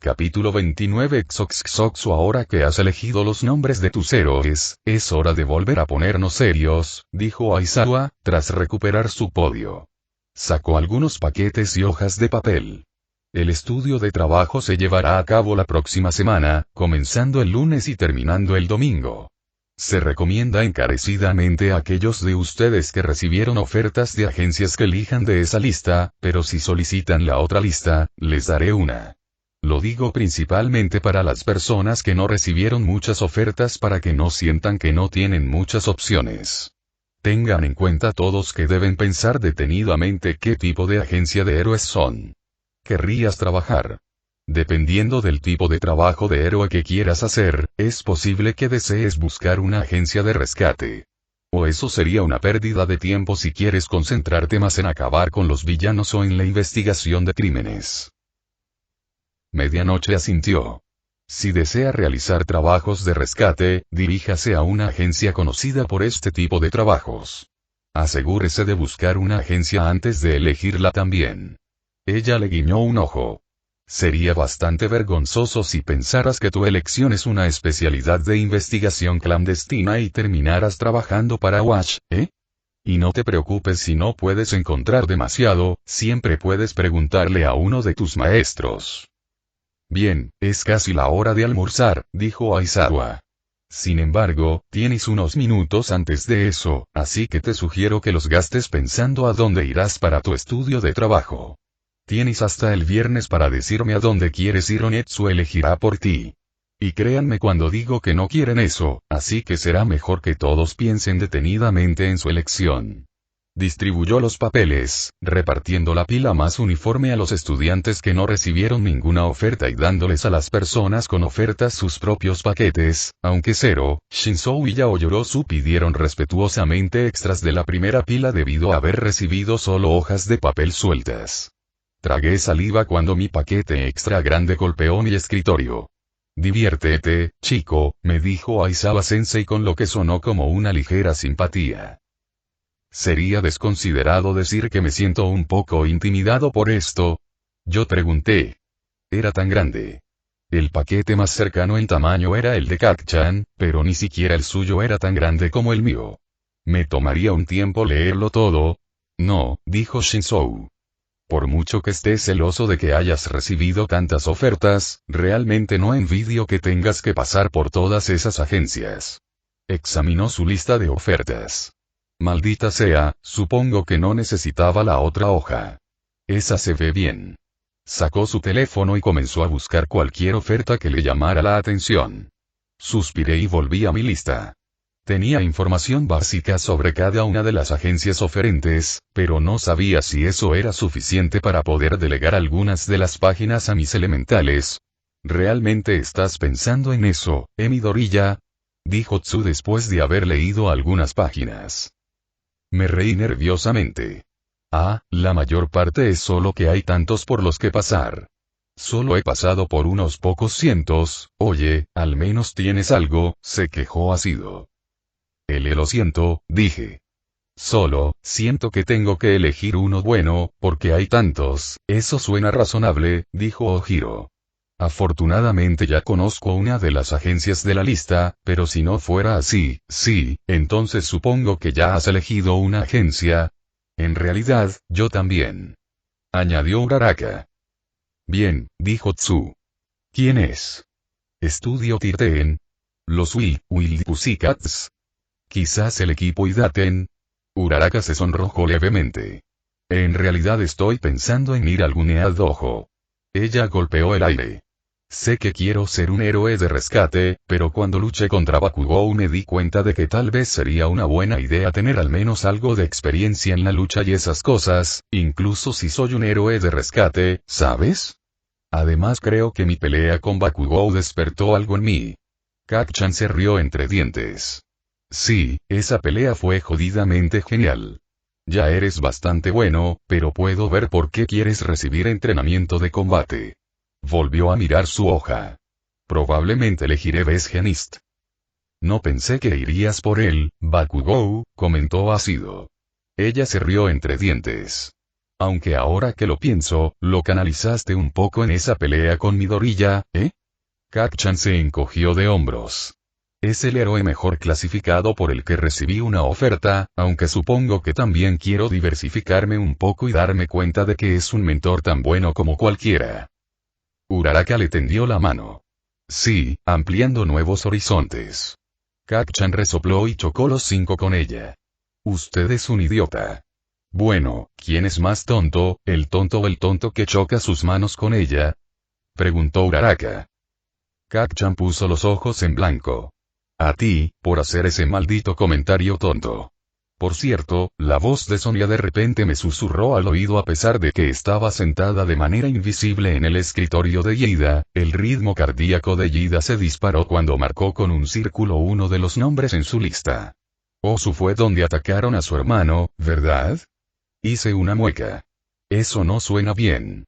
Capítulo 29 Xoxoxo. Ahora que has elegido los nombres de tus héroes, es hora de volver a ponernos serios, dijo Aizawa, tras recuperar su podio. Sacó algunos paquetes y hojas de papel. El estudio de trabajo se llevará a cabo la próxima semana, comenzando el lunes y terminando el domingo. Se recomienda encarecidamente a aquellos de ustedes que recibieron ofertas de agencias que elijan de esa lista, pero si solicitan la otra lista, les daré una. Lo digo principalmente para las personas que no recibieron muchas ofertas para que no sientan que no tienen muchas opciones. Tengan en cuenta todos que deben pensar detenidamente qué tipo de agencia de héroes son. ¿Querrías trabajar? Dependiendo del tipo de trabajo de héroe que quieras hacer, es posible que desees buscar una agencia de rescate. O eso sería una pérdida de tiempo si quieres concentrarte más en acabar con los villanos o en la investigación de crímenes. Medianoche asintió. Si desea realizar trabajos de rescate, diríjase a una agencia conocida por este tipo de trabajos. Asegúrese de buscar una agencia antes de elegirla también. Ella le guiñó un ojo. Sería bastante vergonzoso si pensaras que tu elección es una especialidad de investigación clandestina y terminaras trabajando para Watch, ¿eh? Y no te preocupes si no puedes encontrar demasiado, siempre puedes preguntarle a uno de tus maestros. Bien, es casi la hora de almorzar, dijo Aizawa. Sin embargo, tienes unos minutos antes de eso, así que te sugiero que los gastes pensando a dónde irás para tu estudio de trabajo. Tienes hasta el viernes para decirme a dónde quieres ir o Netsu elegirá por ti. Y créanme cuando digo que no quieren eso, así que será mejor que todos piensen detenidamente en su elección. Distribuyó los papeles, repartiendo la pila más uniforme a los estudiantes que no recibieron ninguna oferta y dándoles a las personas con ofertas sus propios paquetes, aunque Zero, Shinzou y Yaoyorozu pidieron respetuosamente extras de la primera pila debido a haber recibido solo hojas de papel sueltas. Tragué saliva cuando mi paquete extra grande golpeó mi escritorio. Diviértete, chico, me dijo Aizawa-sensei con lo que sonó como una ligera simpatía. ¿Sería desconsiderado decir que me siento un poco intimidado por esto? Yo pregunté. Era tan grande. El paquete más cercano en tamaño era el de Kak-chan, pero ni siquiera el suyo era tan grande como el mío. ¿Me tomaría un tiempo leerlo todo? No, dijo Shinzou. Por mucho que estés celoso de que hayas recibido tantas ofertas, realmente no envidio que tengas que pasar por todas esas agencias. Examinó su lista de ofertas. Maldita sea, supongo que no necesitaba la otra hoja. Esa se ve bien. Sacó su teléfono y comenzó a buscar cualquier oferta que le llamara la atención. Suspiré y volví a mi lista. Tenía información básica sobre cada una de las agencias oferentes, pero no sabía si eso era suficiente para poder delegar algunas de las páginas a mis elementales. ¿Realmente estás pensando en eso, Midoriya? Dijo Tsu después de haber leído algunas páginas. Me reí nerviosamente. La mayor parte es solo que hay tantos por los que pasar. Solo he pasado por unos pocos cientos. Oye, al menos tienes algo, se quejó Asido. Lo siento, dije. Solo, siento que tengo que elegir uno bueno, porque hay tantos. Eso suena razonable, dijo Ojiro. Afortunadamente ya conozco una de las agencias de la lista, pero si no fuera así, sí, entonces supongo que ya has elegido una agencia. En realidad, yo también. Añadió Uraraka. Bien, dijo Tsu. ¿Quién es? Estudio Tirten. Los Wild Pussycats. Quizás el equipo Idaten. Uraraka se sonrojó levemente. En realidad estoy pensando en ir al Gunead Dojo. Ella golpeó el aire. Sé que quiero ser un héroe de rescate, pero cuando luché contra Bakugou me di cuenta de que tal vez sería una buena idea tener al menos algo de experiencia en la lucha y esas cosas, incluso si soy un héroe de rescate, ¿sabes? Además creo que mi pelea con Bakugou despertó algo en mí. Kak-chan se rió entre dientes. Sí, esa pelea fue jodidamente genial. Ya eres bastante bueno, pero puedo ver por qué quieres recibir entrenamiento de combate. Volvió a mirar su hoja. Probablemente elegiré Besgenist. No pensé que irías por él, Bakugou, comentó Asido. Ella se rió entre dientes. Aunque ahora que lo pienso, lo canalizaste un poco en esa pelea con Midoriya, ¿eh? Kacchan se encogió de hombros. Es el héroe mejor clasificado por el que recibí una oferta, aunque supongo que también quiero diversificarme un poco y darme cuenta de que es un mentor tan bueno como cualquiera. Uraraka le tendió la mano. Sí, ampliando nuevos horizontes. Kacchan resopló y chocó los 5 con ella. Usted es un idiota. Bueno, ¿quién es más tonto, el tonto o el tonto que choca sus manos con ella? Preguntó Uraraka. Kacchan puso los ojos en blanco. A ti, por hacer ese maldito comentario tonto. Por cierto, la voz de Sonia de repente me susurró al oído a pesar de que estaba sentada de manera invisible en el escritorio de Yida, el ritmo cardíaco de Yida se disparó cuando marcó con un círculo uno de los nombres en su lista. Osu fue donde atacaron a su hermano, ¿verdad? Hice una mueca. Eso no suena bien.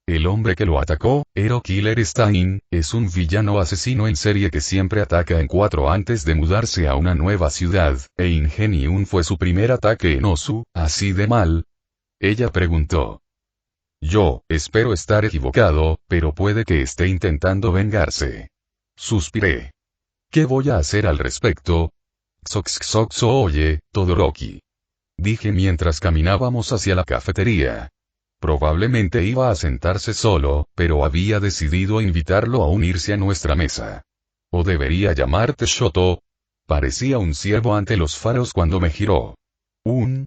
El hombre que lo atacó, Hero Killer Stein, es un villano asesino en serie que siempre ataca en 4 antes de mudarse a una nueva ciudad, e Ingenium fue su primer ataque en Osu, ¿así de mal? Ella preguntó. Yo, espero estar equivocado, pero puede que esté intentando vengarse. Suspiré. ¿Qué voy a hacer al respecto? Xoxxoxo oye, Todoroki. Dije mientras caminábamos hacia la cafetería. Probablemente iba a sentarse solo, pero había decidido invitarlo a unirse a nuestra mesa. ¿O debería llamarte Shoto? Parecía un ciervo ante los faros cuando me giró.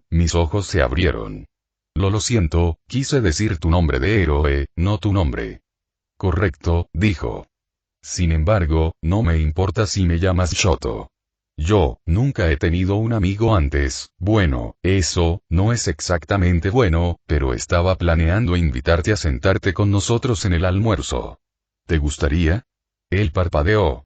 Mis ojos se abrieron. Lo siento, quise decir tu nombre de héroe, no tu nombre. Correcto, dijo. Sin embargo, no me importa si me llamas Shoto. Yo, nunca he tenido un amigo antes, bueno, eso, no es exactamente bueno, pero estaba planeando invitarte a sentarte con nosotros en el almuerzo. ¿Te gustaría? Él parpadeó.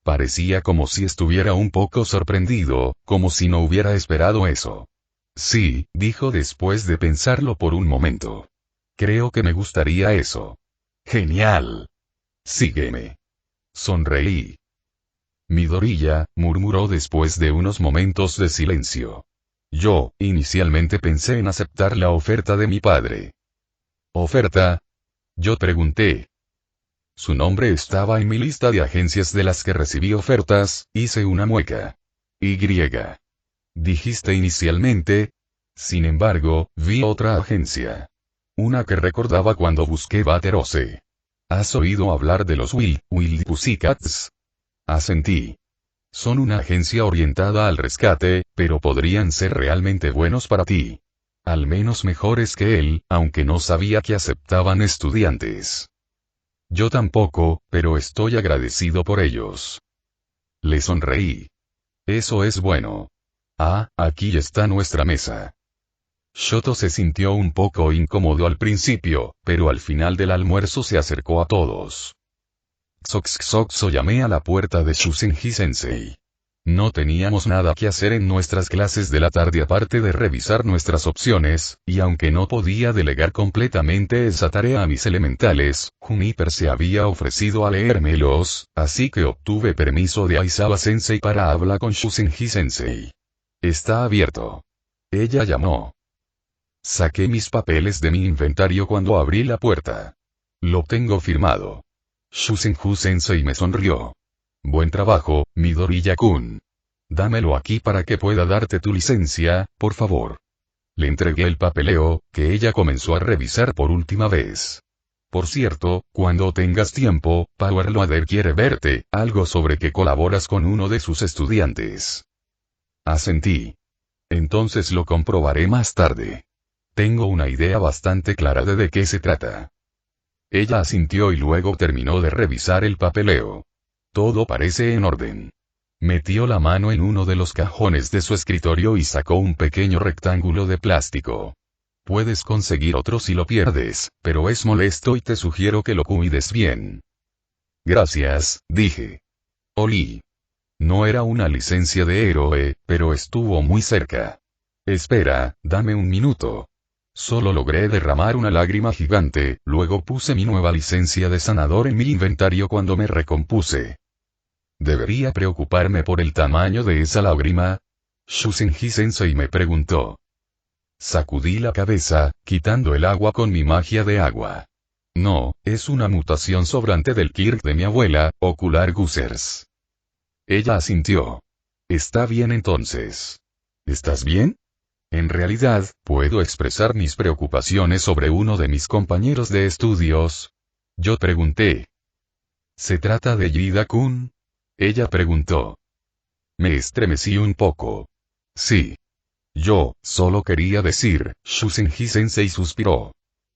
Parecía como si estuviera un poco sorprendido, como si no hubiera esperado eso. Sí, dijo después de pensarlo por un momento. Creo que me gustaría eso. Genial. Sígueme. Sonreí. Midoriya, murmuró después de unos momentos de silencio. Yo, inicialmente pensé en aceptar la oferta de mi padre. ¿Oferta? Yo pregunté. Su nombre estaba en mi lista de agencias de las que recibí ofertas, hice una mueca. Y. Dijiste inicialmente. Sin embargo, vi otra agencia. Una que recordaba cuando busqué Baterose. ¿Has oído hablar de los Wild Pussycats? Asentí. Son una agencia orientada al rescate, pero podrían ser realmente buenos para ti. Al menos mejores que él, aunque no sabía que aceptaban estudiantes. Yo tampoco, pero estoy agradecido por ellos. Le sonreí. Eso es bueno. Ah, aquí está nuestra mesa. Shoto se sintió un poco incómodo al principio, pero al final del almuerzo se acercó a todos. Xoxxoxo llamé a la puerta de Shusenji-sensei. No teníamos nada que hacer en nuestras clases de la tarde aparte de revisar nuestras opciones, y aunque no podía delegar completamente esa tarea a mis elementales, Juniper se había ofrecido a leérmelos, así que obtuve permiso de Aizawa-sensei para hablar con Shusenji-sensei. Está abierto. Ella llamó. Saqué mis papeles de mi inventario cuando abrí la puerta. Lo tengo firmado. Shusenju-sensei me sonrió. Buen trabajo, Midoriya-kun. Dámelo aquí para que pueda darte tu licencia, por favor. Le entregué el papeleo, que ella comenzó a revisar por última vez. Por cierto, cuando tengas tiempo, Power Loader quiere verte, algo sobre que colaboras con uno de sus estudiantes. Asentí. Entonces lo comprobaré más tarde. Tengo una idea bastante clara de qué se trata. Ella asintió y luego terminó de revisar el papeleo. Todo parece en orden. Metió la mano en uno de los cajones de su escritorio y sacó un pequeño rectángulo de plástico. Puedes conseguir otro si lo pierdes, pero es molesto y te sugiero que lo cuides bien. Gracias, dije. Olí. No era una licencia de héroe, pero estuvo muy cerca. Espera, dame un minuto. Solo logré derramar una lágrima gigante, luego puse mi nueva licencia de sanador en mi inventario cuando me recompuse. ¿Debería preocuparme por el tamaño de esa lágrima? Shusenji-sensei me preguntó. Sacudí la cabeza, quitando el agua con mi magia de agua. No, es una mutación sobrante del Kirk de mi abuela, Ocular Gussers. Ella asintió. Está bien entonces. ¿Estás bien? En realidad, ¿puedo expresar mis preocupaciones sobre uno de mis compañeros de estudios? Yo pregunté. ¿Se trata de Yida-kun? Ella preguntó. Me estremecí un poco. Sí. Yo, solo quería decir, Shusenji-sensei suspiró.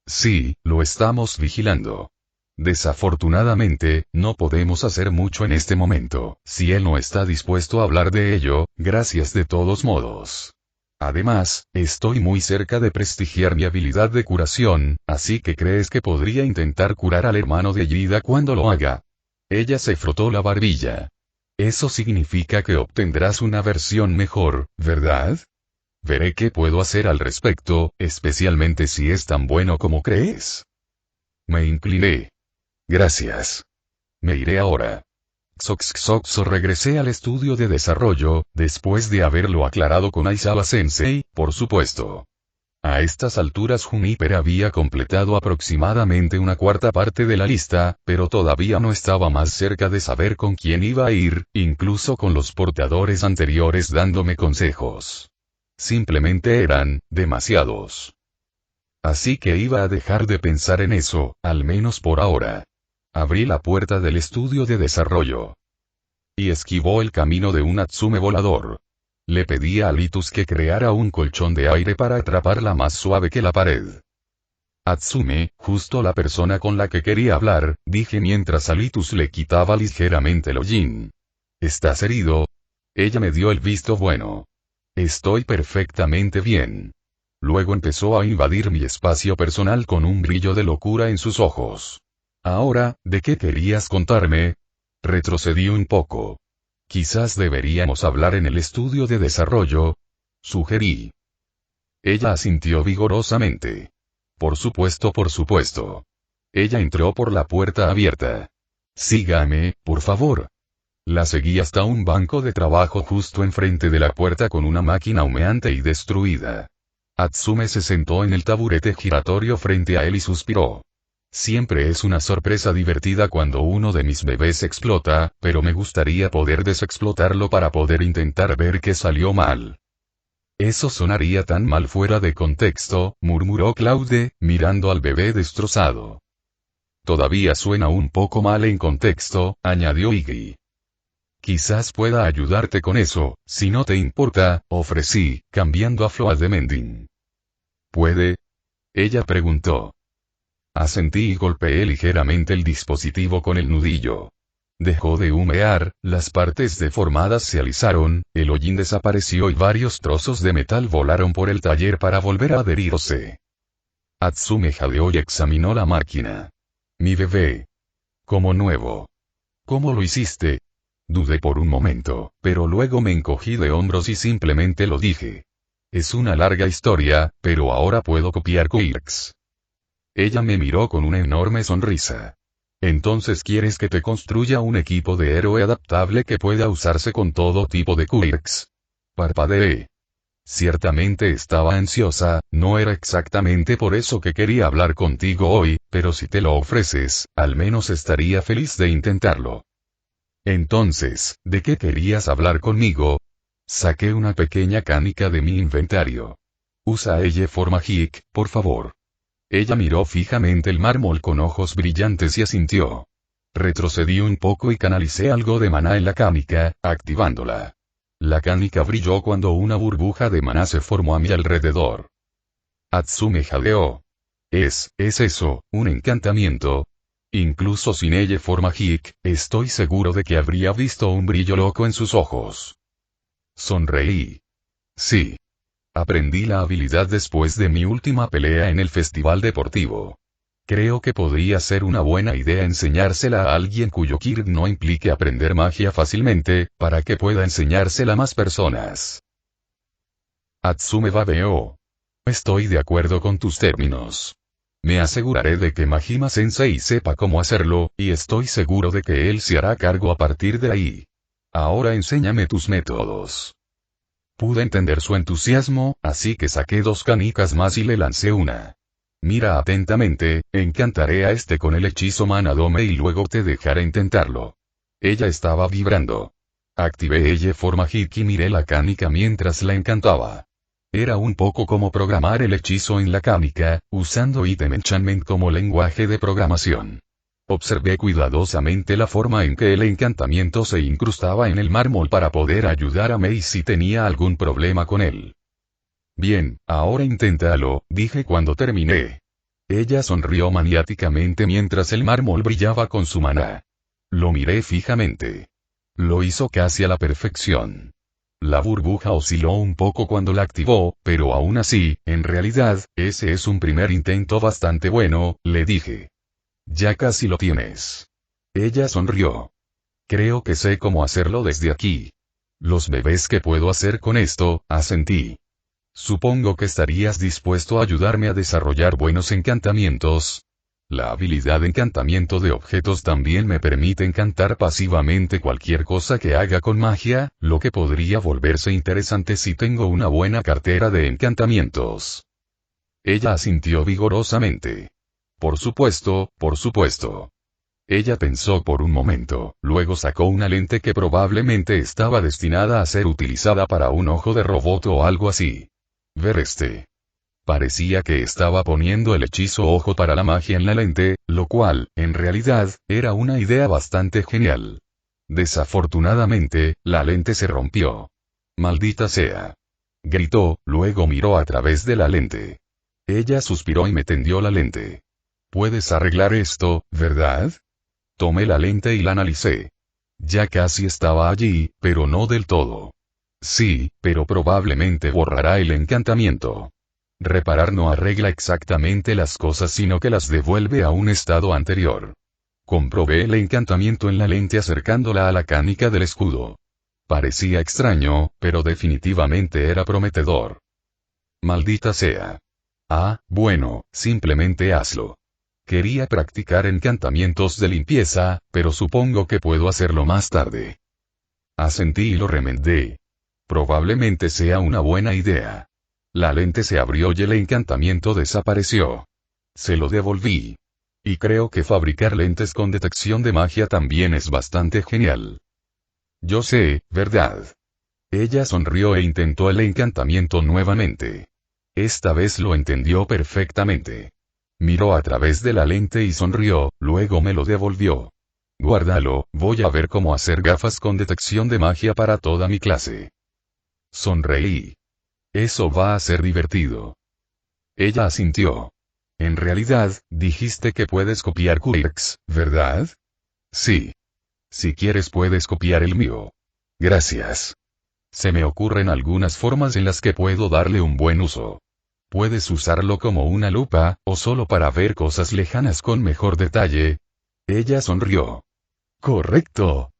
Sí, lo estamos vigilando. Desafortunadamente, no podemos hacer mucho en este momento, si él no está dispuesto a hablar de ello, gracias de todos modos. Además, estoy muy cerca de prestigiar mi habilidad de curación, así que ¿crees que podría intentar curar al hermano de Yida cuando lo haga? Ella se frotó la barbilla. Eso significa que obtendrás una versión mejor, ¿verdad? Veré qué puedo hacer al respecto, especialmente si es tan bueno como crees. Me incliné. Gracias. Me iré ahora. Xoxoxo regresé al estudio de desarrollo, después de haberlo aclarado con Aizawa Sensei, por supuesto. A estas alturas Juniper había completado aproximadamente una cuarta parte de la lista, pero todavía no estaba más cerca de saber con quién iba a ir, incluso con los portadores anteriores dándome consejos. Simplemente eran, demasiados. Así que iba a dejar de pensar en eso, al menos por ahora. Abrí la puerta del estudio de desarrollo. Y esquivó el camino de un Atsume volador. Le pedí a Alitus que creara un colchón de aire para atraparla más suave que la pared. Atsume, justo la persona con la que quería hablar, dije mientras Alitus le quitaba ligeramente el hollín. ¿Estás herido? Ella me dio el visto bueno. Estoy perfectamente bien. Luego empezó a invadir mi espacio personal con un brillo de locura en sus ojos. Ahora, ¿de qué querías contarme? Retrocedí un poco. Quizás deberíamos hablar en el estudio de desarrollo. Sugerí. Ella asintió vigorosamente. Por supuesto, por supuesto. Ella entró por la puerta abierta. Sígame, por favor. La seguí hasta un banco de trabajo justo enfrente de la puerta con una máquina humeante y destruida. Atsume se sentó en el taburete giratorio frente a él y suspiró. Siempre es una sorpresa divertida cuando uno de mis bebés explota, pero me gustaría poder desexplotarlo para poder intentar ver qué salió mal. Eso sonaría tan mal fuera de contexto, murmuró Claude, mirando al bebé destrozado. Todavía suena un poco mal en contexto, añadió Iggy. Quizás pueda ayudarte con eso, si no te importa, ofrecí, cambiando a Floa de Mending. ¿Puede? Ella preguntó. Asentí y golpeé ligeramente el dispositivo con el nudillo. Dejó de humear, las partes deformadas se alisaron, el hollín desapareció y varios trozos de metal volaron por el taller para volver a adherirse. Atsume jadeó y examinó la máquina. Mi bebé. Como nuevo. ¿Cómo lo hiciste? Dudé por un momento, pero luego me encogí de hombros y simplemente lo dije. Es una larga historia, pero ahora puedo copiar Quirks. Ella me miró con una enorme sonrisa. Entonces ¿quieres que te construya un equipo de héroe adaptable que pueda usarse con todo tipo de Quirks? Parpadeé. Ciertamente estaba ansiosa, no era exactamente por eso que quería hablar contigo hoy, pero si te lo ofreces, al menos estaría feliz de intentarlo. Entonces, ¿de qué querías hablar conmigo? Saqué una pequeña canica de mi inventario. Usa ella forma Magic, por favor. Ella miró fijamente el mármol con ojos brillantes y asintió. Retrocedí un poco y canalicé algo de maná en la canica, activándola. La canica brilló cuando una burbuja de maná se formó a mi alrededor. Atsume jadeó. Es eso, un encantamiento. Incluso sin ella forma Magic, estoy seguro de que habría visto un brillo loco en sus ojos. Sonreí. Sí. Aprendí la habilidad después de mi última pelea en el festival deportivo. Creo que podría ser una buena idea enseñársela a alguien cuyo Kirk no implique aprender magia fácilmente, para que pueda enseñársela a más personas. Atsume babeó. Estoy de acuerdo con tus términos. Me aseguraré de que Majima Sensei sepa cómo hacerlo, y estoy seguro de que él se hará cargo a partir de ahí. Ahora enséñame tus métodos. Pude entender su entusiasmo, así que saqué 2 canicas más y le lancé una. Mira atentamente, encantaré a este con el hechizo Manadome y luego te dejaré intentarlo. Ella estaba vibrando. Activé ella forma Hiki y miré la canica mientras la encantaba. Era un poco como programar el hechizo en la canica, usando Item Enchantment como lenguaje de programación. Observé cuidadosamente la forma en que el encantamiento se incrustaba en el mármol para poder ayudar a Mei si tenía algún problema con él. Bien, ahora inténtalo, dije cuando terminé. Ella sonrió maniáticamente mientras el mármol brillaba con su maná. Lo miré fijamente. Lo hizo casi a la perfección. La burbuja osciló un poco cuando la activó, pero aún así, en realidad, ese es un primer intento bastante bueno, le dije. Ya casi lo tienes. Ella sonrió. Creo que sé cómo hacerlo desde aquí. Los bebés que puedo hacer con esto, asentí. Supongo que estarías dispuesto a ayudarme a desarrollar buenos encantamientos. La habilidad de encantamiento de objetos también me permite encantar pasivamente cualquier cosa que haga con magia, lo que podría volverse interesante si tengo una buena cartera de encantamientos. Ella asintió vigorosamente. Por supuesto, por supuesto. Ella pensó por un momento, luego sacó una lente que probablemente estaba destinada a ser utilizada para un ojo de robot o algo así. Ver este. Parecía que estaba poniendo el hechizo ojo para la magia en la lente, lo cual, en realidad, era una idea bastante genial. Desafortunadamente, la lente se rompió. Maldita sea. Gritó, luego miró a través de la lente. Ella suspiró y me tendió la lente. Puedes arreglar esto, ¿verdad? Tomé la lente y la analicé. Ya casi estaba allí, pero no del todo. Sí, pero probablemente borrará el encantamiento. Reparar no arregla exactamente las cosas sino que las devuelve a un estado anterior. Comprobé el encantamiento en la lente acercándola a la canica del escudo. Parecía extraño, pero definitivamente era prometedor. Maldita sea. Ah, bueno, simplemente hazlo. Quería practicar encantamientos de limpieza, pero supongo que puedo hacerlo más tarde. Asentí y lo remendé. Probablemente sea una buena idea. La lente se abrió y el encantamiento desapareció. Se lo devolví. Y creo que fabricar lentes con detección de magia también es bastante genial. Yo sé, ¿verdad? Ella sonrió e intentó el encantamiento nuevamente. Esta vez lo entendió perfectamente. Miró a través de la lente y sonrió, luego me lo devolvió. Guárdalo, voy a ver cómo hacer gafas con detección de magia para toda mi clase. Sonreí. Eso va a ser divertido. Ella asintió. En realidad, dijiste que puedes copiar quirks, ¿verdad? Sí. Si quieres puedes copiar el mío. Gracias. Se me ocurren algunas formas en las que puedo darle un buen uso. Puedes usarlo como una lupa, o solo para ver cosas lejanas con mejor detalle. Ella sonrió. Correcto.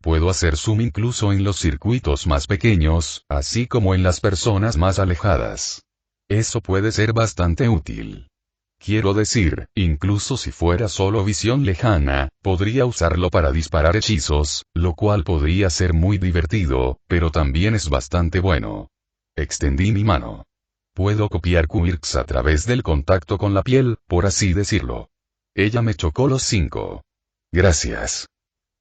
Puedo hacer zoom incluso en los circuitos más pequeños, así como en las personas más alejadas. Eso puede ser bastante útil. Quiero decir, incluso si fuera solo visión lejana, podría usarlo para disparar hechizos, lo cual podría ser muy divertido, pero también es bastante bueno. Extendí mi mano. Puedo copiar quirks a través del contacto con la piel, por así decirlo. Ella me chocó los 5. Gracias.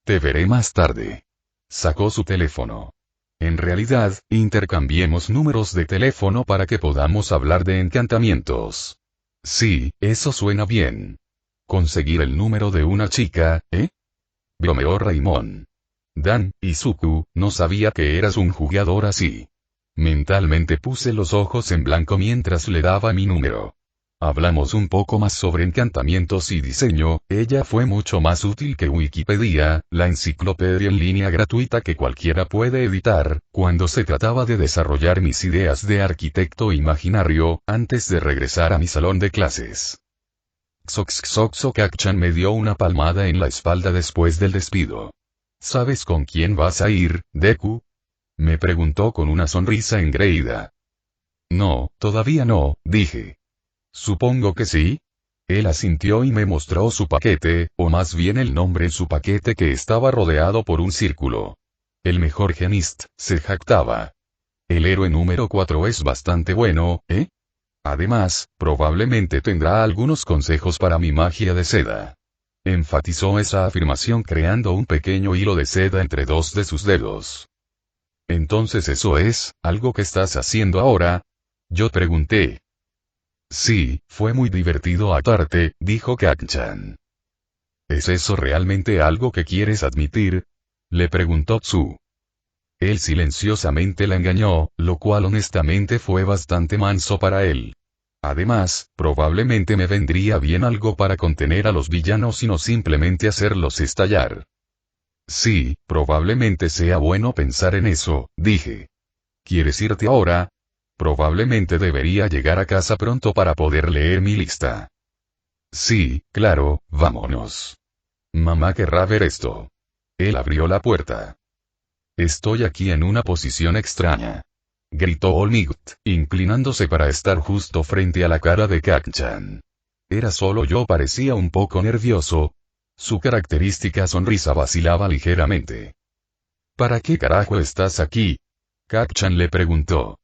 Te veré más tarde. Sacó su teléfono. En realidad, intercambiemos números de teléfono para que podamos hablar de encantamientos. Sí, eso suena bien. Conseguir el número de una chica, ¿eh? Bromeó Raimón. Dan, Izuku, no sabía que eras un jugador así. Mentalmente puse los ojos en blanco mientras le daba mi número. Hablamos un poco más sobre encantamientos y diseño, ella fue mucho más útil que Wikipedia, la enciclopedia en línea gratuita que cualquiera puede editar, cuando se trataba de desarrollar mis ideas de arquitecto imaginario, antes de regresar a mi salón de clases. Xoxoxoxocachan me dio una palmada en la espalda después del despido. ¿Sabes con quién vas a ir, Deku? Me preguntó con una sonrisa engreída. No, todavía no, dije. Supongo que sí. Él asintió y me mostró su paquete, o más bien el nombre en su paquete que estaba rodeado por un círculo. El mejor genist, se jactaba. El héroe número 4 es bastante bueno, ¿eh? Además, probablemente tendrá algunos consejos para mi magia de seda. Enfatizó esa afirmación creando un pequeño hilo de seda entre dos de sus dedos. Entonces eso es, algo que estás haciendo ahora. Yo pregunté. Sí, fue muy divertido atarte, dijo Kacchan. ¿Es eso realmente algo que quieres admitir? Le preguntó Tsu. Él silenciosamente la engañó, lo cual honestamente fue bastante manso para él. Además, probablemente me vendría bien algo para contener a los villanos y no simplemente hacerlos estallar. Sí, probablemente sea bueno pensar en eso, dije. ¿Quieres irte ahora? Probablemente debería llegar a casa pronto para poder leer mi lista. Sí, claro, vámonos. Mamá querrá ver esto. Él abrió la puerta. Estoy aquí en una posición extraña. Gritó Olmigt, inclinándose para estar justo frente a la cara de Kacchan. Era solo yo, parecía un poco nervioso. Su característica sonrisa vacilaba ligeramente. ¿Para qué carajo estás aquí? Kacchan le preguntó.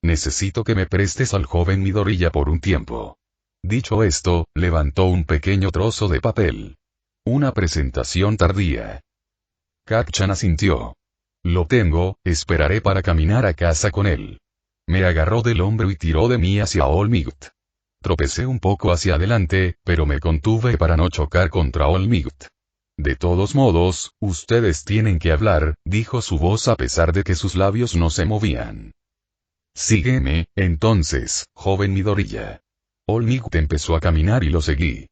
Necesito que me prestes al joven Midoriya por un tiempo. Dicho esto, levantó un pequeño trozo de papel. Una presentación tardía. Kacchan asintió. Lo tengo, esperaré para caminar a casa con él. Me agarró del hombro y tiró de mí hacia Olmigt. Tropecé un poco hacia adelante, pero me contuve para no chocar contra Olmigt. De todos modos, ustedes tienen que hablar, dijo su voz a pesar de que sus labios no se movían. Sígueme, entonces, joven Midoriya. Olmigt empezó a caminar y lo seguí.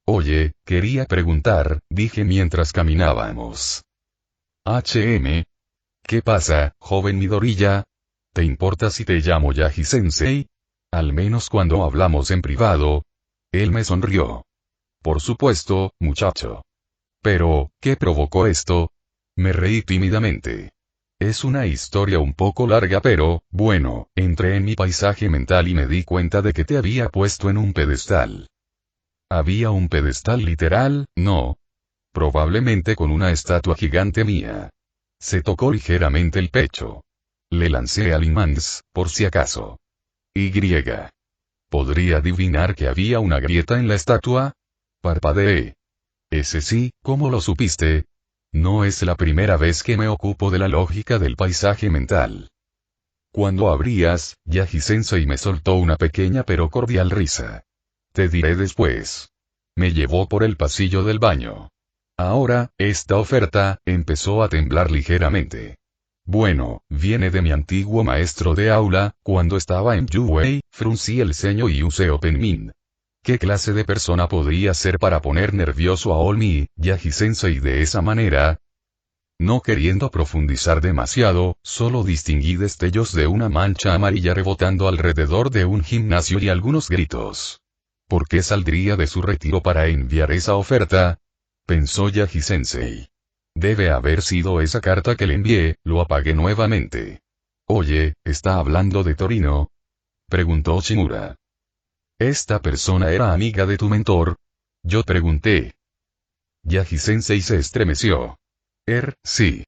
Oye, quería preguntar, dije mientras caminábamos. ¿Qué pasa, joven Midoriya? ¿Te importa si te llamo Yaji-sensei? Al menos cuando hablamos en privado. Él me sonrió. Por supuesto, muchacho. Pero, ¿qué provocó esto? Me reí tímidamente. Es una historia un poco larga, pero, bueno, entré en mi paisaje mental y me di cuenta de que te había puesto en un pedestal. ¿Había un pedestal literal? No. Probablemente con una estatua gigante mía. Se tocó ligeramente el pecho. Le lancé al imans, por si acaso. Y. ¿Podría adivinar que había una grieta en la estatua? Parpadeé. Ese sí, ¿cómo lo supiste? No es la primera vez que me ocupo de la lógica del paisaje mental. Cuando abrías, Yaji-sensei me soltó una pequeña pero cordial risa. Te diré después. Me llevó por el pasillo del baño. Ahora, esta oferta, empezó a temblar ligeramente. Bueno, viene de mi antiguo maestro de aula, cuando estaba en Yuwei, fruncí el ceño y usé Openmin. ¿Qué clase de persona podría ser para poner nervioso a Olmi, Yaji-sensei de esa manera? No queriendo profundizar demasiado, solo distinguí destellos de una mancha amarilla rebotando alrededor de un gimnasio y algunos gritos. ¿Por qué saldría de su retiro para enviar esa oferta? Pensó Yaji-sensei. Debe haber sido esa carta que le envié, lo apagué nuevamente. Oye, ¿está hablando de Torino? Preguntó Shimura. ¿Esta persona era amiga de tu mentor? Yo pregunté. Yaji-sensei se estremeció. Sí.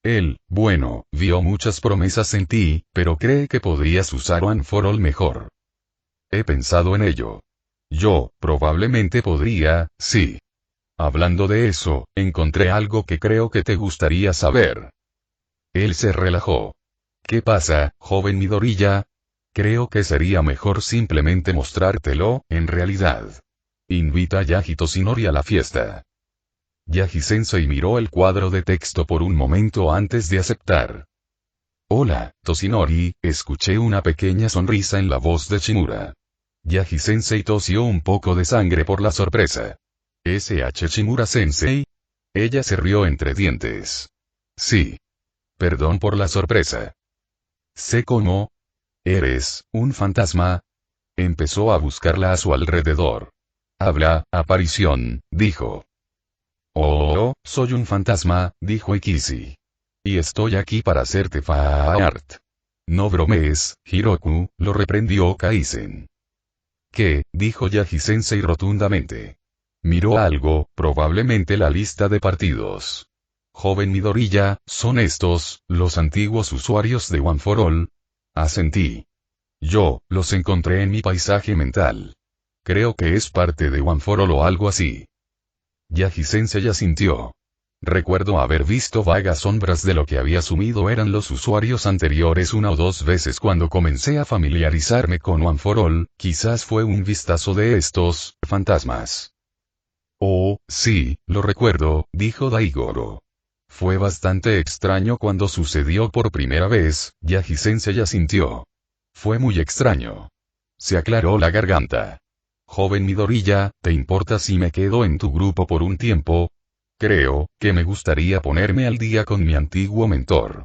Él, bueno, vio muchas promesas en ti, pero cree que podrías usar One for All mejor. He pensado en ello. Yo, probablemente podría, sí. Hablando de eso, encontré algo que creo que te gustaría saber. Él se relajó. ¿Qué pasa, joven Midoriya? Creo que sería mejor simplemente mostrártelo, en realidad. Invita a Yaji Toshinori a la fiesta. Yaji-sensei miró el cuadro de texto por un momento antes de aceptar. Hola, Toshinori, escuché una pequeña sonrisa en la voz de Shimura. Yaji-sensei tosió un poco de sangre por la sorpresa. ¿SH Shimura-sensei? Ella se rió entre dientes. Sí. Perdón por la sorpresa. Sé cómo. ¿Eres un fantasma? Empezó a buscarla a su alrededor. Habla, aparición, dijo. Oh, soy un fantasma, dijo Ikisi. Y estoy aquí para hacerte art. No bromees, Hiroku, lo reprendió Kaizen. ¿Qué? Dijo Yaji-sensei rotundamente. Miró algo, probablemente la lista de partidos. Joven Midoriya, ¿son estos, los antiguos usuarios de One for All? Asentí. Yo, los encontré en mi paisaje mental. Creo que es parte de One for All o algo así. Yaji-sensei asintió. Recuerdo haber visto vagas sombras de lo que había asumido eran los usuarios anteriores una o dos veces cuando comencé a familiarizarme con One for All, quizás fue un vistazo de estos fantasmas. Oh, sí, lo recuerdo, dijo Daigoro. Fue bastante extraño cuando sucedió por primera vez, Yaji-sensei asintió. Fue muy extraño. Se aclaró la garganta. Joven Midoriya, ¿te importa si me quedo en tu grupo por un tiempo? Creo que me gustaría ponerme al día con mi antiguo mentor.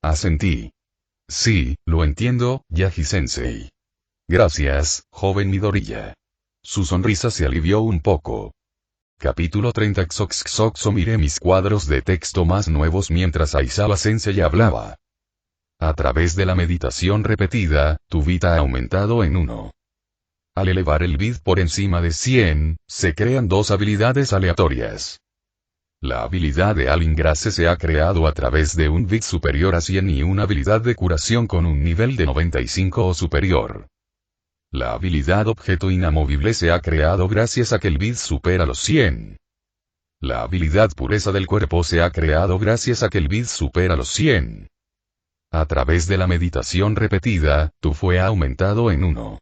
Asentí. Sí, lo entiendo, Yaji-sensei. Gracias, joven Midoriya. Su sonrisa se alivió un poco. Capítulo 30. Xoxoxo miré mis cuadros de texto más nuevos mientras Aizawa-sensei hablaba. A través de la meditación repetida, tu vida ha aumentado en 1. Al elevar el bit por encima de 100, se crean 2 habilidades aleatorias. La habilidad de Alingrase se ha creado a través de un bit superior a 100 y una habilidad de curación con un nivel de 95 o superior. La habilidad Objeto Inamovible se ha creado gracias a que el bit supera los 100. La habilidad Pureza del Cuerpo se ha creado gracias a que el bit supera los 100. A través de la meditación repetida, tu fue ha aumentado en 1.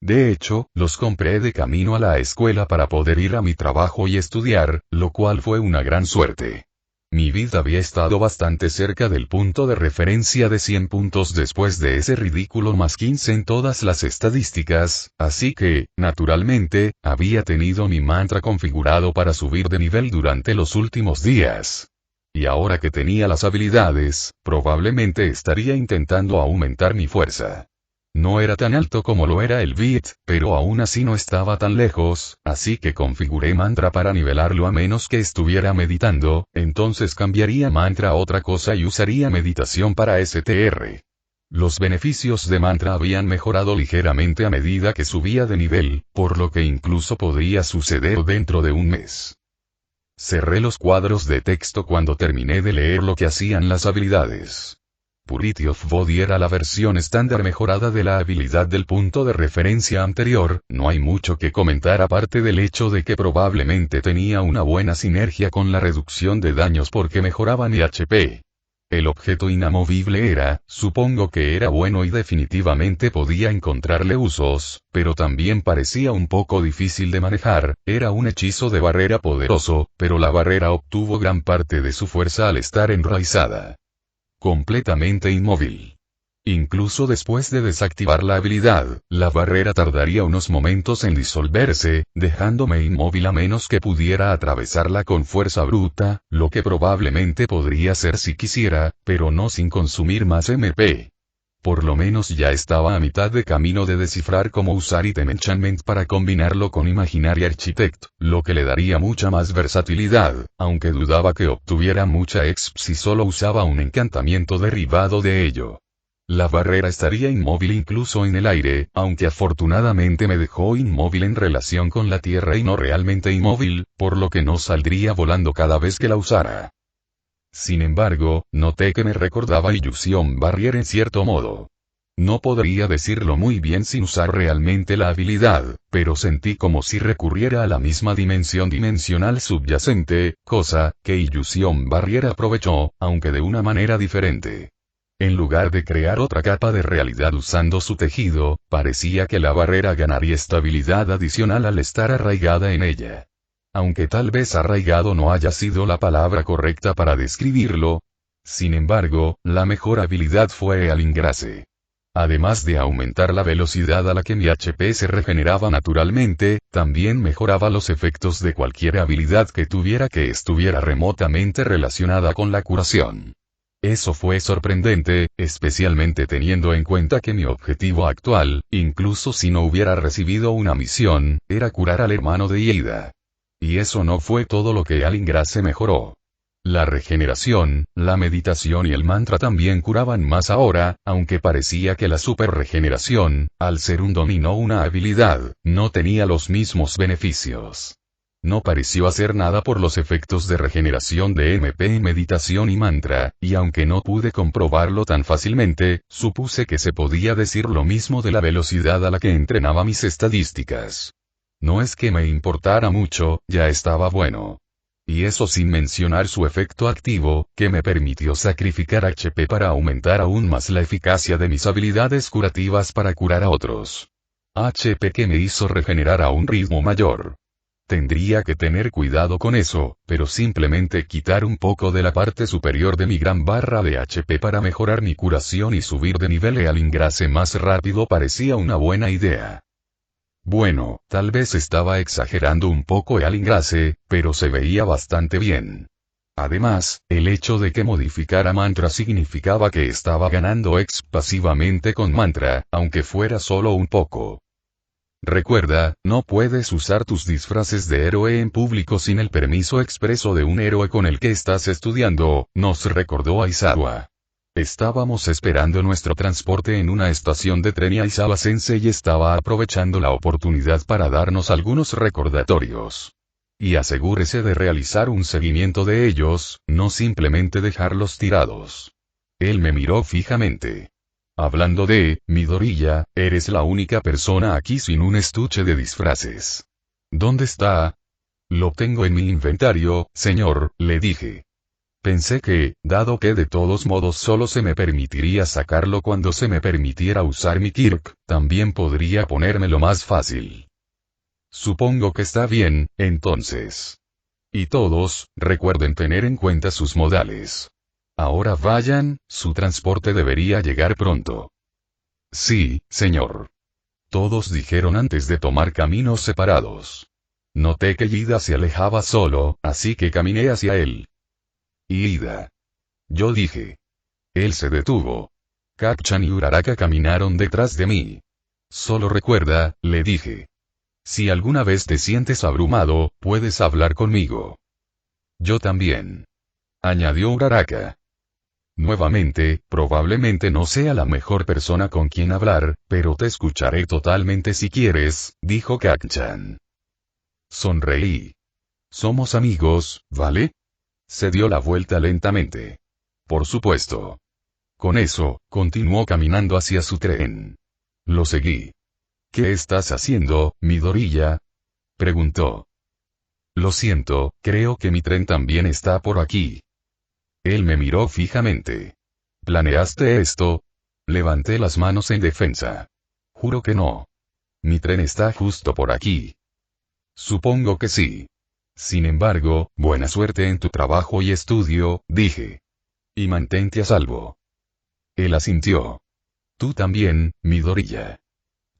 De hecho, los compré de camino a la escuela para poder ir a mi trabajo y estudiar, lo cual fue una gran suerte. Mi vida había estado bastante cerca del punto de referencia de 100 puntos después de ese ridículo más 15 en todas las estadísticas, así que, naturalmente, había tenido mi mantra configurado para subir de nivel durante los últimos días. Y ahora que tenía las habilidades, probablemente estaría intentando aumentar mi fuerza. No era tan alto como lo era el bit, pero aún así no estaba tan lejos, así que configuré mantra para nivelarlo a menos que estuviera meditando, entonces cambiaría mantra a otra cosa y usaría meditación para STR. Los beneficios de mantra habían mejorado ligeramente a medida que subía de nivel, por lo que incluso podría suceder dentro de un mes. Cerré los cuadros de texto cuando terminé de leer lo que hacían las habilidades. Purity of Body era la versión estándar mejorada de la habilidad del punto de referencia anterior, no hay mucho que comentar aparte del hecho de que probablemente tenía una buena sinergia con la reducción de daños porque mejoraba mi HP. El objeto inamovible era, supongo que era bueno y definitivamente podía encontrarle usos, pero también parecía un poco difícil de manejar, era un hechizo de barrera poderoso, pero la barrera obtuvo gran parte de su fuerza al estar enraizada. Completamente inmóvil. Incluso después de desactivar la habilidad, la barrera tardaría unos momentos en disolverse, dejándome inmóvil a menos que pudiera atravesarla con fuerza bruta, lo que probablemente podría ser si quisiera, pero no sin consumir más MP. Por lo menos ya estaba a mitad de camino de descifrar cómo usar Item Enchantment para combinarlo con Imaginary Architect, lo que le daría mucha más versatilidad, aunque dudaba que obtuviera mucha exp si solo usaba un encantamiento derivado de ello. La barrera estaría inmóvil incluso en el aire, aunque afortunadamente me dejó inmóvil en relación con la tierra y no realmente inmóvil, por lo que no saldría volando cada vez que la usara. Sin embargo, noté que me recordaba Illusion Barrier en cierto modo. No podría decirlo muy bien sin usar realmente la habilidad, pero sentí como si recurriera a la misma dimensión dimensional subyacente, cosa que Illusion Barrier aprovechó, aunque de una manera diferente. En lugar de crear otra capa de realidad usando su tejido, parecía que la barrera ganaría estabilidad adicional al estar arraigada en ella. Aunque tal vez arraigado no haya sido la palabra correcta para describirlo. Sin embargo, la mejor habilidad fue Alingrase. Además de aumentar la velocidad a la que mi HP se regeneraba naturalmente, también mejoraba los efectos de cualquier habilidad que tuviera que estuviera remotamente relacionada con la curación. Eso fue sorprendente, especialmente teniendo en cuenta que mi objetivo actual, incluso si no hubiera recibido una misión, era curar al hermano de Yeida. Y eso no fue todo lo que Alingrase mejoró. La regeneración, la meditación y el mantra también curaban más ahora, aunque parecía que la super regeneración, al ser un don y no una habilidad, no tenía los mismos beneficios. No pareció hacer nada por los efectos de regeneración de MP en meditación y mantra, y aunque no pude comprobarlo tan fácilmente, supuse que se podía decir lo mismo de la velocidad a la que entrenaba mis estadísticas. No es que me importara mucho, ya estaba bueno. Y eso sin mencionar su efecto activo, que me permitió sacrificar HP para aumentar aún más la eficacia de mis habilidades curativas para curar a otros. HP que me hizo regenerar a un ritmo mayor. Tendría que tener cuidado con eso, pero simplemente quitar un poco de la parte superior de mi gran barra de HP para mejorar mi curación y subir de nivel al ingrase más rápido parecía una buena idea. Bueno, tal vez estaba exagerando un poco el ingrase, pero se veía bastante bien. Además, el hecho de que modificara mantra significaba que estaba ganando exp pasivamente con mantra, aunque fuera solo un poco. Recuerda, no puedes usar tus disfraces de héroe en público sin el permiso expreso de un héroe con el que estás estudiando, nos recordó Aizawa. Estábamos esperando nuestro transporte en una estación de tren y Aizawa Sensei estaba aprovechando la oportunidad para darnos algunos recordatorios. Y asegúrese de realizar un seguimiento de ellos, no simplemente dejarlos tirados. Él me miró fijamente. Hablando de, Midoriya, eres la única persona aquí sin un estuche de disfraces. ¿Dónde está? Lo tengo en mi inventario, señor, le dije. Pensé que, dado que de todos modos solo se me permitiría sacarlo cuando se me permitiera usar mi Kirk, también podría ponérmelo más fácil. Supongo que está bien, entonces. Y todos, recuerden tener en cuenta sus modales. Ahora vayan, su transporte debería llegar pronto. Sí, señor. Todos dijeron antes de tomar caminos separados. Noté que Ida se alejaba solo, así que caminé hacia él. Ida. Yo dije. Él se detuvo. Kacchan y Uraraka caminaron detrás de mí. Solo recuerda, le dije. Si alguna vez te sientes abrumado, puedes hablar conmigo. Yo también. Añadió Uraraka. Nuevamente, probablemente no sea la mejor persona con quien hablar, pero te escucharé totalmente si quieres, dijo Kacchan. Sonreí. Somos amigos, ¿vale? Se dio la vuelta lentamente. Por supuesto. Con eso, continuó caminando hacia su tren. Lo seguí. ¿Qué estás haciendo, Midoriya? Preguntó. Lo siento, creo que mi tren también está por aquí. Él me miró fijamente. ¿Planeaste esto? Levanté las manos en defensa. Juro que no. Mi tren está justo por aquí. Supongo que sí. Sin embargo, buena suerte en tu trabajo y estudio, dije. Y mantente a salvo. Él asintió. Tú también, Midoriya.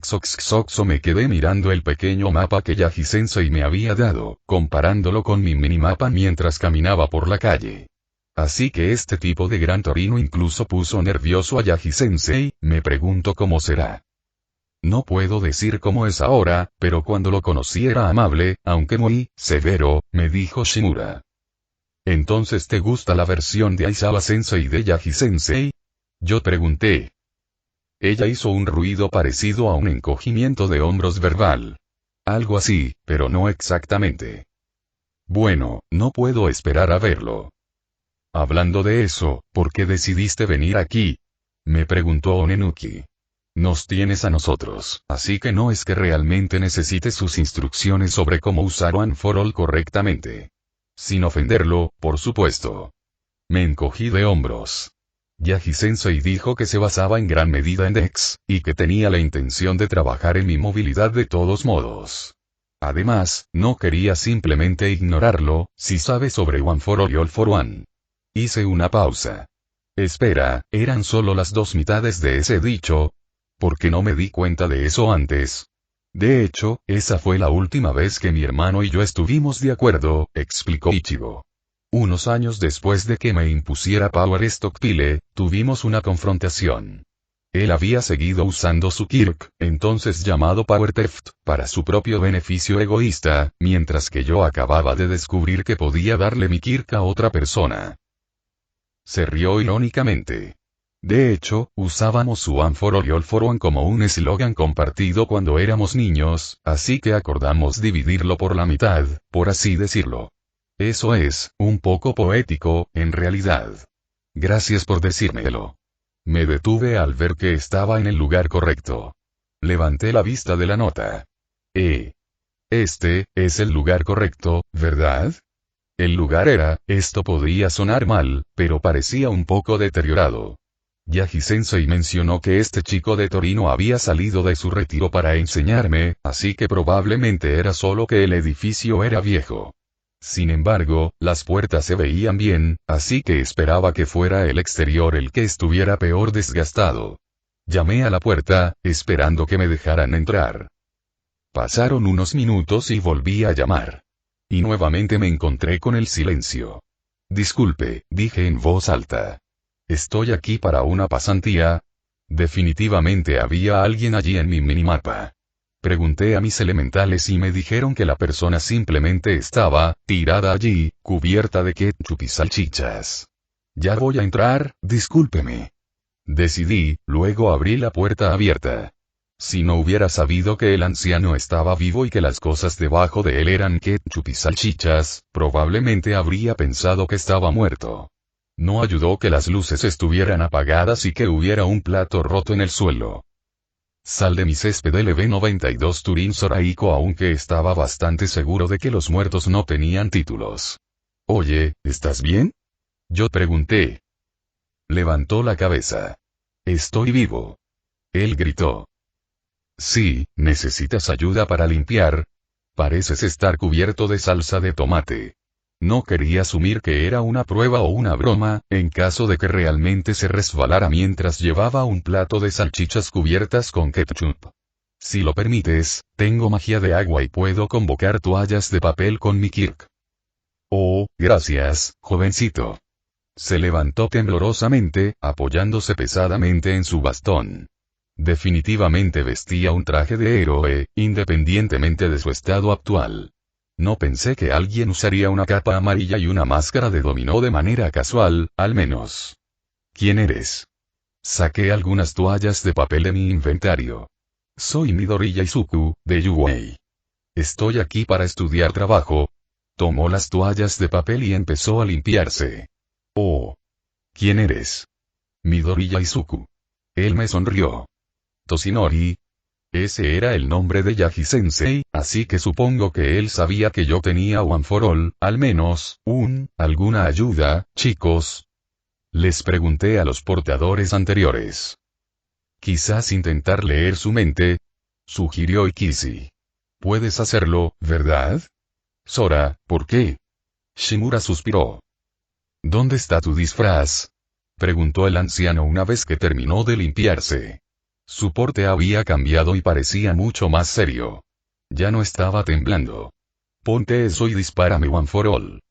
Xoxoxo me quedé mirando el pequeño mapa que Yaji-sensei me había dado, comparándolo con mi minimapa mientras caminaba por la calle. Así que este tipo de Gran Torino incluso puso nervioso a Yaji-sensei, me pregunto cómo será. No puedo decir cómo es ahora, pero cuando lo conocí era amable, aunque muy severo, me dijo Shimura. ¿Entonces te gusta la versión de Aizawa-sensei de Yaji-sensei? Yo pregunté. Ella hizo un ruido parecido a un encogimiento de hombros verbal. Algo así, pero no exactamente. Bueno, no puedo esperar a verlo. Hablando de eso, ¿por qué decidiste venir aquí? Me preguntó Onenuki. Nos tienes a nosotros, así que no es que realmente necesites sus instrucciones sobre cómo usar One for All correctamente. Sin ofenderlo, por supuesto. Me encogí de hombros. Yaji-sensei dijo que se basaba en gran medida en Dex, y que tenía la intención de trabajar en mi movilidad de todos modos. Además, no quería simplemente ignorarlo, si sabe sobre One for All y All for One. Hice una pausa. Espera, ¿eran solo las dos mitades de ese dicho? ¿Por qué no me di cuenta de eso antes? De hecho, esa fue la última vez que mi hermano y yo estuvimos de acuerdo, explicó Ichigo. Unos años después de que me impusiera Power Stockpile, tuvimos una confrontación. Él había seguido usando su Kirk, entonces llamado Power Theft, para su propio beneficio egoísta, mientras que yo acababa de descubrir que podía darle mi Kirk a otra persona. Se rió irónicamente. De hecho, usábamos One for All y All for One como un eslogan compartido cuando éramos niños, así que acordamos dividirlo por la mitad, por así decirlo. Eso es, un poco poético, en realidad. Gracias por decírmelo. Me detuve al ver que estaba en el lugar correcto. Levanté la vista de la nota. Este es el lugar correcto, ¿verdad? El lugar esto podía sonar mal, pero parecía un poco deteriorado. Yagi-sensei mencionó que este chico de Torino había salido de su retiro para enseñarme, así que probablemente era solo que el edificio era viejo. Sin embargo, las puertas se veían bien, así que esperaba que fuera el exterior el que estuviera peor desgastado. Llamé a la puerta, esperando que me dejaran entrar. Pasaron unos minutos y volví a llamar. Y nuevamente me encontré con el silencio. Disculpe, dije en voz alta. Estoy aquí para una pasantía. Definitivamente había alguien allí en mi minimapa. Pregunté a mis elementales y me dijeron que la persona simplemente estaba, tirada allí, cubierta de ketchup y salchichas. Ya voy a entrar, discúlpeme. Decidí, luego abrí la puerta abierta. Si no hubiera sabido que el anciano estaba vivo y que las cosas debajo de él eran ketchup y salchichas, probablemente habría pensado que estaba muerto. No ayudó que las luces estuvieran apagadas y que hubiera un plato roto en el suelo. Sal de mi césped LB92 Turín Soraico, aunque estaba bastante seguro de que los muertos no tenían títulos. Oye, ¿estás bien? Yo pregunté. Levantó la cabeza. Estoy vivo. Él gritó. Sí, ¿necesitas ayuda para limpiar? Pareces estar cubierto de salsa de tomate. No quería asumir que era una prueba o una broma, en caso de que realmente se resbalara mientras llevaba un plato de salchichas cubiertas con ketchup. Si lo permites, tengo magia de agua y puedo convocar toallas de papel con mi Kirk. Oh, gracias, jovencito. Se levantó temblorosamente, apoyándose pesadamente en su bastón. Definitivamente vestía un traje de héroe, independientemente de su estado actual. No pensé que alguien usaría una capa amarilla y una máscara de dominó de manera casual, al menos. ¿Quién eres? Saqué algunas toallas de papel de mi inventario. Soy Midori Yaisuku, de Yuwei. Estoy aquí para estudiar trabajo. Tomó las toallas de papel y empezó a limpiarse. Oh. ¿Quién eres? Midori Yaisuku. Él me sonrió. Toshinori. Ese era el nombre de Yagi-sensei, así que supongo que él sabía que yo tenía One for All, al menos, alguna ayuda, chicos. Les pregunté a los portadores anteriores. Quizás intentar leer su mente, sugirió Ikishi. Puedes hacerlo, ¿verdad? Sora, ¿por qué? Shimura suspiró. ¿Dónde está tu disfraz? Preguntó el anciano una vez que terminó de limpiarse. Su porte había cambiado y parecía mucho más serio. Ya no estaba temblando. Ponte eso y dispárame One for All.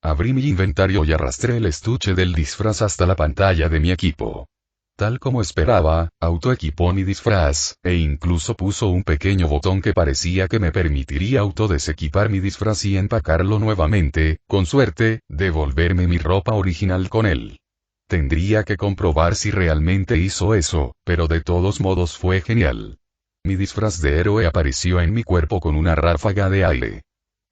Abrí mi inventario y arrastré el estuche del disfraz hasta la pantalla de mi equipo. Tal como esperaba, autoequipó mi disfraz, e incluso puso un pequeño botón que parecía que me permitiría autodesequipar mi disfraz y empacarlo nuevamente, con suerte, devolverme mi ropa original con él. Tendría que comprobar si realmente hizo eso, pero de todos modos fue genial. Mi disfraz de héroe apareció en mi cuerpo con una ráfaga de aire.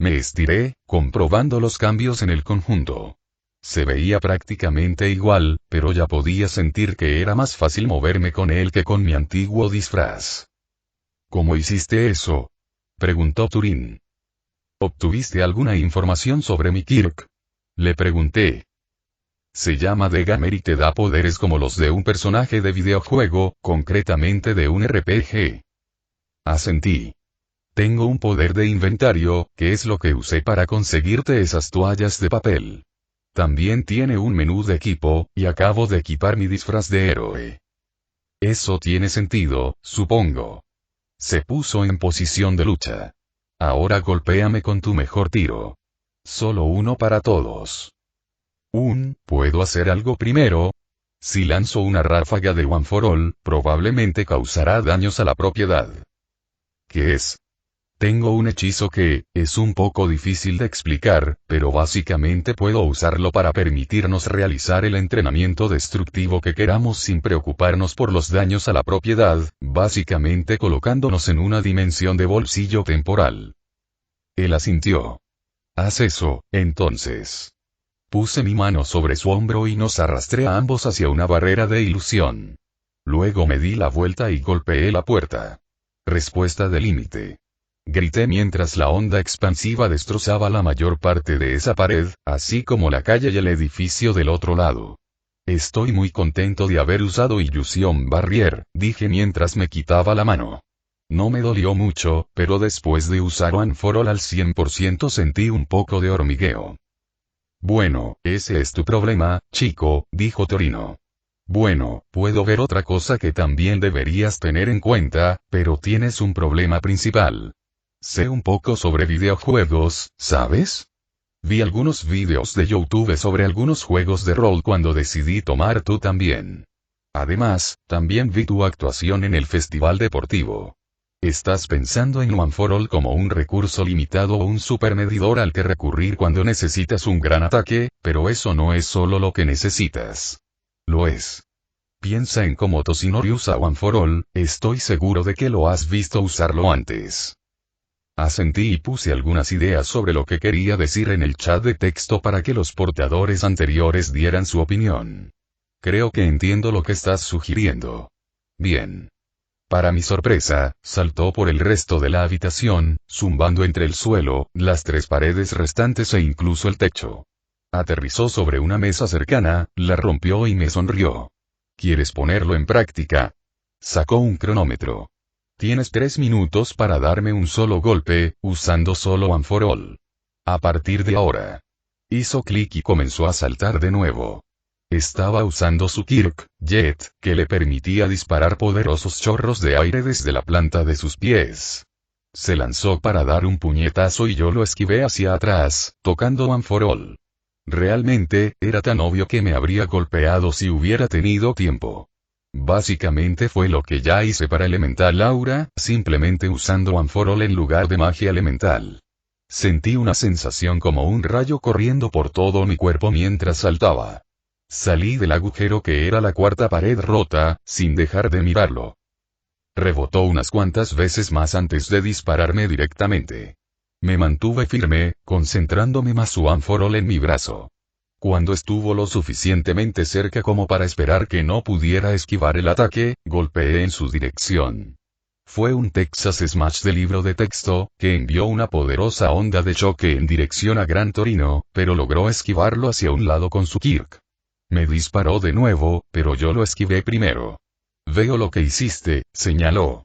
Me estiré, comprobando los cambios en el conjunto. Se veía prácticamente igual, pero ya podía sentir que era más fácil moverme con él que con mi antiguo disfraz. ¿Cómo hiciste eso? Preguntó Turín. ¿Obtuviste alguna información sobre mi Kirk? Le pregunté. Se llama Degamer y te da poderes como los de un personaje de videojuego, concretamente de un RPG. Asentí. Tengo un poder de inventario, que es lo que usé para conseguirte esas toallas de papel. También tiene un menú de equipo, y acabo de equipar mi disfraz de héroe. Eso tiene sentido, supongo. Se puso en posición de lucha. Ahora golpéame con tu mejor tiro. Solo uno para todos. ¿Puedo hacer algo primero? Si lanzo una ráfaga de One for All, probablemente causará daños a la propiedad. ¿Qué es? Tengo un hechizo que, es un poco difícil de explicar, pero básicamente puedo usarlo para permitirnos realizar el entrenamiento destructivo que queramos sin preocuparnos por los daños a la propiedad, básicamente colocándonos en una dimensión de bolsillo temporal. Él asintió. Haz eso, entonces. Puse mi mano sobre su hombro y nos arrastré a ambos hacia una barrera de ilusión. Luego me di la vuelta y golpeé la puerta. Respuesta de límite. Grité mientras la onda expansiva destrozaba la mayor parte de esa pared, así como la calle y el edificio del otro lado. Estoy muy contento de haber usado Illusion Barrier, dije mientras me quitaba la mano. No me dolió mucho, pero después de usar One for All al 100% sentí un poco de hormigueo. Bueno, ese es tu problema, chico, dijo Torino. Bueno, puedo ver otra cosa que también deberías tener en cuenta, pero tienes un problema principal. Sé un poco sobre videojuegos, ¿sabes? Vi algunos videos de YouTube sobre algunos juegos de rol cuando decidí tomar tú también. Además, también vi tu actuación en el festival deportivo. Estás pensando en One for All como un recurso limitado o un supermedidor al que recurrir cuando necesitas un gran ataque, pero eso no es solo lo que necesitas. Lo es. Piensa en cómo Toshinori usa One for All, estoy seguro de que lo has visto usarlo antes. Asentí y puse algunas ideas sobre lo que quería decir en el chat de texto para que los portadores anteriores dieran su opinión. Creo que entiendo lo que estás sugiriendo. Bien. Para mi sorpresa, saltó por el resto de la habitación, zumbando entre el suelo, las 3 paredes restantes e incluso el techo. Aterrizó sobre una mesa cercana, la rompió y me sonrió. ¿Quieres ponerlo en práctica? Sacó un cronómetro. Tienes 3 minutos para darme un solo golpe, usando solo One for All. A partir de ahora. Hizo clic y comenzó a saltar de nuevo. Estaba usando su Kirk Jet, que le permitía disparar poderosos chorros de aire desde la planta de sus pies. Se lanzó para dar un puñetazo y yo lo esquivé hacia atrás, tocando One for All. Realmente, era tan obvio que me habría golpeado si hubiera tenido tiempo. Básicamente fue lo que ya hice para Elemental Aura, simplemente usando One for All en lugar de magia elemental. Sentí una sensación como un rayo corriendo por todo mi cuerpo mientras saltaba. Salí del agujero que era la 4ª pared rota, sin dejar de mirarlo. Rebotó unas cuantas veces más antes de dispararme directamente. Me mantuve firme, concentrándome más su One for All en mi brazo. Cuando estuvo lo suficientemente cerca como para esperar que no pudiera esquivar el ataque, golpeé en su dirección. Fue un Texas Smash de libro de texto, que envió una poderosa onda de choque en dirección a Gran Torino, pero logró esquivarlo hacia un lado con su Kirk. Me disparó de nuevo, pero yo lo esquivé primero. Veo lo que hiciste, señaló.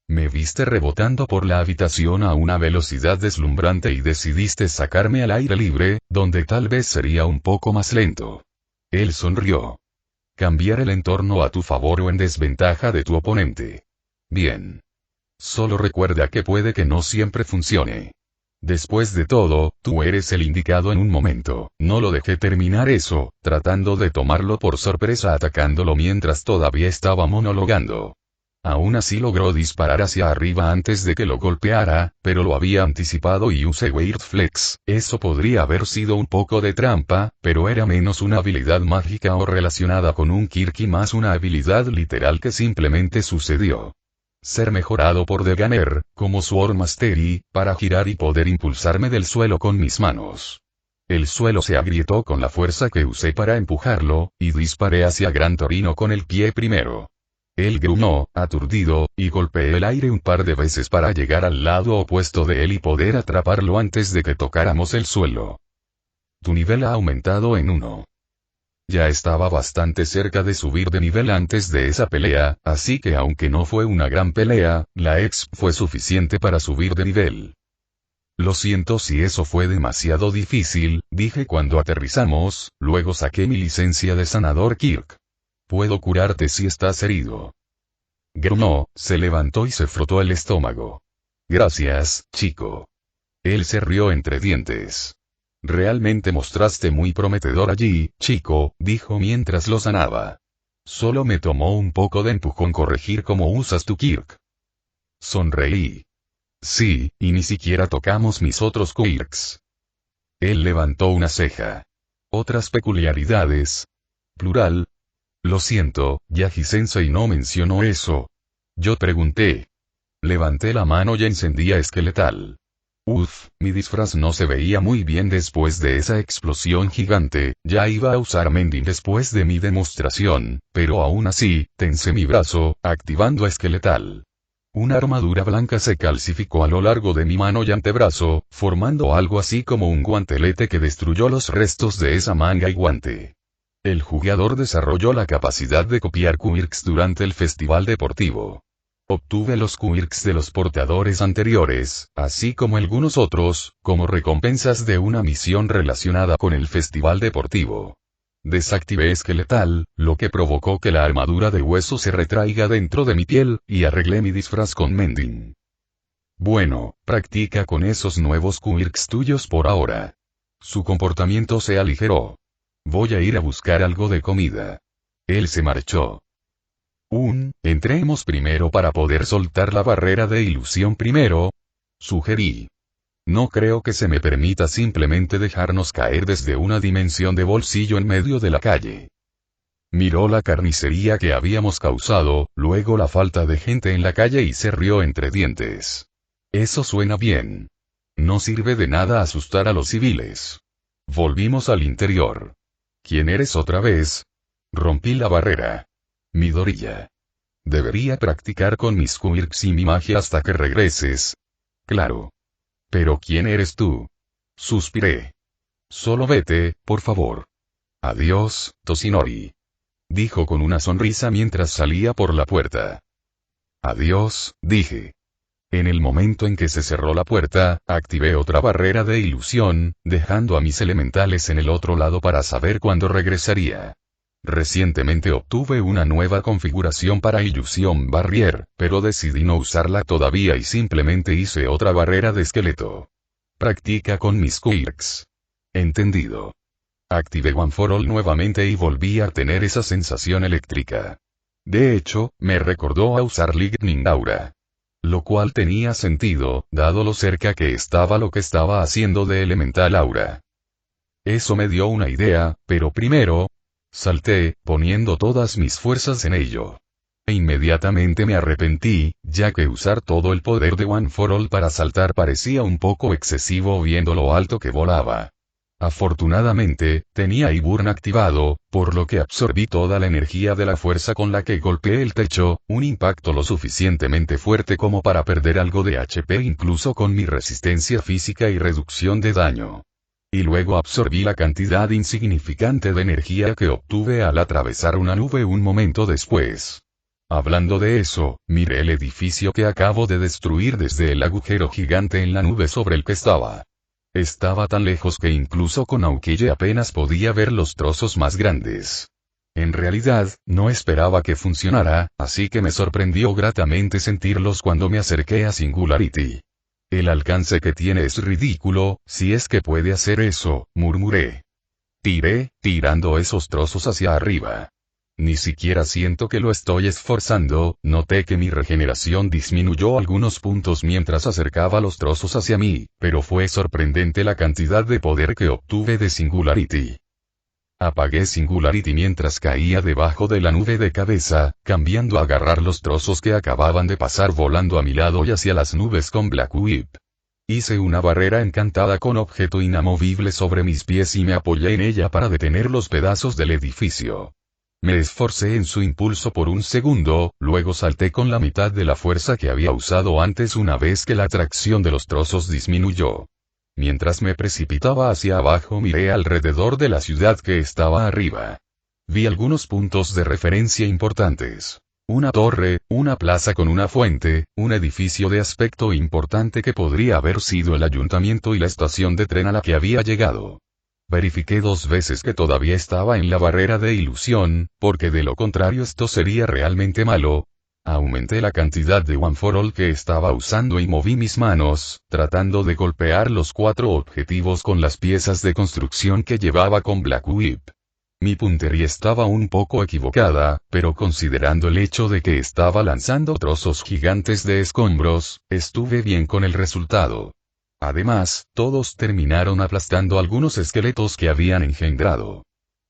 Me viste rebotando por la habitación a una velocidad deslumbrante y decidiste sacarme al aire libre, donde tal vez sería un poco más lento. Él sonrió. Cambiar el entorno a tu favor o en desventaja de tu oponente. Bien. Solo recuerda que puede que no siempre funcione. Después de todo, tú eres el indicado en un momento. No lo dejé terminar eso, tratando de tomarlo por sorpresa atacándolo mientras todavía estaba monologando. Aún así logró disparar hacia arriba antes de que lo golpeara, pero lo había anticipado y usé Weird Flex. Eso podría haber sido un poco de trampa, pero era menos una habilidad mágica o relacionada con un Kirk y más una habilidad literal que simplemente sucedió. Ser mejorado por The Gunner, como Sword Mastery, para girar y poder impulsarme del suelo con mis manos. El suelo se agrietó con la fuerza que usé para empujarlo, y disparé hacia Gran Torino con el pie primero. Él gruñó, aturdido, y golpeé el aire un par de veces para llegar al lado opuesto de él y poder atraparlo antes de que tocáramos el suelo. Tu nivel ha aumentado en 1. Ya estaba bastante cerca de subir de nivel antes de esa pelea, así que aunque no fue una gran pelea, la exp fue suficiente para subir de nivel. Lo siento si eso fue demasiado difícil, dije cuando aterrizamos, luego saqué mi licencia de sanador Kirk. Puedo curarte si estás herido. Gruñó, se levantó y se frotó el estómago. Gracias, chico. Él se rió entre dientes. Realmente mostraste muy prometedor allí, chico, dijo mientras lo sanaba. Solo me tomó un poco de empujón corregir cómo usas tu Kirk. Sonreí. Sí, y ni siquiera tocamos mis otros quirks. Él levantó una ceja. Otras peculiaridades. Plural. Lo siento, Yagi-sensei no mencionó eso. Yo pregunté. Levanté la mano y encendía esqueletal. Mi disfraz no se veía muy bien después de esa explosión gigante, ya iba a usar Mending después de mi demostración, pero aún así, tensé mi brazo, activando esqueletal. Una armadura blanca se calcificó a lo largo de mi mano y antebrazo, formando algo así como un guantelete que destruyó los restos de esa manga y guante. El jugador desarrolló la capacidad de copiar quirks durante el festival deportivo. Obtuve los quirks de los portadores anteriores, así como algunos otros, como recompensas de una misión relacionada con el festival deportivo. Desactivé esqueletal, lo que provocó que la armadura de hueso se retraiga dentro de mi piel, y arreglé mi disfraz con Mending. Bueno, practica con esos nuevos quirks tuyos por ahora. Su comportamiento se aligeró. Voy a ir a buscar algo de comida. Él se marchó. Entremos primero para poder soltar la barrera de ilusión primero, sugerí. No creo que se me permita simplemente dejarnos caer desde una dimensión de bolsillo en medio de la calle. Miró la carnicería que habíamos causado, luego la falta de gente en la calle y se rió entre dientes. Eso suena bien. No sirve de nada asustar a los civiles. Volvimos al interior. ¿Quién eres otra vez? Rompí la barrera. Midoriya. Debería practicar con mis quirks y mi magia hasta que regreses. Claro. ¿Pero quién eres tú? Suspiré. Solo vete, por favor. Adiós, Toshinori. Dijo con una sonrisa mientras salía por la puerta. Adiós, dije. En el momento en que se cerró la puerta, activé otra barrera de ilusión, dejando a mis elementales en el otro lado para saber cuándo regresaría. Recientemente obtuve una nueva configuración para Illusion Barrier, pero decidí no usarla todavía y simplemente hice otra barrera de esqueleto. Practica con mis quirks. Entendido. Activé One for All nuevamente y volví a tener esa sensación eléctrica. De hecho, me recordó a usar Lightning Aura. Lo cual tenía sentido, dado lo cerca que estaba lo que estaba haciendo de Elemental Aura. Eso me dio una idea, pero primero, salté, poniendo todas mis fuerzas en ello. E inmediatamente me arrepentí, ya que usar todo el poder de One for All para saltar parecía un poco excesivo viendo lo alto que volaba. Afortunadamente, tenía I-Burn activado, por lo que absorbí toda la energía de la fuerza con la que golpeé el techo, un impacto lo suficientemente fuerte como para perder algo de HP incluso con mi resistencia física y reducción de daño. Y luego absorbí la cantidad insignificante de energía que obtuve al atravesar una nube un momento después. Hablando de eso, miré el edificio que acabo de destruir desde el agujero gigante en la nube sobre el que estaba. Estaba tan lejos que incluso con Aokiji apenas podía ver los trozos más grandes. En realidad, no esperaba que funcionara, así que me sorprendió gratamente sentirlos cuando me acerqué a Singularity. El alcance que tiene es ridículo, si es que puede hacer eso, murmuré. Tiré, tirando esos trozos hacia arriba. Ni siquiera siento que lo estoy esforzando, noté que mi regeneración disminuyó algunos puntos mientras acercaba los trozos hacia mí, pero fue sorprendente la cantidad de poder que obtuve de Singularity. Apagué Singularity mientras caía debajo de la nube de cabeza, cambiando a agarrar los trozos que acababan de pasar volando a mi lado y hacia las nubes con Black Whip. Hice una barrera encantada con objeto inamovible sobre mis pies y me apoyé en ella para detener los pedazos del edificio. Me esforcé en su impulso por un segundo, luego salté con la mitad de la fuerza que había usado antes una vez que la atracción de los trozos disminuyó. Mientras me precipitaba hacia abajo miré alrededor de la ciudad que estaba arriba. Vi algunos puntos de referencia importantes. Una torre, una plaza con una fuente, un edificio de aspecto importante que podría haber sido el ayuntamiento y la estación de tren a la que había llegado. Verifiqué 2 veces que todavía estaba en la barrera de ilusión, porque de lo contrario esto sería realmente malo. Aumenté la cantidad de One for All que estaba usando y moví mis manos, tratando de golpear los 4 objetivos con las piezas de construcción que llevaba con Black Whip. Mi puntería estaba un poco equivocada, pero considerando el hecho de que estaba lanzando trozos gigantes de escombros, estuve bien con el resultado. Además, todos terminaron aplastando algunos esqueletos que habían engendrado.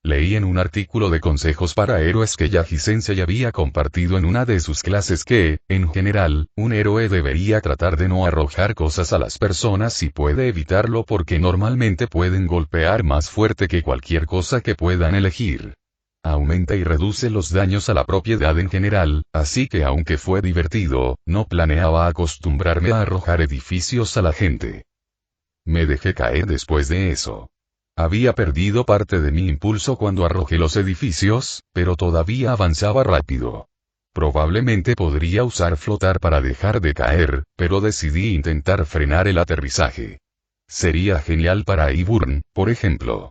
Leí en un artículo de consejos para héroes que Yaji Sensei había compartido en una de sus clases que, en general, un héroe debería tratar de no arrojar cosas a las personas si puede evitarlo porque normalmente pueden golpear más fuerte que cualquier cosa que puedan elegir. Aumenta y reduce los daños a la propiedad en general, así que aunque fue divertido, no planeaba acostumbrarme a arrojar edificios a la gente. Me dejé caer después de eso. Había perdido parte de mi impulso cuando arrojé los edificios, pero todavía avanzaba rápido. Probablemente podría usar flotar para dejar de caer, pero decidí intentar frenar el aterrizaje. Sería genial para Iburn, por ejemplo.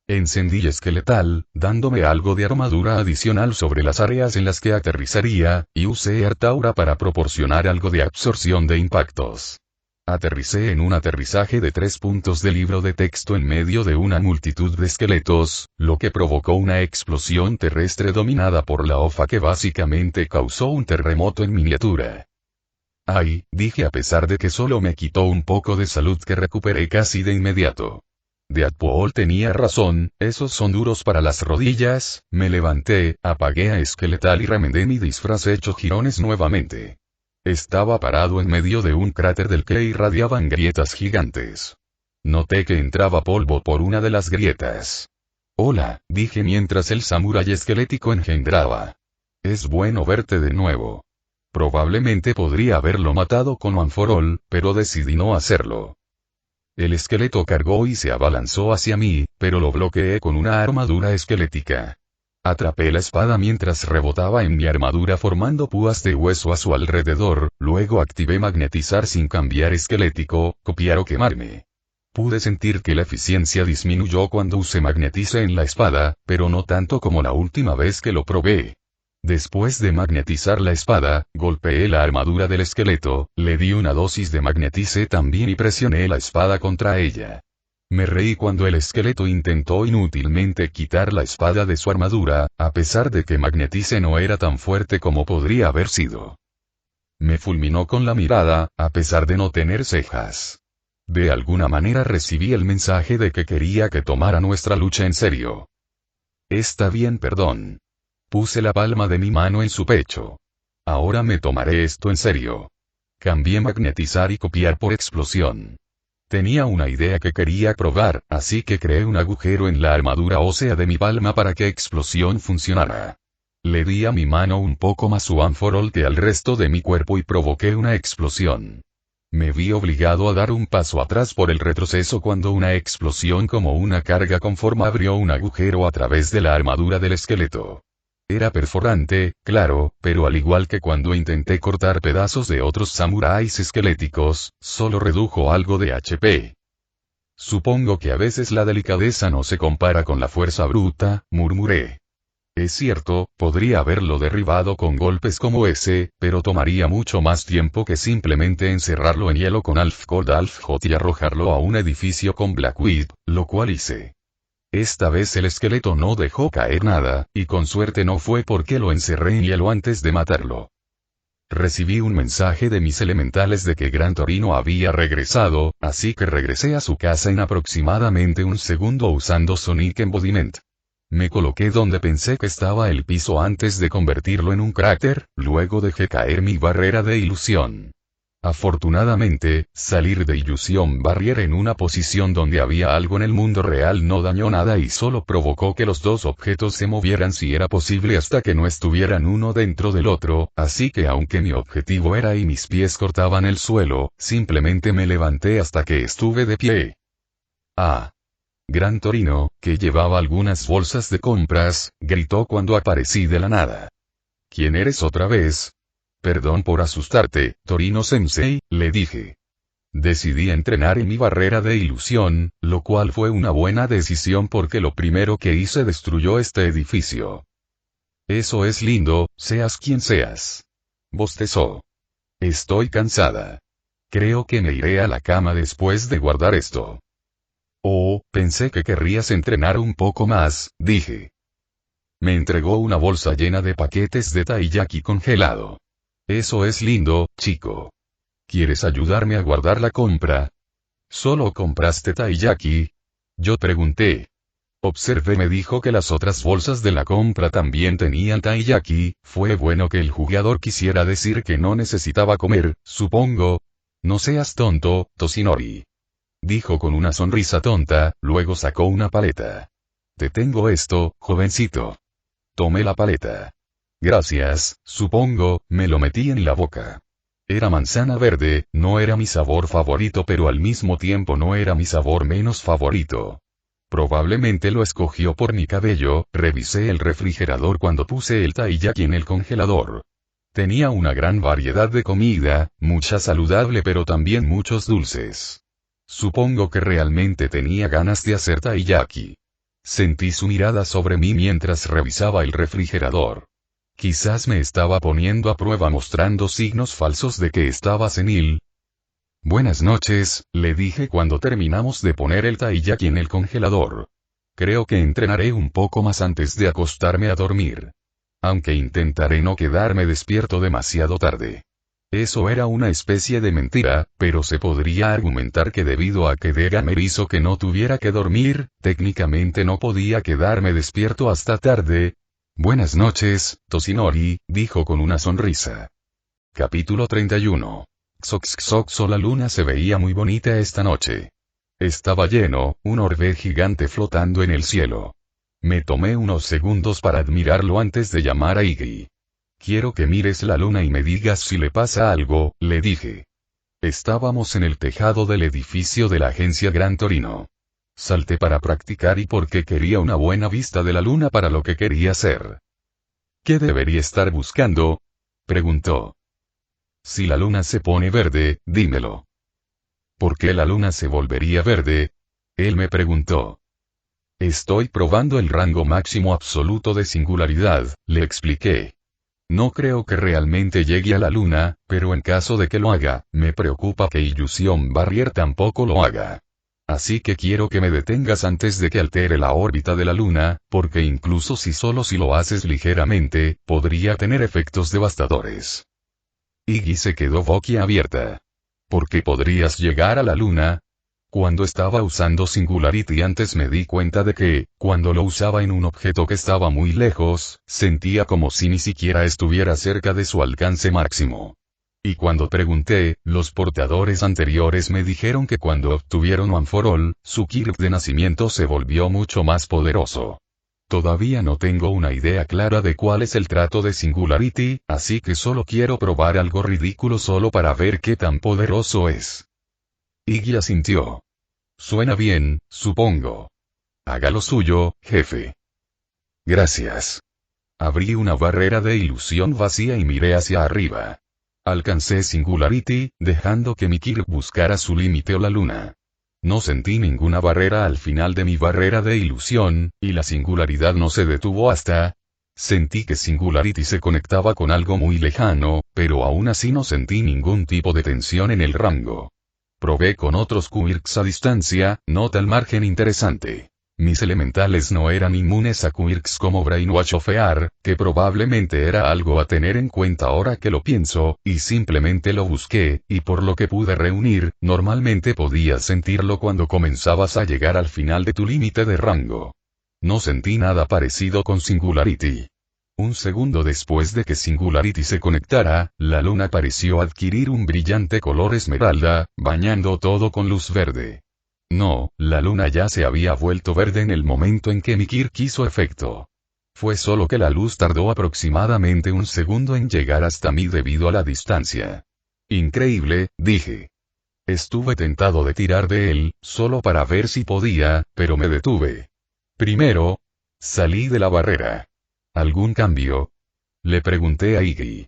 Encendí Esqueletal, dándome algo de armadura adicional sobre las áreas en las que aterrizaría, y usé Artaura para proporcionar algo de absorción de impactos. Aterricé en un aterrizaje de 3 puntos de libro de texto en medio de una multitud de esqueletos, lo que provocó una explosión terrestre dominada por la OFA que básicamente causó un terremoto en miniatura. Ay, dije a pesar de que solo me quitó un poco de salud que recuperé casi de inmediato. Deadpool tenía razón, esos son duros para las rodillas. Me levanté, apagué a Esqueletal y remendé mi disfraz hecho jirones nuevamente. Estaba parado en medio de un cráter del que irradiaban grietas gigantes. Noté que entraba polvo por una de las grietas. Hola, dije mientras el samurái esquelético engendraba. Es bueno verte de nuevo. Probablemente podría haberlo matado con One for All, pero decidí no hacerlo. El esqueleto cargó y se abalanzó hacia mí, pero lo bloqueé con una armadura esquelética. Atrapé la espada mientras rebotaba en mi armadura formando púas de hueso a su alrededor, luego activé magnetizar sin cambiar esquelético, copiar o quemarme. Pude sentir que la eficiencia disminuyó cuando usé magnetice en la espada, pero no tanto como la última vez que lo probé. Después de magnetizar la espada, golpeé la armadura del esqueleto, le di una dosis de magnetice también y presioné la espada contra ella. Me reí cuando el esqueleto intentó inútilmente quitar la espada de su armadura, a pesar de que magnetice no era tan fuerte como podría haber sido. Me fulminó con la mirada, a pesar de no tener cejas. De alguna manera recibí el mensaje de que quería que tomara nuestra lucha en serio. Está bien, perdón. Puse la palma de mi mano en su pecho. Ahora me tomaré esto en serio. Cambié magnetizar y copiar por explosión. Tenía una idea que quería probar, así que creé un agujero en la armadura ósea de mi palma para que explosión funcionara. Le di a mi mano un poco más One for All que al resto de mi cuerpo y provoqué una explosión. Me vi obligado a dar un paso atrás por el retroceso cuando una explosión como una carga con forma abrió un agujero a través de la armadura del esqueleto. Era perforante, claro, pero al igual que cuando intenté cortar pedazos de otros samuráis esqueléticos, solo redujo algo de HP. Supongo que a veces la delicadeza no se compara con la fuerza bruta, murmuré. Es cierto, podría haberlo derribado con golpes como ese, pero tomaría mucho más tiempo que simplemente encerrarlo en hielo con Alf Cold Alf Hot y arrojarlo a un edificio con Blackweed, lo cual hice. Esta vez el esqueleto no dejó caer nada, y con suerte no fue porque lo encerré en hielo antes de matarlo. Recibí un mensaje de mis elementales de que Gran Torino había regresado, así que regresé a su casa en aproximadamente un segundo usando Sonic Embodiment. Me coloqué donde pensé que estaba el piso antes de convertirlo en un cráter, luego dejé caer mi barrera de ilusión. Afortunadamente, salir de Illusion Barrier en una posición donde había algo en el mundo real no dañó nada y solo provocó que los dos objetos se movieran si era posible hasta que no estuvieran uno dentro del otro, así que aunque mi objetivo era y mis pies cortaban el suelo, simplemente me levanté hasta que estuve de pie. Ah. Gran Torino, que llevaba algunas bolsas de compras, gritó cuando aparecí de la nada. ¿Quién eres otra vez? Perdón por asustarte, Torino-sensei, le dije. Decidí entrenar en mi barrera de ilusión, lo cual fue una buena decisión porque lo primero que hice destruyó este edificio. Eso es lindo, seas quien seas. Bostezó. Estoy cansada. Creo que me iré a la cama después de guardar esto. Oh, pensé que querrías entrenar un poco más, dije. Me entregó una bolsa llena de paquetes de taiyaki congelado. Eso es lindo, chico. ¿Quieres ayudarme a guardar la compra? ¿Solo compraste taiyaki? Yo pregunté. Observé, me dijo que las otras bolsas de la compra también tenían taiyaki. Fue bueno que el jugador quisiera decir que no necesitaba comer, supongo. No seas tonto, Toshinori. Dijo con una sonrisa tonta, luego sacó una paleta. Te tengo esto, jovencito. Tomé la paleta. Gracias, supongo, me lo metí en la boca. Era manzana verde, no era mi sabor favorito, pero al mismo tiempo no era mi sabor menos favorito. Probablemente lo escogió por mi cabello. Revisé el refrigerador cuando puse el taiyaki en el congelador. Tenía una gran variedad de comida, mucha saludable pero también muchos dulces. Supongo que realmente tenía ganas de hacer taiyaki. Sentí su mirada sobre mí mientras revisaba el refrigerador. Quizás me estaba poniendo a prueba mostrando signos falsos de que estaba senil. Buenas noches, le dije cuando terminamos de poner el taiyaki en el congelador. Creo que entrenaré un poco más antes de acostarme a dormir. Aunque intentaré no quedarme despierto demasiado tarde. Eso era una especie de mentira, pero se podría argumentar que debido a que Degamer hizo que no tuviera que dormir, técnicamente no podía quedarme despierto hasta tarde. Buenas noches, Toshinori, dijo con una sonrisa. Capítulo 31. Xoxxoxo. La luna se veía muy bonita esta noche. Estaba lleno, un orbe gigante flotando en el cielo. Me tomé unos segundos para admirarlo antes de llamar a Iggy. Quiero que mires la luna y me digas si le pasa algo, le dije. Estábamos en el tejado del edificio de la agencia Gran Torino. Salté para practicar y porque quería una buena vista de la luna para lo que quería hacer. ¿Qué debería estar buscando? Preguntó. Si la luna se pone verde, dímelo. ¿Por qué la luna se volvería verde? Él me preguntó. Estoy probando el rango máximo absoluto de singularidad, le expliqué. No creo que realmente llegue a la luna, pero en caso de que lo haga, me preocupa que Illusion Barrier tampoco lo haga. Así que quiero que me detengas antes de que altere la órbita de la luna, porque incluso si lo haces ligeramente, podría tener efectos devastadores. Iggy se quedó boquiabierta. ¿Por qué podrías llegar a la luna? Cuando estaba usando Singularity antes me di cuenta de que, cuando lo usaba en un objeto que estaba muy lejos, sentía como si ni siquiera estuviera cerca de su alcance máximo. Y cuando pregunté, los portadores anteriores me dijeron que cuando obtuvieron One for All, su Kirk de nacimiento se volvió mucho más poderoso. Todavía no tengo una idea clara de cuál es el trato de Singularity, así que solo quiero probar algo ridículo solo para ver qué tan poderoso es. Iggy asintió. Suena bien, supongo. Haga lo suyo, jefe. Gracias. Abrí una barrera de ilusión vacía y miré hacia arriba. Alcancé Singularity, dejando que mi Kirk buscara su límite o la luna. No sentí ninguna barrera al final de mi barrera de ilusión, y la singularidad no se detuvo hasta... Sentí que Singularity se conectaba con algo muy lejano, pero aún así no sentí ningún tipo de tensión en el rango. Probé con otros quirks a distancia, nota el margen interesante. Mis elementales no eran inmunes a quirks como Brainwash o Fear, que probablemente era algo a tener en cuenta ahora que lo pienso, y simplemente lo busqué, y por lo que pude reunir, normalmente podías sentirlo cuando comenzabas a llegar al final de tu límite de rango. No sentí nada parecido con Singularity. Un segundo después de que Singularity se conectara, la luna pareció adquirir un brillante color esmeralda, bañando todo con luz verde. No, la luna ya se había vuelto verde en el momento en que mi Kirk hizo efecto. Fue solo que la luz tardó aproximadamente un segundo en llegar hasta mí debido a la distancia. Increíble, dije. Estuve tentado de tirar de él, solo para ver si podía, pero me detuve. Primero, salí de la barrera. ¿Algún cambio? Le pregunté a Iggy.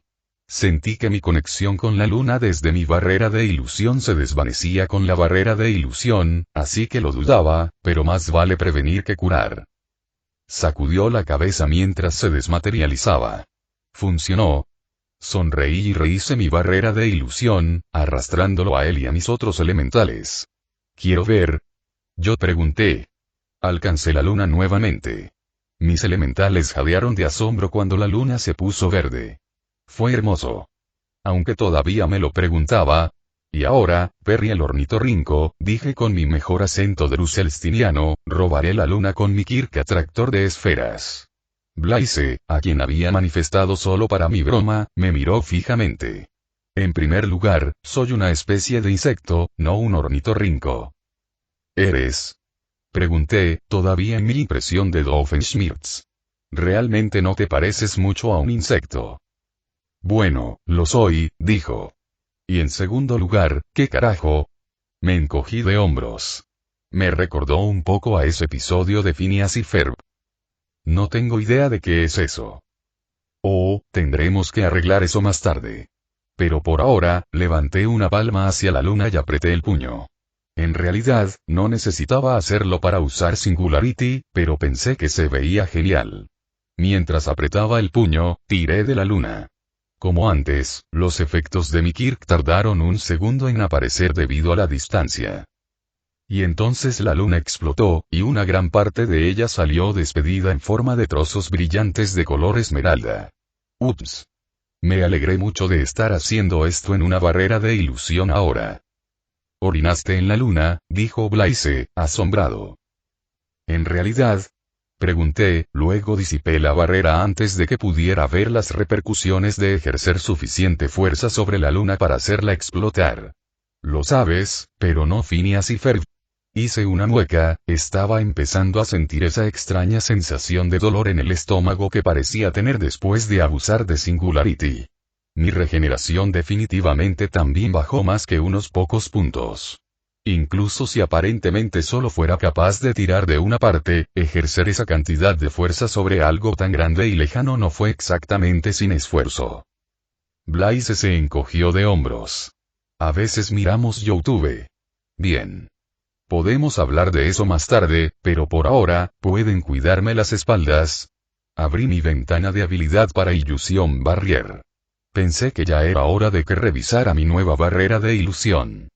Sentí que mi conexión con la luna desde mi barrera de ilusión se desvanecía con la barrera de ilusión, así que lo dudaba, pero más vale prevenir que curar. Sacudió la cabeza mientras se desmaterializaba. Funcionó. Sonreí y rehice mi barrera de ilusión, arrastrándolo a él y a mis otros elementales. ¿Quiero ver? Yo pregunté. Alcancé la luna nuevamente. Mis elementales jadearon de asombro cuando la luna se puso verde. Fue hermoso. Aunque todavía me lo preguntaba. Y ahora, Perry el ornitorrinco, dije con mi mejor acento druselstiniano, robaré la luna con mi Kirk atractor de esferas. Blaise, a quien había manifestado solo para mi broma, me miró fijamente. En primer lugar, soy una especie de insecto, no un ornitorrinco. ¿Eres? Pregunté, todavía en mi impresión de Doofenshmirtz. Realmente no te pareces mucho a un insecto. Bueno, lo soy, dijo. Y en segundo lugar, ¿qué carajo? Me encogí de hombros. Me recordó un poco a ese episodio de Phineas y Ferb. No tengo idea de qué es eso. Oh, tendremos que arreglar eso más tarde. Pero por ahora, levanté una palma hacia la luna y apreté el puño. En realidad, no necesitaba hacerlo para usar Singularity, pero pensé que se veía genial. Mientras apretaba el puño, tiré de la luna. Como antes, los efectos de mi Kirk tardaron un segundo en aparecer debido a la distancia. Y entonces la luna explotó, y una gran parte de ella salió despedida en forma de trozos brillantes de color esmeralda. Ups. Me alegré mucho de estar haciendo esto en una barrera de ilusión ahora. ¿Orinaste en la luna?, dijo Blaise, asombrado. ¿En realidad? Pregunté, luego disipé la barrera antes de que pudiera ver las repercusiones de ejercer suficiente fuerza sobre la luna para hacerla explotar. Lo sabes, pero no Phineas y Ferb. Hice una mueca, estaba empezando a sentir esa extraña sensación de dolor en el estómago que parecía tener después de abusar de Singularity. Mi regeneración definitivamente también bajó más que unos pocos puntos. Incluso si aparentemente solo fuera capaz de tirar de una parte, ejercer esa cantidad de fuerza sobre algo tan grande y lejano no fue exactamente sin esfuerzo. Blaise se encogió de hombros. A veces miramos YouTube. Bien. Podemos hablar de eso más tarde, pero por ahora, ¿pueden cuidarme las espaldas? Abrí mi ventana de habilidad para Illusion Barrier. Pensé que ya era hora de que revisara mi nueva barrera de ilusión.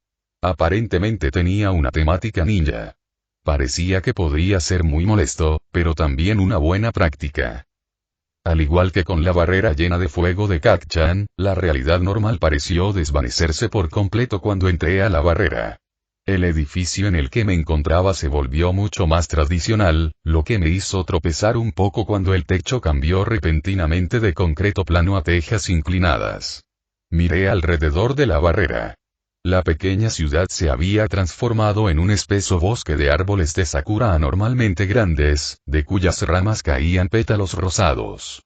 Aparentemente tenía una temática ninja. Parecía que podría ser muy molesto, pero también una buena práctica. Al igual que con la barrera llena de fuego de Kak-chan, la realidad normal pareció desvanecerse por completo cuando entré a la barrera. El edificio en el que me encontraba se volvió mucho más tradicional, lo que me hizo tropezar un poco cuando el techo cambió repentinamente de concreto plano a tejas inclinadas. Miré alrededor de la barrera. La pequeña ciudad se había transformado en un espeso bosque de árboles de sakura anormalmente grandes, de cuyas ramas caían pétalos rosados.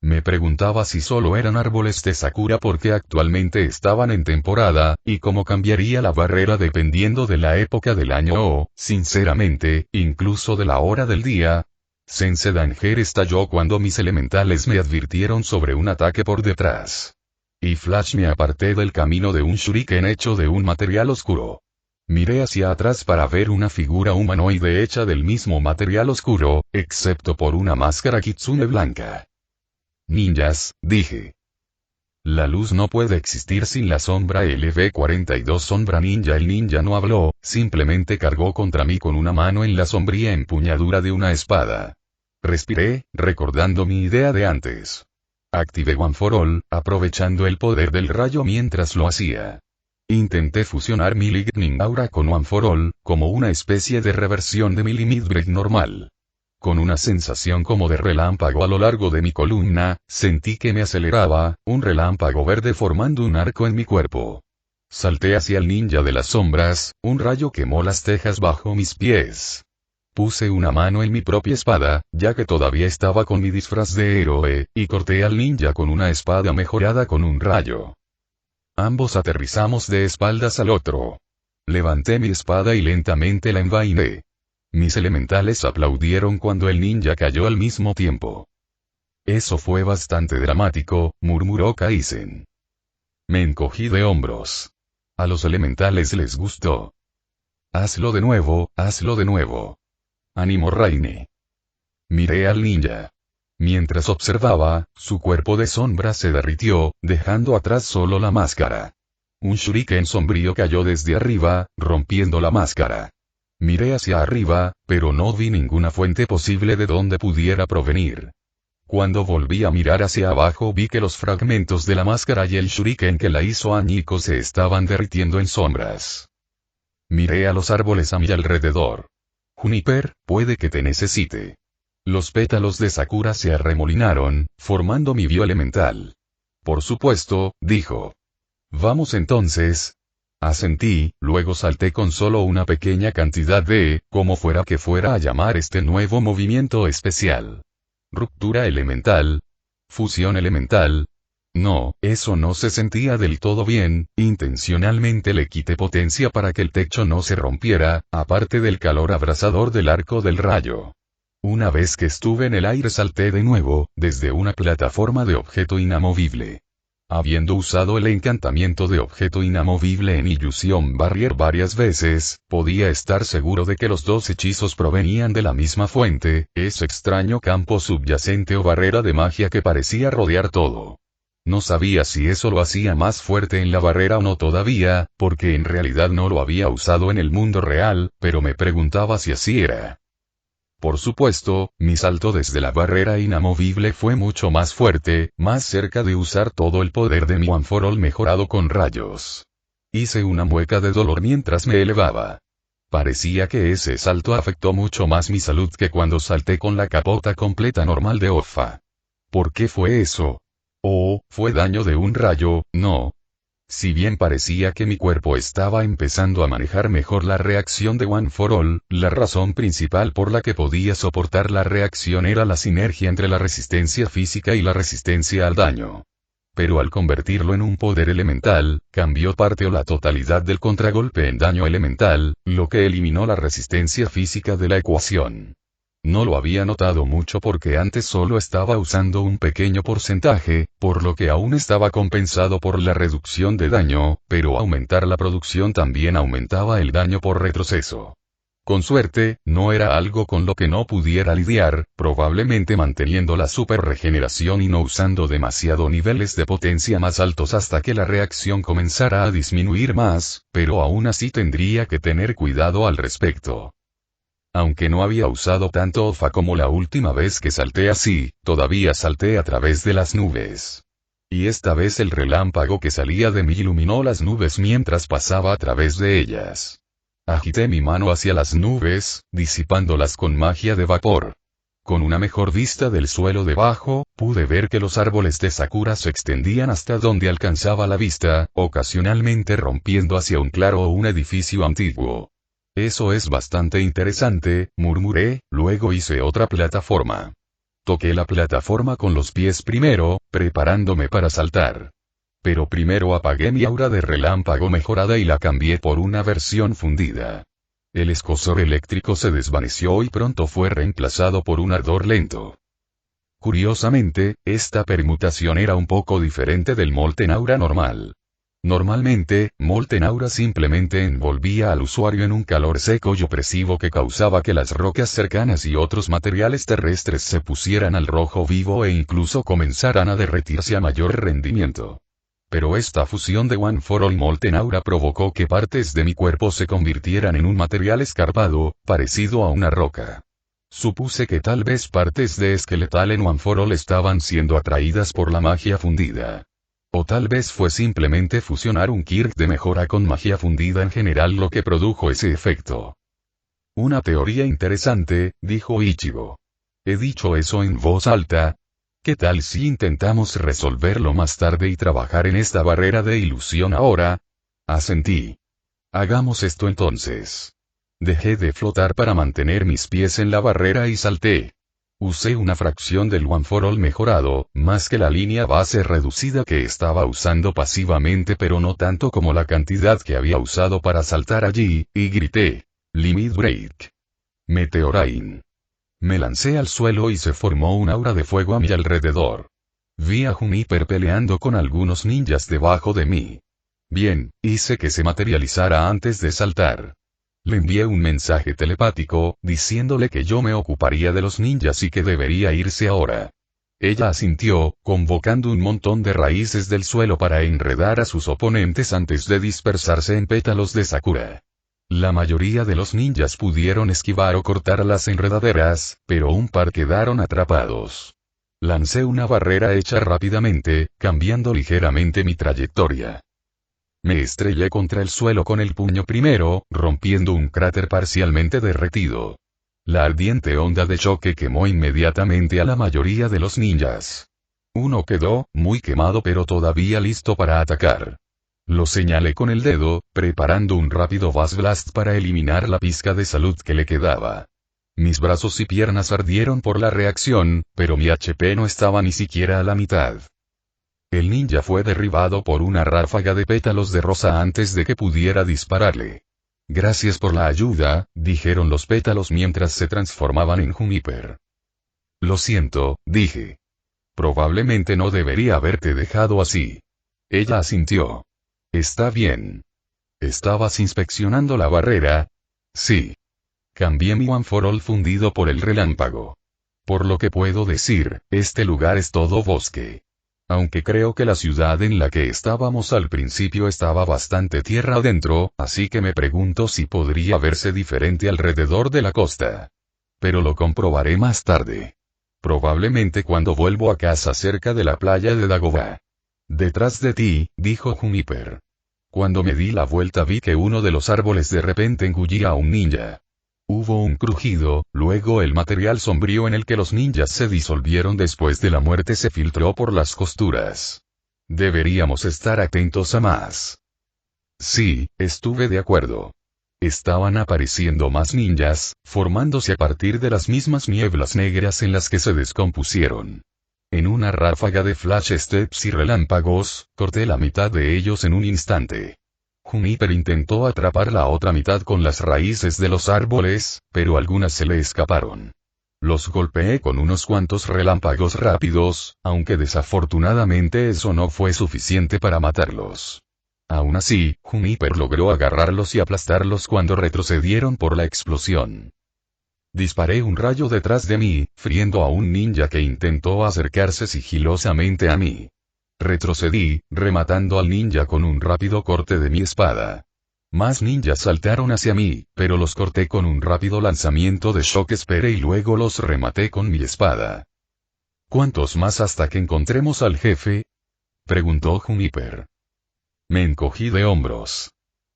Me preguntaba si solo eran árboles de sakura porque actualmente estaban en temporada, y cómo cambiaría la barrera dependiendo de la época del año o, sinceramente, incluso de la hora del día. Sense Danger estalló cuando mis elementales me advirtieron sobre un ataque por detrás. Y flash me aparté del camino de un shuriken hecho de un material oscuro. Miré hacia atrás para ver una figura humanoide hecha del mismo material oscuro, excepto por una máscara kitsune blanca. Ninjas, dije. La luz no puede existir sin la sombra LV-42 sombra ninja. El ninja no habló, simplemente cargó contra mí con una mano en la sombría empuñadura de una espada. Respiré, recordando mi idea de antes. Activé One for All, aprovechando el poder del rayo mientras lo hacía. Intenté fusionar mi Lightning Aura con One for All, como una especie de reversión de mi Limit Break normal. Con una sensación como de relámpago a lo largo de mi columna, sentí que me aceleraba, un relámpago verde formando un arco en mi cuerpo. Salté hacia el ninja de las sombras, un rayo quemó las tejas bajo mis pies. Puse una mano en mi propia espada, ya que todavía estaba con mi disfraz de héroe, y corté al ninja con una espada mejorada con un rayo. Ambos aterrizamos de espaldas al otro. Levanté mi espada y lentamente la envainé. Mis elementales aplaudieron cuando el ninja cayó al mismo tiempo. Eso fue bastante dramático, murmuró Kaizen. Me encogí de hombros. A los elementales les gustó. Hazlo de nuevo, hazlo de nuevo. Animó Raine. Miré al ninja. Mientras observaba, su cuerpo de sombra se derritió, dejando atrás solo la máscara. Un shuriken sombrío cayó desde arriba, rompiendo la máscara. Miré hacia arriba, pero no vi ninguna fuente posible de donde pudiera provenir. Cuando volví a mirar hacia abajo vi que los fragmentos de la máscara y el shuriken que la hizo añicos se estaban derritiendo en sombras. Miré a los árboles a mi alrededor. Juniper, puede que te necesite. Los pétalos de Sakura se arremolinaron, formando mi bioelemental. Por supuesto, dijo. Vamos entonces. Asentí, luego salté con solo una pequeña cantidad de, como fuera que fuera a llamar este nuevo movimiento especial. Ruptura elemental. Fusión elemental. No, eso no se sentía del todo bien, intencionalmente le quité potencia para que el techo no se rompiera, aparte del calor abrasador del arco del rayo. Una vez que estuve en el aire salté de nuevo, desde una plataforma de objeto inamovible. Habiendo usado el encantamiento de objeto inamovible en Illusion Barrier varias veces, podía estar seguro de que los dos hechizos provenían de la misma fuente, ese extraño campo subyacente o barrera de magia que parecía rodear todo. No sabía si eso lo hacía más fuerte en la barrera o no todavía, porque en realidad no lo había usado en el mundo real, pero me preguntaba si así era. Por supuesto, mi salto desde la barrera inamovible fue mucho más fuerte, más cerca de usar todo el poder de mi One for All mejorado con rayos. Hice una mueca de dolor mientras me elevaba. Parecía que ese salto afectó mucho más mi salud que cuando salté con la capota completa normal de Offa. ¿Por qué fue eso? Oh, fue daño de un rayo, no. Si bien parecía que mi cuerpo estaba empezando a manejar mejor la reacción de One for All, la razón principal por la que podía soportar la reacción era la sinergia entre la resistencia física y la resistencia al daño. Pero al convertirlo en un poder elemental, cambió parte o la totalidad del contragolpe en daño elemental, lo que eliminó la resistencia física de la ecuación. No lo había notado mucho porque antes solo estaba usando un pequeño porcentaje, por lo que aún estaba compensado por la reducción de daño, pero aumentar la producción también aumentaba el daño por retroceso. Con suerte, no era algo con lo que no pudiera lidiar, probablemente manteniendo la super regeneración y no usando demasiado niveles de potencia más altos hasta que la reacción comenzara a disminuir más, pero aún así tendría que tener cuidado al respecto. Aunque no había usado tanto Offa como la última vez que salté así, todavía salté a través de las nubes. Y esta vez el relámpago que salía de mí iluminó las nubes mientras pasaba a través de ellas. Agité mi mano hacia las nubes, disipándolas con magia de vapor. Con una mejor vista del suelo debajo, pude ver que los árboles de Sakura se extendían hasta donde alcanzaba la vista, ocasionalmente rompiendo hacia un claro o un edificio antiguo. Eso es bastante interesante, murmuré, luego hice otra plataforma. Toqué la plataforma con los pies primero, preparándome para saltar. Pero primero apagué mi aura de relámpago mejorada y la cambié por una versión fundida. El escozor eléctrico se desvaneció y pronto fue reemplazado por un ardor lento. Curiosamente, esta permutación era un poco diferente del Molten Aura normal. Normalmente, Molten Aura simplemente envolvía al usuario en un calor seco y opresivo que causaba que las rocas cercanas y otros materiales terrestres se pusieran al rojo vivo e incluso comenzaran a derretirse a mayor rendimiento. Pero esta fusión de One for All Molten Aura provocó que partes de mi cuerpo se convirtieran en un material escarpado, parecido a una roca. Supuse que tal vez partes de Skeletal en One for All estaban siendo atraídas por la magia fundida. O tal vez fue simplemente fusionar un Kirk de mejora con magia fundida en general lo que produjo ese efecto. Una teoría interesante, dijo Ichigo. He dicho eso en voz alta. ¿Qué tal si intentamos resolverlo más tarde y trabajar en esta barrera de ilusión ahora? Asentí. Hagamos esto entonces. Dejé de flotar para mantener mis pies en la barrera y salté. Usé una fracción del One for All mejorado, más que la línea base reducida que estaba usando pasivamente pero no tanto como la cantidad que había usado para saltar allí, y grité. Limit Break. Meteorine. Me lancé al suelo y se formó un aura de fuego a mi alrededor. Vi a Juniper peleando con algunos ninjas debajo de mí. Bien, hice que se materializara antes de saltar. Le envié un mensaje telepático, diciéndole que yo me ocuparía de los ninjas y que debería irse ahora. Ella asintió, convocando un montón de raíces del suelo para enredar a sus oponentes antes de dispersarse en pétalos de Sakura. La mayoría de los ninjas pudieron esquivar o cortar las enredaderas, pero un par quedaron atrapados. Lancé una barrera hecha rápidamente, cambiando ligeramente mi trayectoria. Me estrellé contra el suelo con el puño primero, rompiendo un cráter parcialmente derretido. La ardiente onda de choque quemó inmediatamente a la mayoría de los ninjas. Uno quedó, muy quemado pero todavía listo para atacar. Lo señalé con el dedo, preparando un rápido Bass Blast para eliminar la pizca de salud que le quedaba. Mis brazos y piernas ardieron por la reacción, pero mi HP no estaba ni siquiera a la mitad. El ninja fue derribado por una ráfaga de pétalos de rosa antes de que pudiera dispararle. Gracias por la ayuda, dijeron los pétalos mientras se transformaban en Juniper. Lo siento, dije. Probablemente no debería haberte dejado así. Ella asintió. Está bien. ¿Estabas inspeccionando la barrera? Sí. Cambié mi One for All fundido por el relámpago. Por lo que puedo decir, este lugar es todo bosque. Aunque creo que la ciudad en la que estábamos al principio estaba bastante tierra adentro, así que me pregunto si podría verse diferente alrededor de la costa. Pero lo comprobaré más tarde. Probablemente cuando vuelvo a casa cerca de la playa de Dagobah. Detrás de ti, dijo Juniper. Cuando me di la vuelta vi que uno de los árboles de repente engullía a un ninja. Hubo un crujido, luego el material sombrío en el que los ninjas se disolvieron después de la muerte se filtró por las costuras. Deberíamos estar atentos a más. Sí, estuve de acuerdo. Estaban apareciendo más ninjas, formándose a partir de las mismas nieblas negras en las que se descompusieron. En una ráfaga de flash steps y relámpagos, corté la mitad de ellos en un instante. Juniper intentó atrapar la otra mitad con las raíces de los árboles, pero algunas se le escaparon. Los golpeé con unos cuantos relámpagos rápidos, aunque desafortunadamente eso no fue suficiente para matarlos. Aún así, Juniper logró agarrarlos y aplastarlos cuando retrocedieron por la explosión. Disparé un rayo detrás de mí, friendo a un ninja que intentó acercarse sigilosamente a mí. Retrocedí, rematando al ninja con un rápido corte de mi espada. Más ninjas saltaron hacia mí, pero los corté con un rápido lanzamiento de Shock Spear y luego los rematé con mi espada. ¿Cuántos más hasta que encontremos al jefe? Preguntó Juniper. Me encogí de hombros.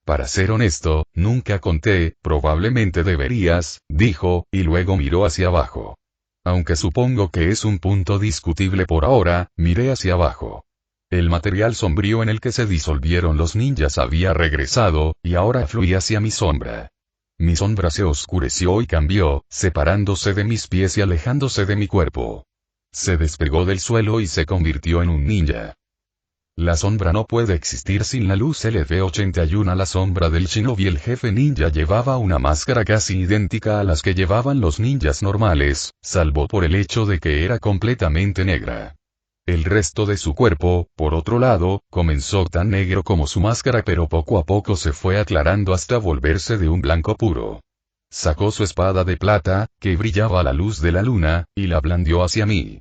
Para ser honesto, nunca conté, probablemente deberías, dijo, y luego miró hacia abajo. Aunque supongo que es un punto discutible por ahora, miré hacia abajo. El material sombrío en el que se disolvieron los ninjas había regresado, y ahora fluía hacia mi sombra. Mi sombra se oscureció y cambió, separándose de mis pies y alejándose de mi cuerpo. Se despegó del suelo y se convirtió en un ninja. La sombra no puede existir sin la luz LV-81. La sombra del shinobi. El jefe ninja llevaba una máscara casi idéntica a las que llevaban los ninjas normales, salvo por el hecho de que era completamente negra. El resto de su cuerpo, por otro lado, comenzó tan negro como su máscara pero poco a poco se fue aclarando hasta volverse de un blanco puro. Sacó su espada de plata, que brillaba a la luz de la luna, y la blandió hacia mí.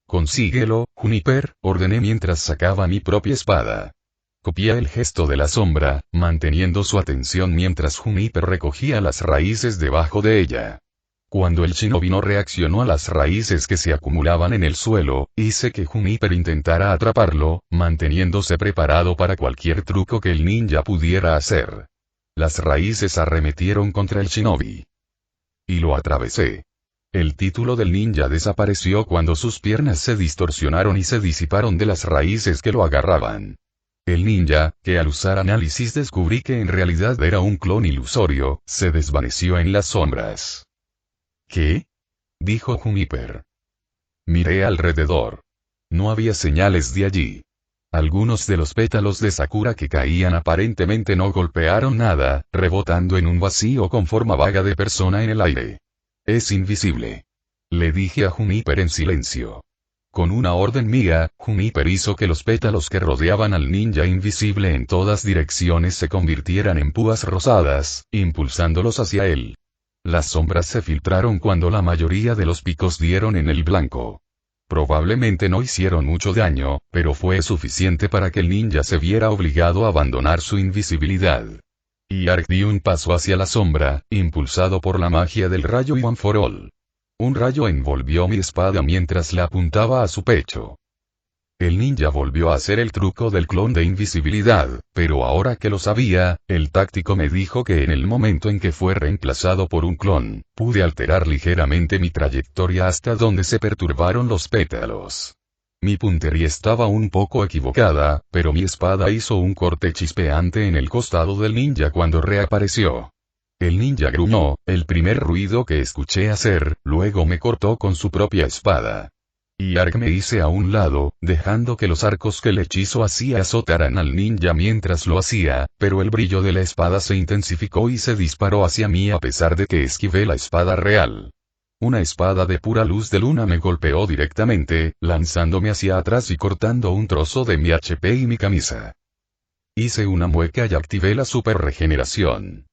«Consíguelo, Juniper», ordené mientras sacaba mi propia espada. Copié el gesto de la sombra, manteniendo su atención mientras Juniper recogía las raíces debajo de ella. Cuando el shinobi no reaccionó a las raíces que se acumulaban en el suelo, hice que Juniper intentara atraparlo, manteniéndose preparado para cualquier truco que el ninja pudiera hacer. Las raíces arremetieron contra el shinobi. Y lo atravesé. El título del ninja desapareció cuando sus piernas se distorsionaron y se disiparon de las raíces que lo agarraban. El ninja, que al usar análisis descubrí que en realidad era un clon ilusorio, se desvaneció en las sombras. ¿Qué? Dijo Juniper. Miré alrededor. No había señales de allí. Algunos de los pétalos de Sakura que caían aparentemente no golpearon nada, rebotando en un vacío con forma vaga de persona en el aire. Es invisible. Le dije a Juniper en silencio. Con una orden mía, Juniper hizo que los pétalos que rodeaban al ninja invisible en todas direcciones se convirtieran en púas rosadas, impulsándolos hacia él. Las sombras se filtraron cuando la mayoría de los picos dieron en el blanco. Probablemente no hicieron mucho daño, pero fue suficiente para que el ninja se viera obligado a abandonar su invisibilidad. Y Ark dio un paso hacia la sombra, impulsado por la magia del rayo One for All. Un rayo envolvió mi espada mientras la apuntaba a su pecho. El ninja volvió a hacer el truco del clon de invisibilidad, pero ahora que lo sabía, el táctico me dijo que en el momento en que fue reemplazado por un clon, pude alterar ligeramente mi trayectoria hasta donde se perturbaron los pétalos. Mi puntería estaba un poco equivocada, pero mi espada hizo un corte chispeante en el costado del ninja cuando reapareció. El ninja gruñó, el primer ruido que escuché hacer, luego me cortó con su propia espada. Y Ark me hice a un lado, dejando que los arcos que el hechizo hacía azotaran al ninja mientras lo hacía, pero el brillo de la espada se intensificó y se disparó hacia mí a pesar de que esquivé la espada real. Una espada de pura luz de luna me golpeó directamente, lanzándome hacia atrás y cortando un trozo de mi HP y mi camisa. Hice una mueca y activé la super regeneración.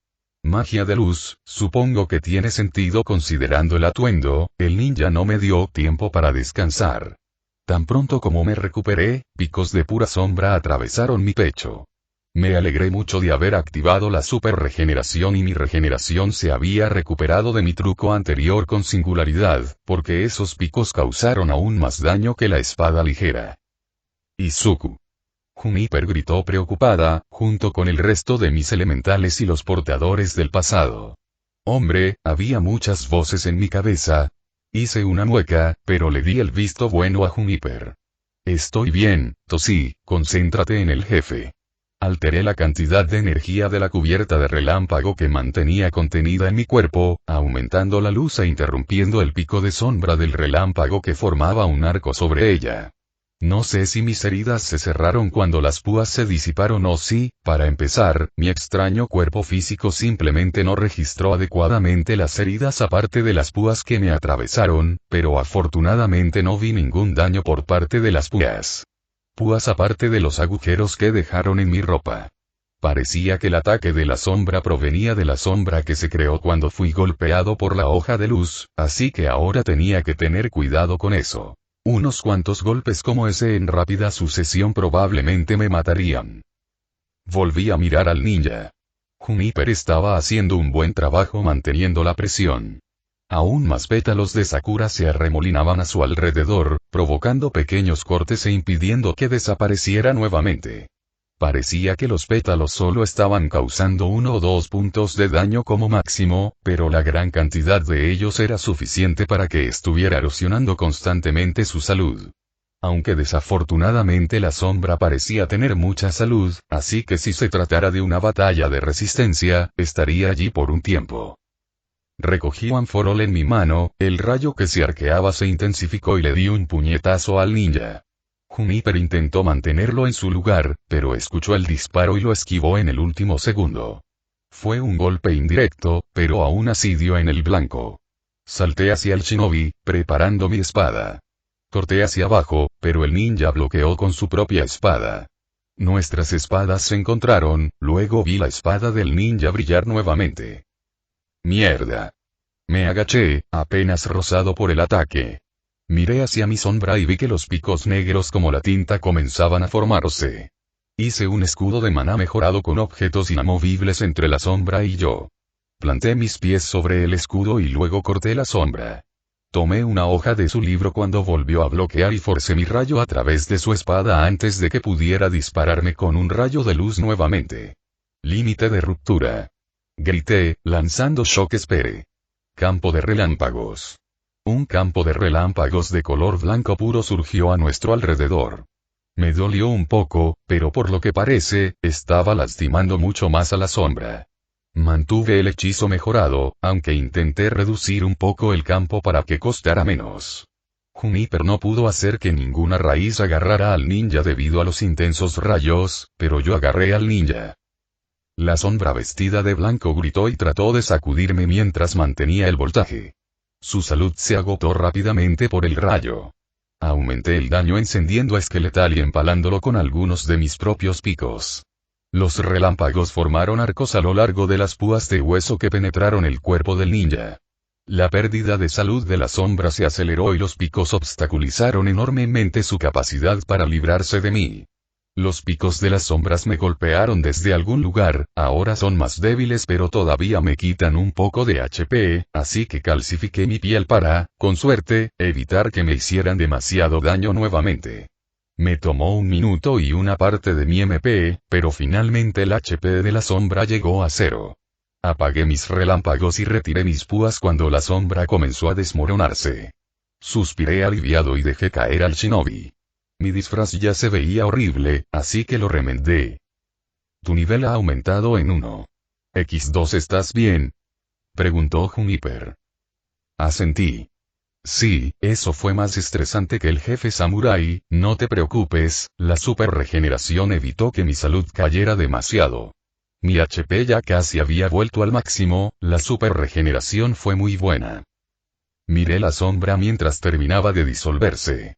Magia de luz, supongo que tiene sentido considerando el atuendo, el ninja no me dio tiempo para descansar. Tan pronto como me recuperé, picos de pura sombra atravesaron mi pecho. Me alegré mucho de haber activado la super regeneración y mi regeneración se había recuperado de mi truco anterior con singularidad, porque esos picos causaron aún más daño que la espada ligera. Izuku. Juniper gritó preocupada, junto con el resto de mis elementales y los portadores del pasado. Hombre, había muchas voces en mi cabeza. Hice una mueca, pero le di el visto bueno a Juniper. Estoy bien, tosí, concéntrate en el jefe. Alteré la cantidad de energía de la cubierta de relámpago que mantenía contenida en mi cuerpo, aumentando la luz e interrumpiendo el pico de sombra del relámpago que formaba un arco sobre ella. No sé si mis heridas se cerraron cuando las púas se disiparon o si, para empezar, mi extraño cuerpo físico simplemente no registró adecuadamente las heridas aparte de las púas que me atravesaron, pero afortunadamente no vi ningún daño por parte de las púas. Púas aparte de los agujeros que dejaron en mi ropa. Parecía que el ataque de la sombra provenía de la sombra que se creó cuando fui golpeado por la hoja de luz, así que ahora tenía que tener cuidado con eso. Unos cuantos golpes como ese en rápida sucesión probablemente me matarían. Volví a mirar al ninja. Juniper estaba haciendo un buen trabajo manteniendo la presión. Aún más pétalos de sakura se arremolinaban a su alrededor, provocando pequeños cortes e impidiendo que desapareciera nuevamente. Parecía que los pétalos solo estaban causando 1 o 2 puntos de daño como máximo, pero la gran cantidad de ellos era suficiente para que estuviera erosionando constantemente su salud. Aunque desafortunadamente la sombra parecía tener mucha salud, así que si se tratara de una batalla de resistencia, estaría allí por un tiempo. Recogí One for All en mi mano, el rayo que se arqueaba se intensificó y le di un puñetazo al ninja. Juniper intentó mantenerlo en su lugar, pero escuchó el disparo y lo esquivó en el último segundo. Fue un golpe indirecto, pero aún así dio en el blanco. Salté hacia el shinobi, preparando mi espada. Corté hacia abajo, pero el ninja bloqueó con su propia espada. Nuestras espadas se encontraron, luego vi la espada del ninja brillar nuevamente. Mierda. Me agaché, apenas rozado por el ataque. Miré hacia mi sombra y vi que los picos negros como la tinta comenzaban a formarse. Hice un escudo de maná mejorado con objetos inamovibles entre la sombra y yo. Planté mis pies sobre el escudo y luego corté la sombra. Tomé una hoja de su libro cuando volvió a bloquear y forcé mi rayo a través de su espada antes de que pudiera dispararme con un rayo de luz nuevamente. Límite de ruptura. Grité, lanzando shock espere. Campo de relámpagos. Un campo de relámpagos de color blanco puro surgió a nuestro alrededor. Me dolió un poco, pero por lo que parece, estaba lastimando mucho más a la sombra. Mantuve el hechizo mejorado, aunque intenté reducir un poco el campo para que costara menos. Juniper no pudo hacer que ninguna raíz agarrara al ninja debido a los intensos rayos, pero yo agarré al ninja. La sombra vestida de blanco gritó y trató de sacudirme mientras mantenía el voltaje. Su salud se agotó rápidamente por el rayo. Aumenté el daño encendiendo a Skeletal y empalándolo con algunos de mis propios picos. Los relámpagos formaron arcos a lo largo de las púas de hueso que penetraron el cuerpo del ninja. La pérdida de salud de la sombra se aceleró y los picos obstaculizaron enormemente su capacidad para librarse de mí. Los picos de las sombras me golpearon desde algún lugar, ahora son más débiles pero todavía me quitan un poco de HP, así que calcifiqué mi piel para, con suerte, evitar que me hicieran demasiado daño nuevamente. Me tomó un minuto y una parte de mi MP, pero finalmente el HP de la sombra llegó a 0. Apagué mis relámpagos y retiré mis púas cuando la sombra comenzó a desmoronarse. Suspiré aliviado y dejé caer al shinobi. Mi disfraz ya se veía horrible, así que lo remendé. Tu nivel ha aumentado en 1. X2 ¿estás bien? Preguntó Juniper. Asentí. Sí, eso fue más estresante que el jefe samurái, no te preocupes, la super regeneración evitó que mi salud cayera demasiado. Mi HP ya casi había vuelto al máximo, la super regeneración fue muy buena. Miré la sombra mientras terminaba de disolverse.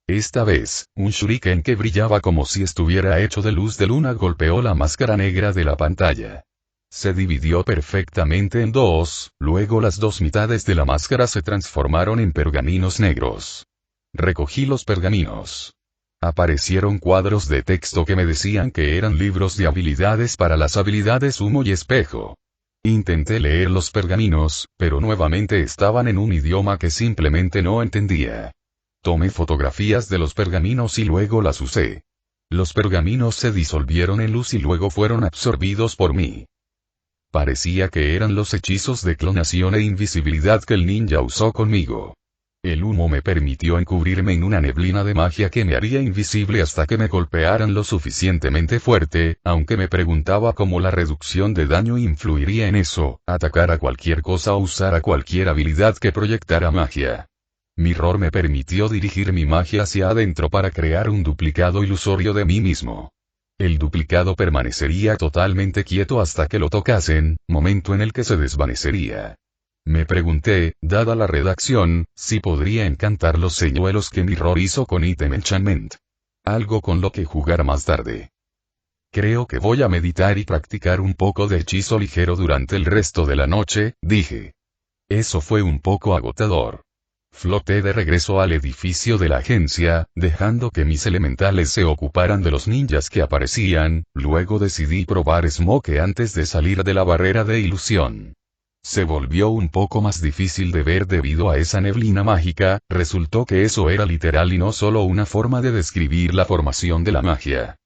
Esta vez, un shuriken que brillaba como si estuviera hecho de luz de luna golpeó la máscara negra de la pantalla. Se dividió perfectamente en dos, luego las dos mitades de la máscara se transformaron en pergaminos negros. Recogí los pergaminos. Aparecieron cuadros de texto que me decían que eran libros de habilidades para las habilidades humo y espejo. Intenté leer los pergaminos, pero nuevamente estaban en un idioma que simplemente no entendía. Tomé fotografías de los pergaminos y luego las usé. Los pergaminos se disolvieron en luz y luego fueron absorbidos por mí. Parecía que eran los hechizos de clonación e invisibilidad que el ninja usó conmigo. El humo me permitió encubrirme en una neblina de magia que me haría invisible hasta que me golpearan lo suficientemente fuerte, aunque me preguntaba cómo la reducción de daño influiría en eso, atacar a cualquier cosa o usar a cualquier habilidad que proyectara magia. Mirror me permitió dirigir mi magia hacia adentro para crear un duplicado ilusorio de mí mismo. El duplicado permanecería totalmente quieto hasta que lo tocasen, momento en el que se desvanecería. Me pregunté, dada la redacción, si podría encantar los señuelos que Mirror hizo con Item Enchantment. Algo con lo que jugar más tarde. Creo que voy a meditar y practicar un poco de hechizo ligero durante el resto de la noche, dije. Eso fue un poco agotador. Floté de regreso al edificio de la agencia, dejando que mis elementales se ocuparan de los ninjas que aparecían, luego decidí probar Smoke antes de salir de la barrera de ilusión. Se volvió un poco más difícil de ver debido a esa neblina mágica, resultó que eso era literal y no solo una forma de describir la formación de la magia.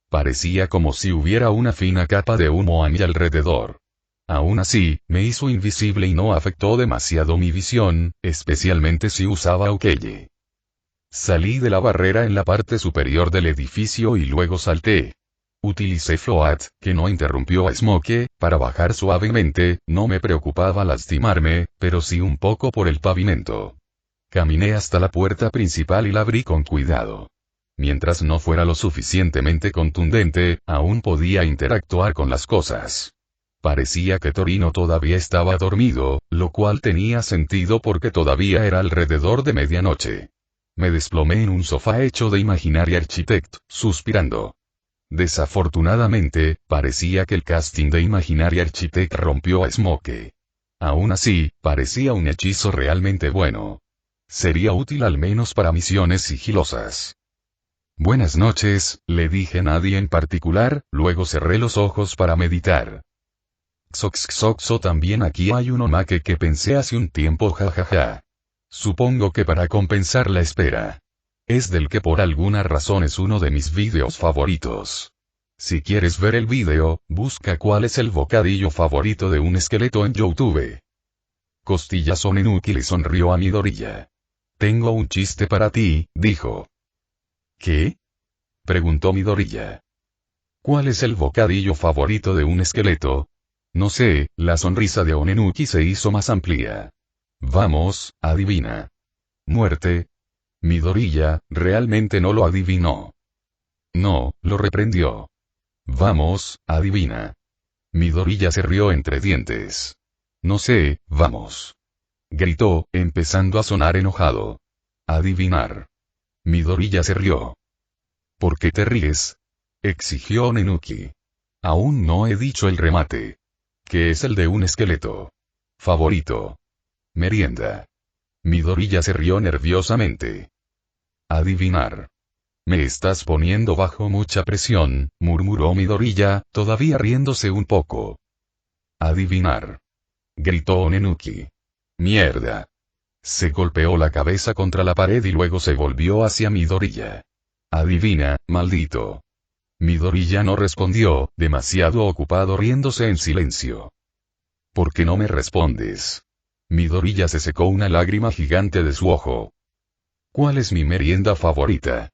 Parecía como si hubiera una fina capa de humo a mi alrededor. Aún así, me hizo invisible y no afectó demasiado mi visión, especialmente si usaba Ukeye. Salí de la barrera en la parte superior del edificio y luego salté. Utilicé Float, que no interrumpió a Smoke, para bajar suavemente, no me preocupaba lastimarme, pero sí un poco por el pavimento. Caminé hasta la puerta principal y la abrí con cuidado. Mientras no fuera lo suficientemente contundente, aún podía interactuar con las cosas. Parecía que Torino todavía estaba dormido, lo cual tenía sentido porque todavía era alrededor de medianoche. Me desplomé en un sofá hecho de Imaginary Architect, suspirando. Desafortunadamente, parecía que el casting de Imaginary Architect rompió a Smoke. Aún así, parecía un hechizo realmente bueno. Sería útil al menos para misiones sigilosas. Buenas noches, le dije a nadie en particular, luego cerré los ojos para meditar. Xoxxoxo también aquí hay un omake que pensé hace un tiempo jajaja. Supongo que para compensar la espera. Es del que por alguna razón es uno de mis vídeos favoritos. Si quieres ver el vídeo, busca cuál es el bocadillo favorito de un esqueleto en YouTube. Costillas Onenuki le sonrió a Midoriya. Tengo un chiste para ti, dijo. ¿Qué? Preguntó Midoriya. ¿Cuál es el bocadillo favorito de un esqueleto? No sé, la sonrisa de Onenuki se hizo más amplia. Vamos, adivina. Muerte. Midoriya, realmente no lo adivinó. No, lo reprendió. Vamos, adivina. Midoriya se rió entre dientes. No sé, vamos. Gritó, empezando a sonar enojado. Adivinar. Midoriya se rió. ¿Por qué te ríes? Exigió Onenuki. Aún no he dicho el remate. ¿Qué es el de un esqueleto? Favorito. Merienda. Midoriya se rió nerviosamente. Adivinar. Me estás poniendo bajo mucha presión, murmuró Midoriya, todavía riéndose un poco. Adivinar. Gritó Onenuki. Mierda. Se golpeó la cabeza contra la pared y luego se volvió hacia Midoriya. Adivina, maldito. Midoriya no respondió, demasiado ocupado riéndose en silencio. ¿Por qué no me respondes? Midoriya se secó una lágrima gigante de su ojo. ¿Cuál es mi merienda favorita?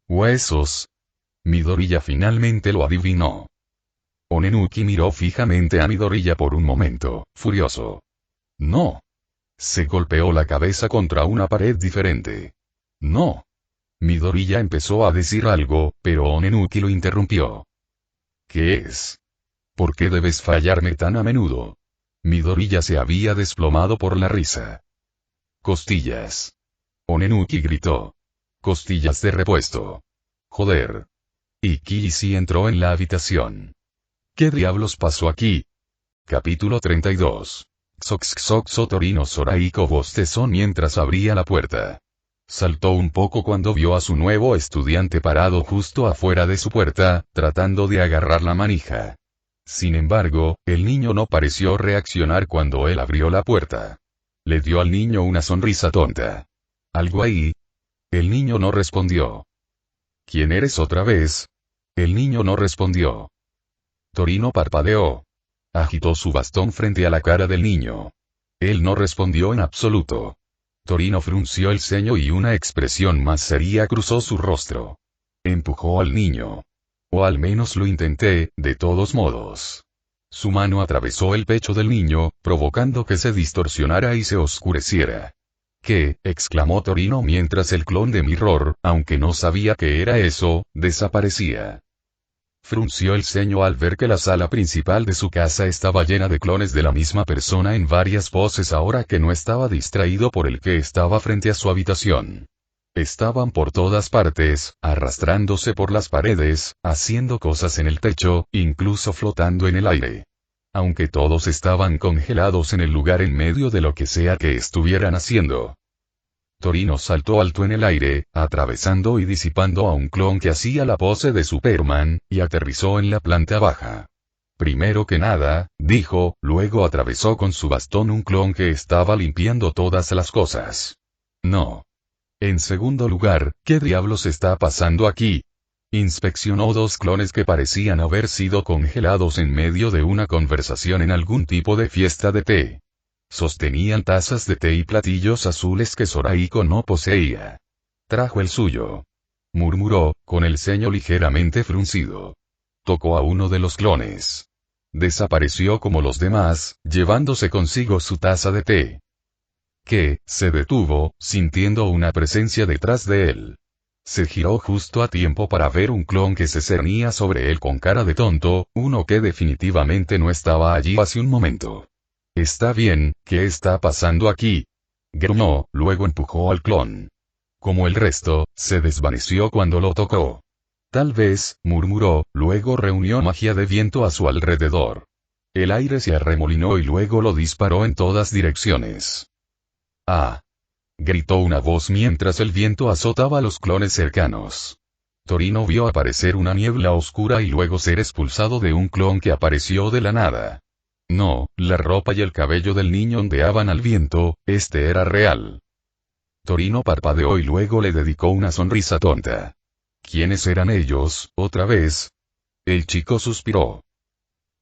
Huesos. Midoriya finalmente lo adivinó. Onenuki miró fijamente a Midoriya por un momento, furioso. No. Se golpeó la cabeza contra una pared diferente. No. Midoriya empezó a decir algo, pero Onenuki lo interrumpió. ¿Qué es? ¿Por qué debes fallarme tan a menudo? Midoriya se había desplomado por la risa. Costillas. Onenuki gritó. Costillas de repuesto. Joder. Y Kishi entró en la habitación. ¿Qué diablos pasó aquí? Capítulo 32. Xoxxoxo Torino Zoraiko bostezó mientras abría la puerta. Saltó un poco cuando vio a su nuevo estudiante parado justo afuera de su puerta, tratando de agarrar la manija. Sin embargo, el niño no pareció reaccionar cuando él abrió la puerta. Le dio al niño una sonrisa tonta. ¿Algo ahí? El niño no respondió. ¿Quién eres otra vez? El niño no respondió. Torino parpadeó. Agitó su bastón frente a la cara del niño. Él no respondió en absoluto. Torino frunció el ceño y una expresión más seria cruzó su rostro. Empujó al niño. O al menos lo intenté, de todos modos. Su mano atravesó el pecho del niño, provocando que se distorsionara y se oscureciera. ¿Qué? Exclamó Torino mientras el clon de Mirror, aunque no sabía qué era eso, desaparecía. Frunció el ceño al ver que la sala principal de su casa estaba llena de clones de la misma persona en varias poses ahora que no estaba distraído por el que estaba frente a su habitación. Estaban por todas partes, arrastrándose por las paredes, haciendo cosas en el techo, incluso flotando en el aire. Aunque todos estaban congelados en el lugar en medio de lo que sea que estuvieran haciendo. Torino saltó alto en el aire, atravesando y disipando a un clon que hacía la pose de Superman, y aterrizó en la planta baja. Primero que nada, dijo, luego atravesó con su bastón un clon que estaba limpiando todas las cosas. No. En segundo lugar, ¿qué diablos está pasando aquí? Inspeccionó dos clones que parecían haber sido congelados en medio de una conversación en algún tipo de fiesta de té. Sostenían tazas de té y platillos azules que Zoraiko no poseía. Trajo el suyo. Murmuró, con el ceño ligeramente fruncido. Tocó a uno de los clones. Desapareció como los demás, llevándose consigo su taza de té. Que, se detuvo, sintiendo una presencia detrás de él. Se giró justo a tiempo para ver un clon que se cernía sobre él con cara de tonto, uno que definitivamente no estaba allí hace un momento. Está bien, ¿qué está pasando aquí? Grumó, luego empujó al clon. Como el resto, se desvaneció cuando lo tocó. Tal vez, murmuró, luego reunió magia de viento a su alrededor. El aire se arremolinó y luego lo disparó en todas direcciones. ¡Ah! Gritó una voz mientras el viento azotaba a los clones cercanos. Torino vio aparecer una niebla oscura y luego ser expulsado de un clon que apareció de la nada. No, la ropa y el cabello del niño ondeaban al viento, este era real. Torino parpadeó y luego le dedicó una sonrisa tonta. ¿Quiénes eran ellos, otra vez? El chico suspiró.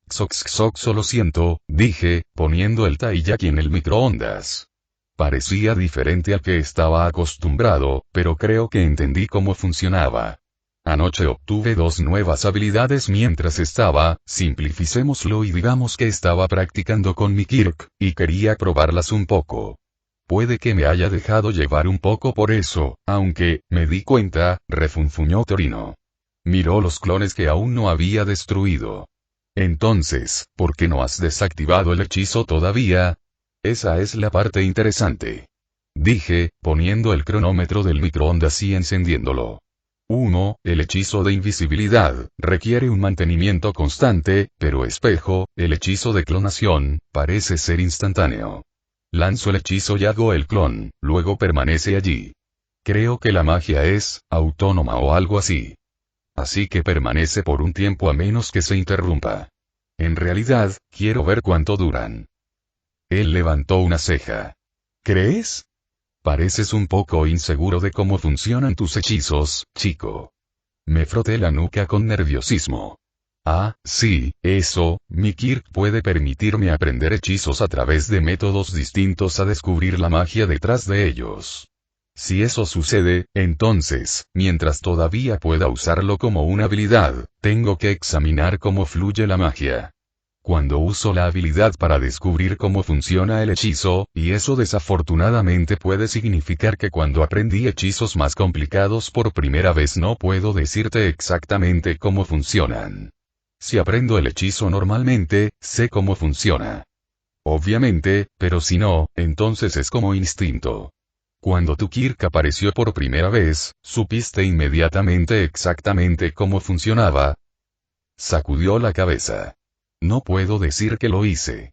Xoxxoxo lo siento, dije, poniendo el taiyaki en el microondas. Parecía diferente al que estaba acostumbrado, pero creo que entendí cómo funcionaba. Anoche obtuve 2 nuevas habilidades mientras estaba, simplificémoslo y digamos que estaba practicando con mi Kirk, y quería probarlas un poco. Puede que me haya dejado llevar un poco por eso, aunque, me di cuenta, refunfuñó Torino. Miró los clones que aún no había destruido. Entonces, ¿por qué no has desactivado el hechizo todavía? Esa es la parte interesante. Dije, poniendo el cronómetro del microondas y encendiéndolo. 1. El hechizo de invisibilidad, requiere un mantenimiento constante, pero espejo, el hechizo de clonación, parece ser instantáneo. Lanzo el hechizo y hago el clon, luego permanece allí. Creo que la magia es autónoma o algo así. Así que permanece por un tiempo a menos que se interrumpa. En realidad, quiero ver cuánto duran. Él levantó una ceja. ¿Crees? Pareces un poco inseguro de cómo funcionan tus hechizos, chico. Me froté la nuca con nerviosismo. Ah, sí, eso, mi Kirk puede permitirme aprender hechizos a través de métodos distintos a descubrir la magia detrás de ellos. Si eso sucede, entonces, mientras todavía pueda usarlo como una habilidad, tengo que examinar cómo fluye la magia. Cuando uso la habilidad para descubrir cómo funciona el hechizo, y eso desafortunadamente puede significar que cuando aprendí hechizos más complicados por primera vez no puedo decirte exactamente cómo funcionan. Si aprendo el hechizo normalmente, sé cómo funciona. Obviamente, pero si no, entonces es como instinto. Cuando tu Kirk apareció por primera vez, ¿supiste inmediatamente exactamente cómo funcionaba? Sacudió la cabeza. No puedo decir que lo hice.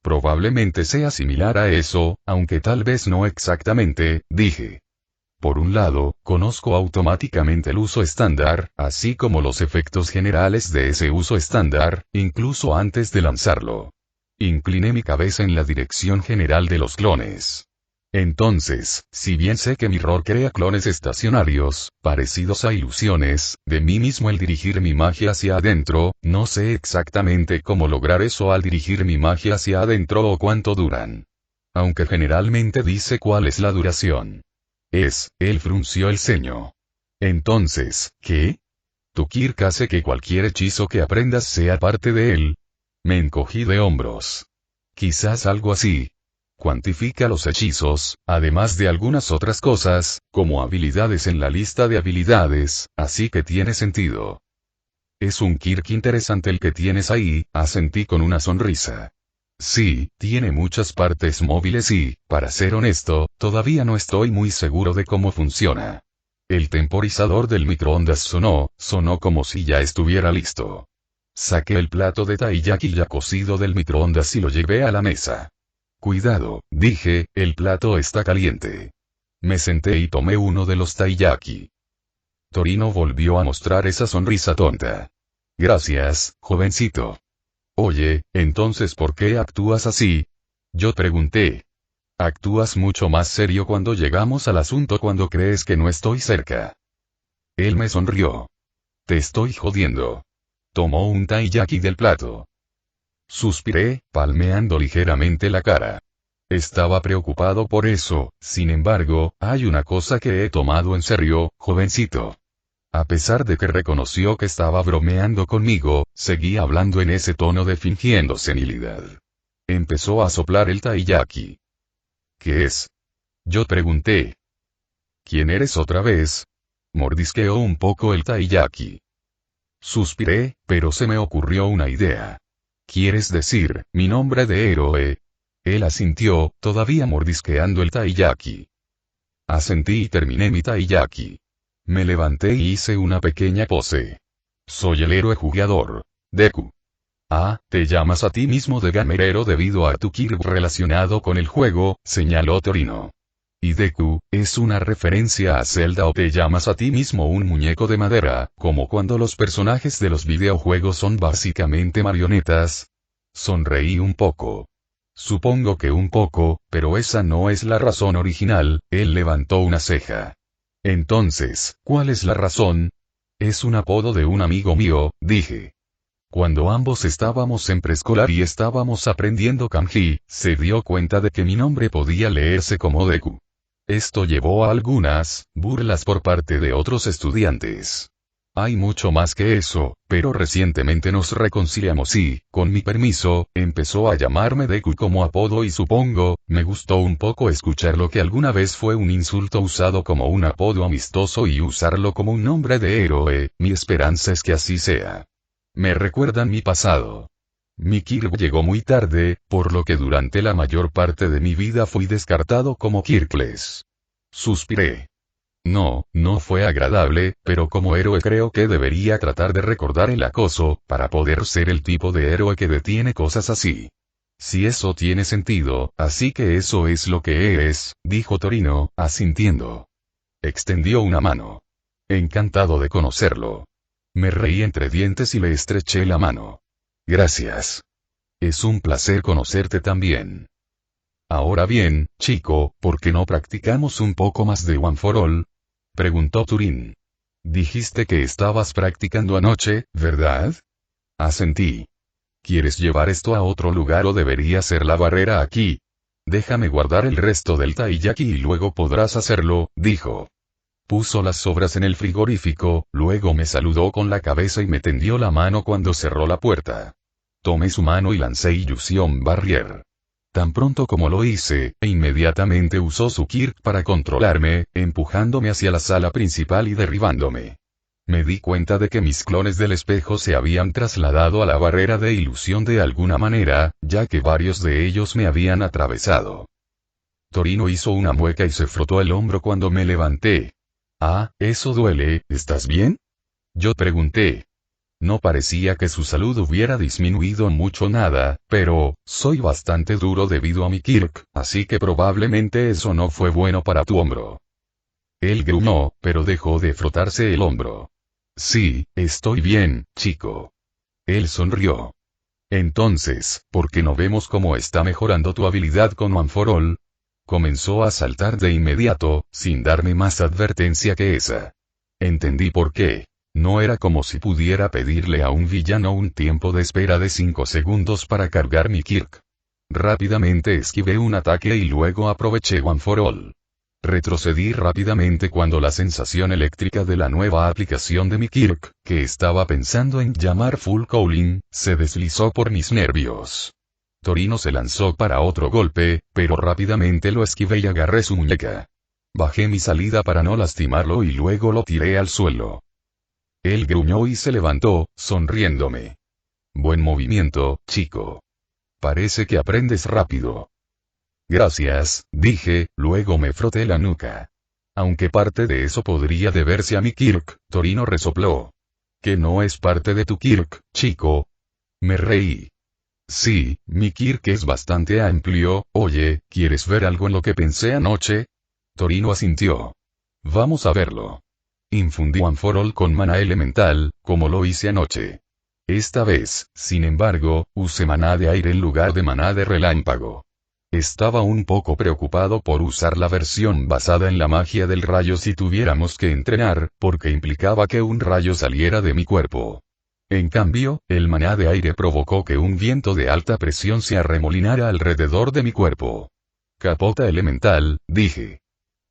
Probablemente sea similar a eso, aunque tal vez no exactamente, dije. Por un lado, conozco automáticamente el uso estándar, así como los efectos generales de ese uso estándar, incluso antes de lanzarlo. Incliné mi cabeza en la dirección general de los clones. Entonces, si bien sé que mi rol crea clones estacionarios, parecidos a ilusiones, de mí mismo al dirigir mi magia hacia adentro, no sé exactamente cómo lograr eso al dirigir mi magia hacia adentro o cuánto duran. Aunque generalmente dice cuál es la duración. Él frunció el ceño. Entonces, ¿qué? ¿Tu Kirk hace que cualquier hechizo que aprendas sea parte de él? Me encogí de hombros. Quizás algo así. Cuantifica los hechizos, además de algunas otras cosas, como habilidades en la lista de habilidades, así que tiene sentido. Es un Kirk interesante el que tienes ahí, asentí con una sonrisa. Sí, tiene muchas partes móviles y, para ser honesto, todavía no estoy muy seguro de cómo funciona. El temporizador del microondas sonó como si ya estuviera listo. Saqué el plato de taiyaki ya cocido del microondas y lo llevé a la mesa. Cuidado, dije, el plato está caliente. Me senté y tomé uno de los taiyaki. Torino volvió a mostrar esa sonrisa tonta. Gracias, jovencito. Oye, entonces ¿por qué actúas así? Yo pregunté. Actúas mucho más serio cuando llegamos al asunto cuando crees que no estoy cerca. Él me sonrió. Te estoy jodiendo. Tomó un taiyaki del plato. Suspiré, palmeando ligeramente la cara. Estaba preocupado por eso, sin embargo, hay una cosa que he tomado en serio, jovencito. A pesar de que reconoció que estaba bromeando conmigo, seguí hablando en ese tono de fingiendo senilidad. Empezó a soplar el taiyaki. ¿Qué es? Yo pregunté. ¿Quién eres otra vez? Mordisqueó un poco el taiyaki. Suspiré, pero se me ocurrió una idea. ¿Quieres decir, mi nombre de héroe? Él asintió, todavía mordisqueando el taiyaki. Asentí y terminé mi taiyaki. Me levanté y hice una pequeña pose. Soy el héroe jugador. Deku. Ah, te llamas a ti mismo de Gamerero debido a tu Kirk relacionado con el juego, señaló Torino. Y Deku, es una referencia a Zelda o te llamas a ti mismo un muñeco de madera, como cuando los personajes de los videojuegos son básicamente marionetas. Sonreí un poco. Supongo que un poco, pero esa no es la razón original, él levantó una ceja. Entonces, ¿cuál es la razón? Es un apodo de un amigo mío, dije. Cuando ambos estábamos en preescolar y estábamos aprendiendo kanji, se dio cuenta de que mi nombre podía leerse como Deku. Esto llevó a algunas burlas por parte de otros estudiantes. Hay mucho más que eso, pero recientemente nos reconciliamos y, con mi permiso, empezó a llamarme Deku como apodo y supongo, me gustó un poco escuchar lo que alguna vez fue un insulto usado como un apodo amistoso y usarlo como un nombre de héroe, mi esperanza es que así sea. Me recuerdan mi pasado. Mi Kirk llegó muy tarde, por lo que durante la mayor parte de mi vida fui descartado como Kirkless. Suspiré. No fue agradable, pero como héroe creo que debería tratar de recordar el acoso, para poder ser el tipo de héroe que detiene cosas así. Si eso tiene sentido, así que eso es lo que eres, dijo Torino, asintiendo. Extendió una mano. Encantado de conocerlo. Me reí entre dientes y le estreché la mano. Gracias. Es un placer conocerte también. Ahora bien, chico, ¿por qué no practicamos un poco más de One for All? Preguntó Turín. Dijiste que estabas practicando anoche, ¿verdad? Asentí. ¿Quieres llevar esto a otro lugar o debería ser la barrera aquí? Déjame guardar el resto del taiyaki y luego podrás hacerlo, dijo. Puso las sobras en el frigorífico, luego me saludó con la cabeza y me tendió la mano cuando cerró la puerta. Tomé su mano y lancé Illusion Barrier. Tan pronto como lo hice, inmediatamente usó su Kirk para controlarme, empujándome hacia la sala principal y derribándome. Me di cuenta de que mis clones del espejo se habían trasladado a la barrera de ilusión de alguna manera, ya que varios de ellos me habían atravesado. Torino hizo una mueca y se frotó el hombro cuando me levanté. Ah, eso duele, ¿estás bien? Yo pregunté. No parecía que su salud hubiera disminuido mucho nada, pero, soy bastante duro debido a mi Kirk, así que probablemente eso no fue bueno para tu hombro. Él gruñó, pero dejó de frotarse el hombro. Sí, estoy bien, chico. Él sonrió. Entonces, ¿por qué no vemos cómo está mejorando tu habilidad con One for All? Comenzó a saltar de inmediato, sin darme más advertencia que esa. Entendí por qué. No era como si pudiera pedirle a un villano un tiempo de espera de 5 segundos para cargar mi Kirk. Rápidamente esquivé un ataque y luego aproveché One for All. Retrocedí rápidamente cuando la sensación eléctrica de la nueva aplicación de mi Kirk, que estaba pensando en llamar Full Cooling, se deslizó por mis nervios. Torino se lanzó para otro golpe, pero rápidamente lo esquivé y agarré su muñeca. Bajé mi salida para no lastimarlo y luego lo tiré al suelo. Él gruñó y se levantó, sonriéndome. Buen movimiento, chico. Parece que aprendes rápido. Gracias, dije, luego me froté la nuca. Aunque parte de eso podría deberse a mi Kirk, Torino resopló. ¿Que no es parte de tu Kirk, chico? Me reí. Sí, mi Kirk es bastante amplio. Oye, ¿quieres ver algo en lo que pensé anoche? Torino asintió. Vamos a verlo. Infundí One for All con maná elemental, como lo hice anoche. Esta vez, sin embargo, usé maná de aire en lugar de maná de relámpago. Estaba un poco preocupado por usar la versión basada en la magia del rayo si tuviéramos que entrenar, porque implicaba que un rayo saliera de mi cuerpo. En cambio, el maná de aire provocó que un viento de alta presión se arremolinara alrededor de mi cuerpo. Capota elemental, dije.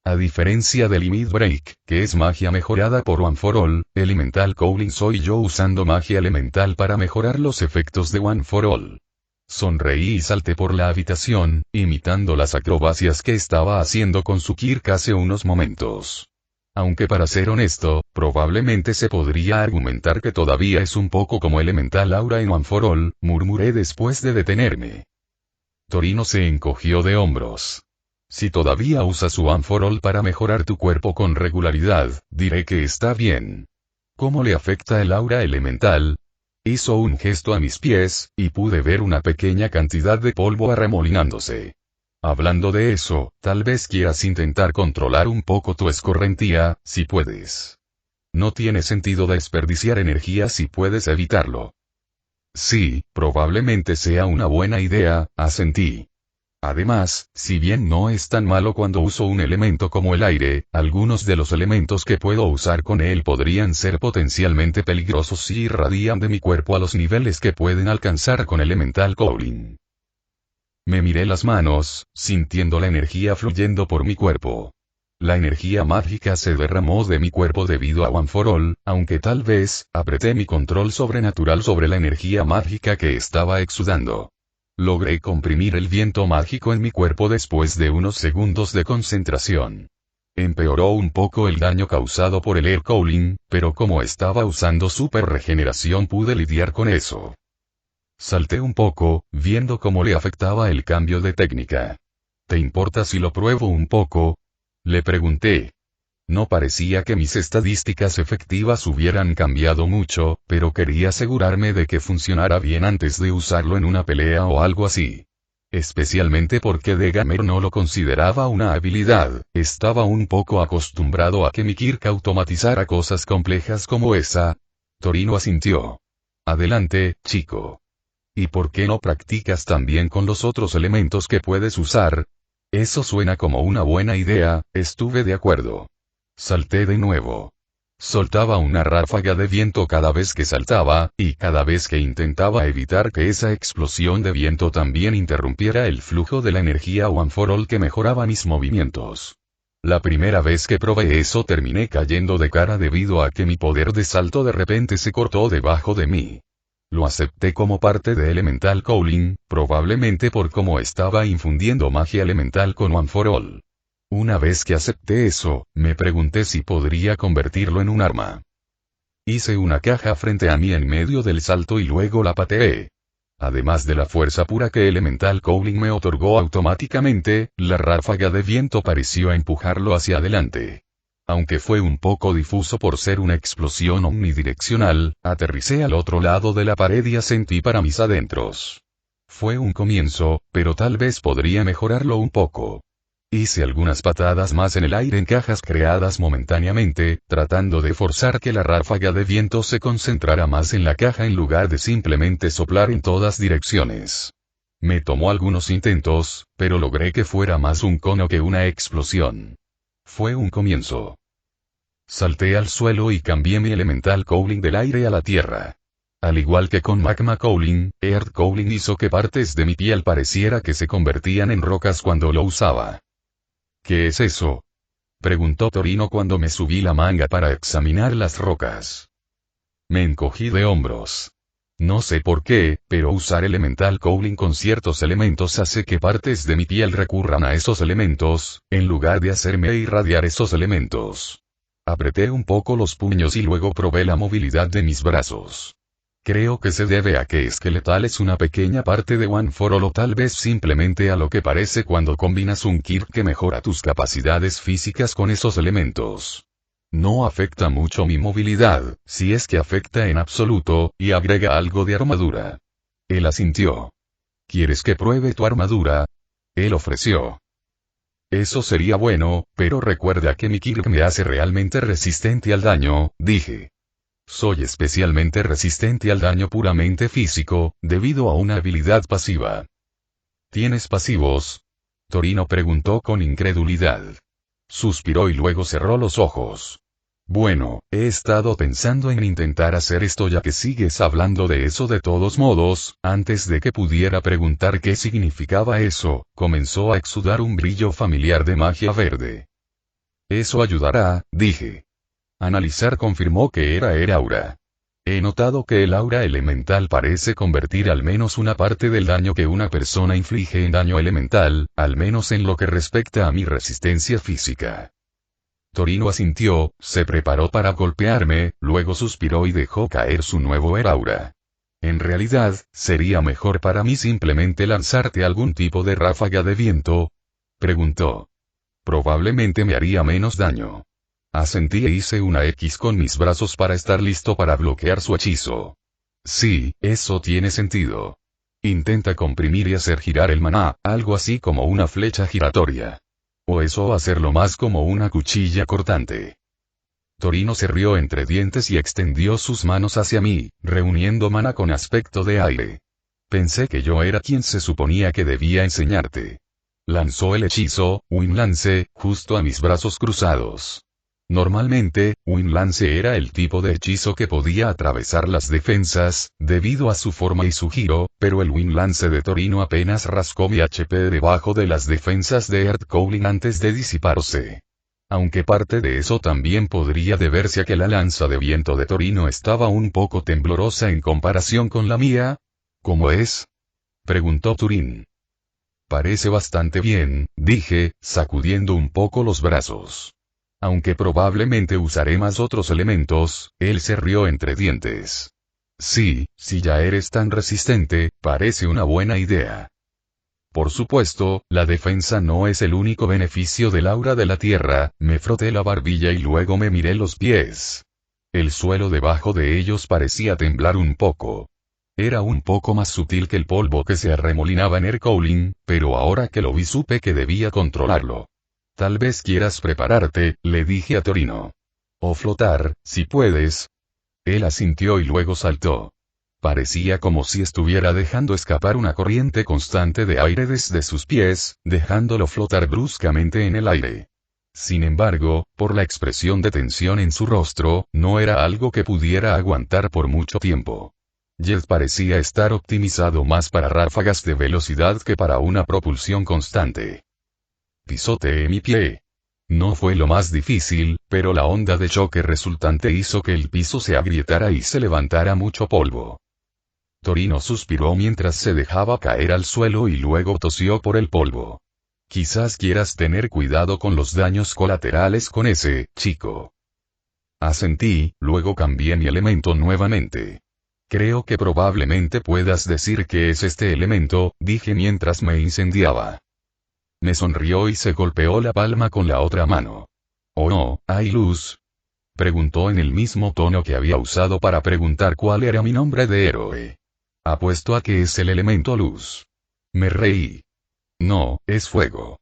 A diferencia de Limit Break, que es magia mejorada por One for All, Elemental Cooling soy yo usando magia elemental para mejorar los efectos de One for All. Sonreí y salté por la habitación, imitando las acrobacias que estaba haciendo con su Kirk hace unos momentos. Aunque para ser honesto, probablemente se podría argumentar que todavía es un poco como Elemental Aura en One for All, murmuré después de detenerme. Torino se encogió de hombros. Si todavía usas su One for All para mejorar tu cuerpo con regularidad, diré que está bien. ¿Cómo le afecta el aura elemental? Hizo un gesto a mis pies, y pude ver una pequeña cantidad de polvo arremolinándose. Hablando de eso, tal vez quieras intentar controlar un poco tu escorrentía, si puedes. No tiene sentido desperdiciar energía si puedes evitarlo. Sí, probablemente sea una buena idea, asentí. Además, si bien no es tan malo cuando uso un elemento como el aire, algunos de los elementos que puedo usar con él podrían ser potencialmente peligrosos si irradian de mi cuerpo a los niveles que pueden alcanzar con Elemental Cooling. Me miré las manos, sintiendo la energía fluyendo por mi cuerpo. La energía mágica se derramó de mi cuerpo debido a One for All, aunque tal vez, apreté mi control sobrenatural sobre la energía mágica que estaba exudando. Logré comprimir el viento mágico en mi cuerpo después de unos segundos de concentración. Empeoró un poco el daño causado por el Air Cooling, pero como estaba usando super regeneración pude lidiar con eso. Salté un poco, viendo cómo le afectaba el cambio de técnica. ¿Te importa si lo pruebo un poco? Le pregunté. No parecía que mis estadísticas efectivas hubieran cambiado mucho, pero quería asegurarme de que funcionara bien antes de usarlo en una pelea o algo así. Especialmente porque de Gamer no lo consideraba una habilidad, estaba un poco acostumbrado a que mi Kirk automatizara cosas complejas como esa. Torino asintió. Adelante, chico. ¿Y por qué no practicas también con los otros elementos que puedes usar? Eso suena como una buena idea, estuve de acuerdo. Salté de nuevo. Soltaba una ráfaga de viento cada vez que saltaba, y cada vez que intentaba evitar que esa explosión de viento también interrumpiera el flujo de la energía One for All que mejoraba mis movimientos. La primera vez que probé eso terminé cayendo de cara debido a que mi poder de salto de repente se cortó debajo de mí. Lo acepté como parte de Elemental Cooling, probablemente por cómo estaba infundiendo magia elemental con One for All. Una vez que acepté eso, me pregunté si podría convertirlo en un arma. Hice una caja frente a mí en medio del salto y luego la pateé. Además de la fuerza pura que Elemental Cooling me otorgó automáticamente, la ráfaga de viento pareció empujarlo hacia adelante. Aunque fue un poco difuso por ser una explosión omnidireccional, aterricé al otro lado de la pared y asentí para mis adentros. Fue un comienzo, pero tal vez podría mejorarlo un poco. Hice algunas patadas más en el aire en cajas creadas momentáneamente, tratando de forzar que la ráfaga de viento se concentrara más en la caja en lugar de simplemente soplar en todas direcciones. Me tomó algunos intentos, pero logré que fuera más un cono que una explosión. Fue un comienzo. Salté al suelo y cambié mi Elemental Cooling del aire a la tierra. Al igual que con Magma Cooling, Earth Cooling hizo que partes de mi piel pareciera que se convertían en rocas cuando lo usaba. ¿Qué es eso? Preguntó Torino cuando me subí la manga para examinar las rocas. Me encogí de hombros. No sé por qué, pero usar Elemental Cooling con ciertos elementos hace que partes de mi piel recurran a esos elementos, en lugar de hacerme irradiar esos elementos. Apreté un poco los puños y luego probé la movilidad de mis brazos. Creo que se debe a que Skeletal es una pequeña parte de One for All o tal vez simplemente a lo que parece cuando combinas un Kirk que mejora tus capacidades físicas con esos elementos. No afecta mucho mi movilidad, si es que afecta en absoluto, y agrega algo de armadura. Él asintió. ¿Quieres que pruebe tu armadura? Él ofreció. Eso sería bueno, pero recuerda que mi Kirk me hace realmente resistente al daño, dije. Soy especialmente resistente al daño puramente físico, debido a una habilidad pasiva. ¿Tienes pasivos? Torino preguntó con incredulidad. Suspiró y luego cerró los ojos. Bueno, he estado pensando en intentar hacer esto ya que sigues hablando de eso de todos modos. Antes de que pudiera preguntar qué significaba eso, comenzó a exudar un brillo familiar de magia verde. Eso ayudará, dije. Analizar confirmó que era aura. He notado que el aura elemental parece convertir al menos una parte del daño que una persona inflige en daño elemental, al menos en lo que respecta a mi resistencia física. Torino asintió, se preparó para golpearme, luego suspiró y dejó caer su nuevo aura. En realidad, ¿sería mejor para mí simplemente lanzarte algún tipo de ráfaga de viento? Preguntó. Probablemente me haría menos daño. Asentí e hice una X con mis brazos para estar listo para bloquear su hechizo. Sí, eso tiene sentido. Intenta comprimir y hacer girar el maná, algo así como una flecha giratoria. O eso hacerlo más como una cuchilla cortante. Torino se rió entre dientes y extendió sus manos hacia mí, reuniendo maná con aspecto de aire. Pensé que yo era quien se suponía que debía enseñarte. Lanzó el hechizo, Wind Lance, justo a mis brazos cruzados. Normalmente, Wind Lance era el tipo de hechizo que podía atravesar las defensas, debido a su forma y su giro, pero el Wind Lance de Torino apenas rascó mi HP debajo de las defensas de Earth Cooling antes de disiparse. Aunque parte de eso también podría deberse a que la lanza de viento de Torino estaba un poco temblorosa en comparación con la mía. ¿Cómo es? Preguntó Turín. Parece bastante bien, dije, sacudiendo un poco los brazos. Aunque probablemente usaré más otros elementos, él se rió entre dientes. Sí, si ya eres tan resistente, parece una buena idea. Por supuesto, la defensa no es el único beneficio del aura de la tierra, me froté la barbilla y luego me miré los pies. El suelo debajo de ellos parecía temblar un poco. Era un poco más sutil que el polvo que se arremolinaba en Ercouling, pero ahora que lo vi supe que debía controlarlo. Tal vez quieras prepararte, le dije a Torino. O flotar, si puedes. Él asintió y luego saltó. Parecía como si estuviera dejando escapar una corriente constante de aire desde sus pies, dejándolo flotar bruscamente en el aire. Sin embargo, por la expresión de tensión en su rostro, no era algo que pudiera aguantar por mucho tiempo. Jet parecía estar optimizado más para ráfagas de velocidad que para una propulsión constante. Pisoteé mi pie. No fue lo más difícil, pero la onda de choque resultante hizo que el piso se agrietara y se levantara mucho polvo. Torino suspiró mientras se dejaba caer al suelo y luego tosió por el polvo. Quizás quieras tener cuidado con los daños colaterales con ese, chico. Asentí, luego cambié mi elemento nuevamente. Creo que probablemente puedas decir que es este elemento, dije mientras me incendiaba. Me sonrió y se golpeó la palma con la otra mano. «Oh no, ¿hay luz?», preguntó en el mismo tono que había usado para preguntar cuál era mi nombre de héroe. «Apuesto a que es el elemento luz». Me reí. «No, es fuego».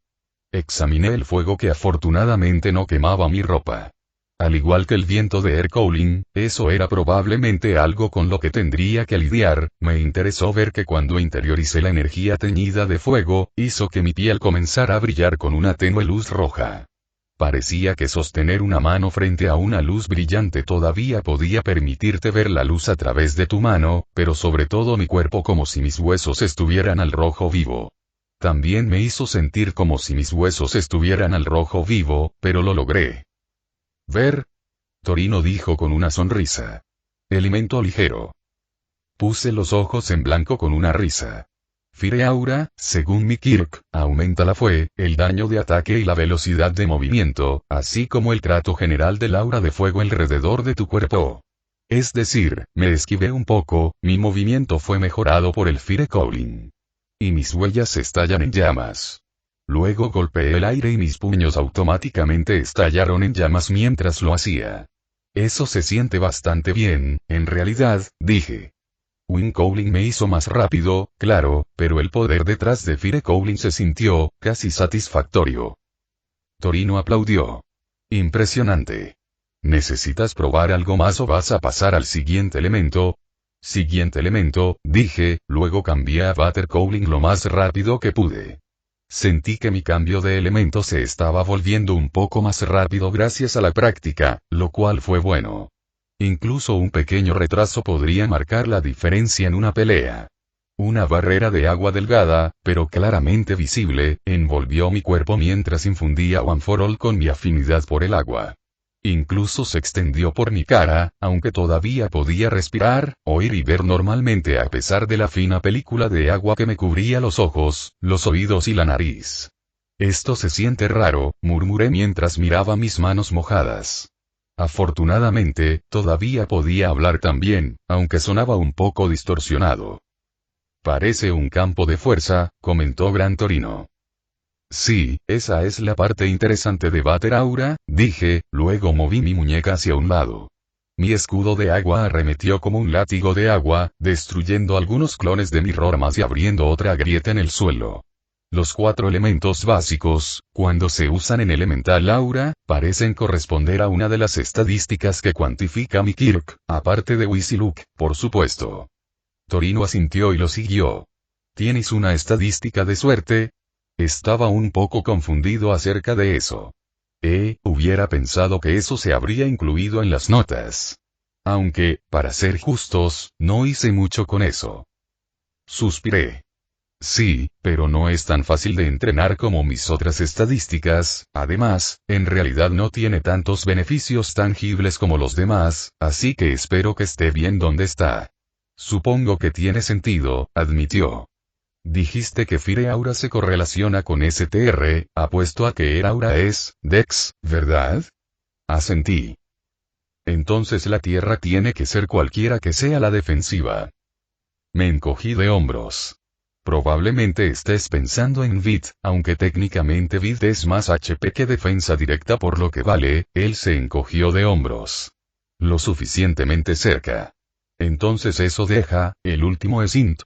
Examiné el fuego que afortunadamente no quemaba mi ropa. Al igual que el viento de Ercouling, eso era probablemente algo con lo que tendría que lidiar. Me interesó ver que cuando interioricé la energía teñida de fuego, hizo que mi piel comenzara a brillar con una tenue luz roja. Parecía que sostener una mano frente a una luz brillante todavía podía permitirte ver la luz a través de tu mano, pero sobre todo mi cuerpo como si mis huesos estuvieran al rojo vivo. También me hizo sentir como si mis huesos estuvieran al rojo vivo, pero lo logré. «Ver», Torino dijo con una sonrisa. «Elemento ligero». Puse los ojos en blanco con una risa. Fire Aura, según mi Kirk, aumenta la FUE, el daño de ataque y la velocidad de movimiento, así como el trato general del aura de fuego alrededor de tu cuerpo. Es decir, me esquivé un poco, mi movimiento fue mejorado por el Fire Cowling. Y mis huellas estallan en llamas. Luego golpeé el aire y mis puños automáticamente estallaron en llamas mientras lo hacía. Eso se siente bastante bien, en realidad, dije. Wind Cowling me hizo más rápido, claro, pero el poder detrás de Fire Cowling se sintió, casi satisfactorio. Torino aplaudió. Impresionante. ¿Necesitas probar algo más o vas a pasar al siguiente elemento? Siguiente elemento, dije, luego cambié a Water Cowling lo más rápido que pude. Sentí que mi cambio de elemento se estaba volviendo un poco más rápido gracias a la práctica, lo cual fue bueno. Incluso un pequeño retraso podría marcar la diferencia en una pelea. Una barrera de agua delgada, pero claramente visible, envolvió mi cuerpo mientras infundía One for All con mi afinidad por el agua. Incluso se extendió por mi cara, aunque todavía podía respirar, oír y ver normalmente a pesar de la fina película de agua que me cubría los ojos, los oídos y la nariz. «Esto se siente raro», murmuré mientras miraba mis manos mojadas. Afortunadamente, todavía podía hablar también, aunque sonaba un poco distorsionado. «Parece un campo de fuerza», comentó Gran Torino. «Sí, esa es la parte interesante de Water Aura», dije, luego moví mi muñeca hacia un lado. Mi escudo de agua arremetió como un látigo de agua, destruyendo algunos clones de mi Rormas y abriendo otra grieta en el suelo. Los 4 elementos básicos, cuando se usan en Elemental Aura, parecen corresponder a una de las estadísticas que cuantifica mi Kirk, aparte de Wisiluke, por supuesto. Torino asintió y lo siguió. ¿Tienes una estadística de suerte? Estaba un poco confundido acerca de eso. Hubiera pensado que eso se habría incluido en las notas. Aunque, para ser justos, no hice mucho con eso. Suspiré. Sí, pero no es tan fácil de entrenar como mis otras estadísticas, además, en realidad no tiene tantos beneficios tangibles como los demás, así que espero que esté bien donde está. Supongo que tiene sentido, admitió. Dijiste que Fire Aura se correlaciona con STR, apuesto a que Aura es, Dex, ¿verdad? Asentí. Entonces la Tierra tiene que ser cualquiera que sea la defensiva. Me encogí de hombros. Probablemente estés pensando en Vid, aunque técnicamente Vid es más HP que defensa directa por lo que vale, él se encogió de hombros. Lo suficientemente cerca. Entonces eso deja, el último es int.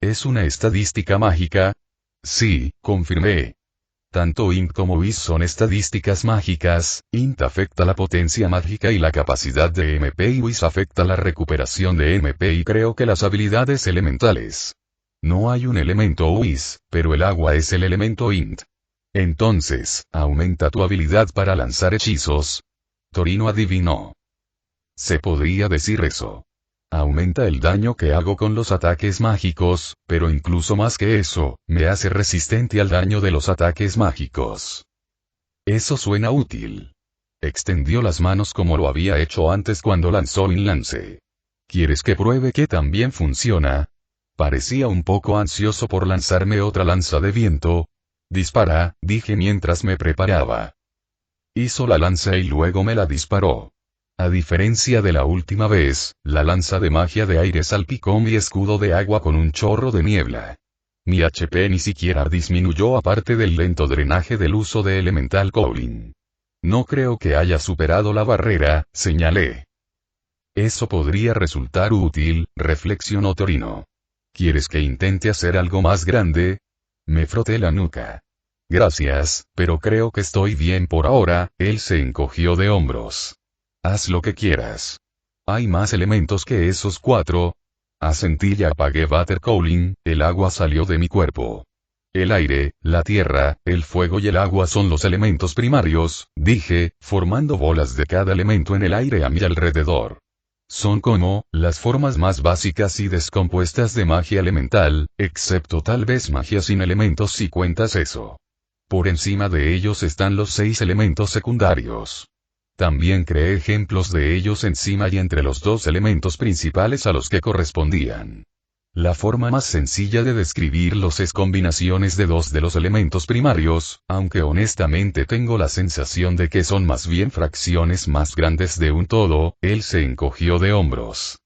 ¿Es una estadística mágica? Sí, confirmé. Tanto int como is son estadísticas mágicas. Int afecta la potencia mágica y la capacidad de MP y is afecta la recuperación de MP y creo que las habilidades elementales. No hay un elemento is, pero el agua es el elemento int. Entonces, aumenta tu habilidad para lanzar hechizos. Torino adivinó. Se podría decir eso. Aumenta el daño que hago con los ataques mágicos, pero incluso más que eso, me hace resistente al daño de los ataques mágicos. Eso suena útil. Extendió las manos como lo había hecho antes cuando lanzó un lance. ¿Quieres que pruebe que también funciona? Parecía un poco ansioso por lanzarme otra lanza de viento. Dispara, dije mientras me preparaba. Hizo la lanza y luego me la disparó. A diferencia de la última vez, la lanza de magia de aire salpicó mi escudo de agua con un chorro de niebla. Mi HP ni siquiera disminuyó aparte del lento drenaje del uso de Elemental Cooling. No creo que haya superado la barrera, señalé. Eso podría resultar útil, reflexionó Torino. ¿Quieres que intente hacer algo más grande? Me froté la nuca. Gracias, pero creo que estoy bien por ahora. Él se encogió de hombros. Haz lo que quieras. ¿Hay más elementos que esos 4? Asentí y apagué Water Cooling, el agua salió de mi cuerpo. El aire, la tierra, el fuego y el agua son los elementos primarios, dije, formando bolas de cada elemento en el aire a mi alrededor. Son como, las formas más básicas y descompuestas de magia elemental, excepto tal vez magia sin elementos si cuentas eso. Por encima de ellos están los 6 elementos secundarios. También creé ejemplos de ellos encima y entre los 2 elementos principales a los que correspondían. La forma más sencilla de describirlos es combinaciones de 2 de los elementos primarios, aunque honestamente tengo la sensación de que son más bien fracciones más grandes de un todo. Él se encogió de hombros.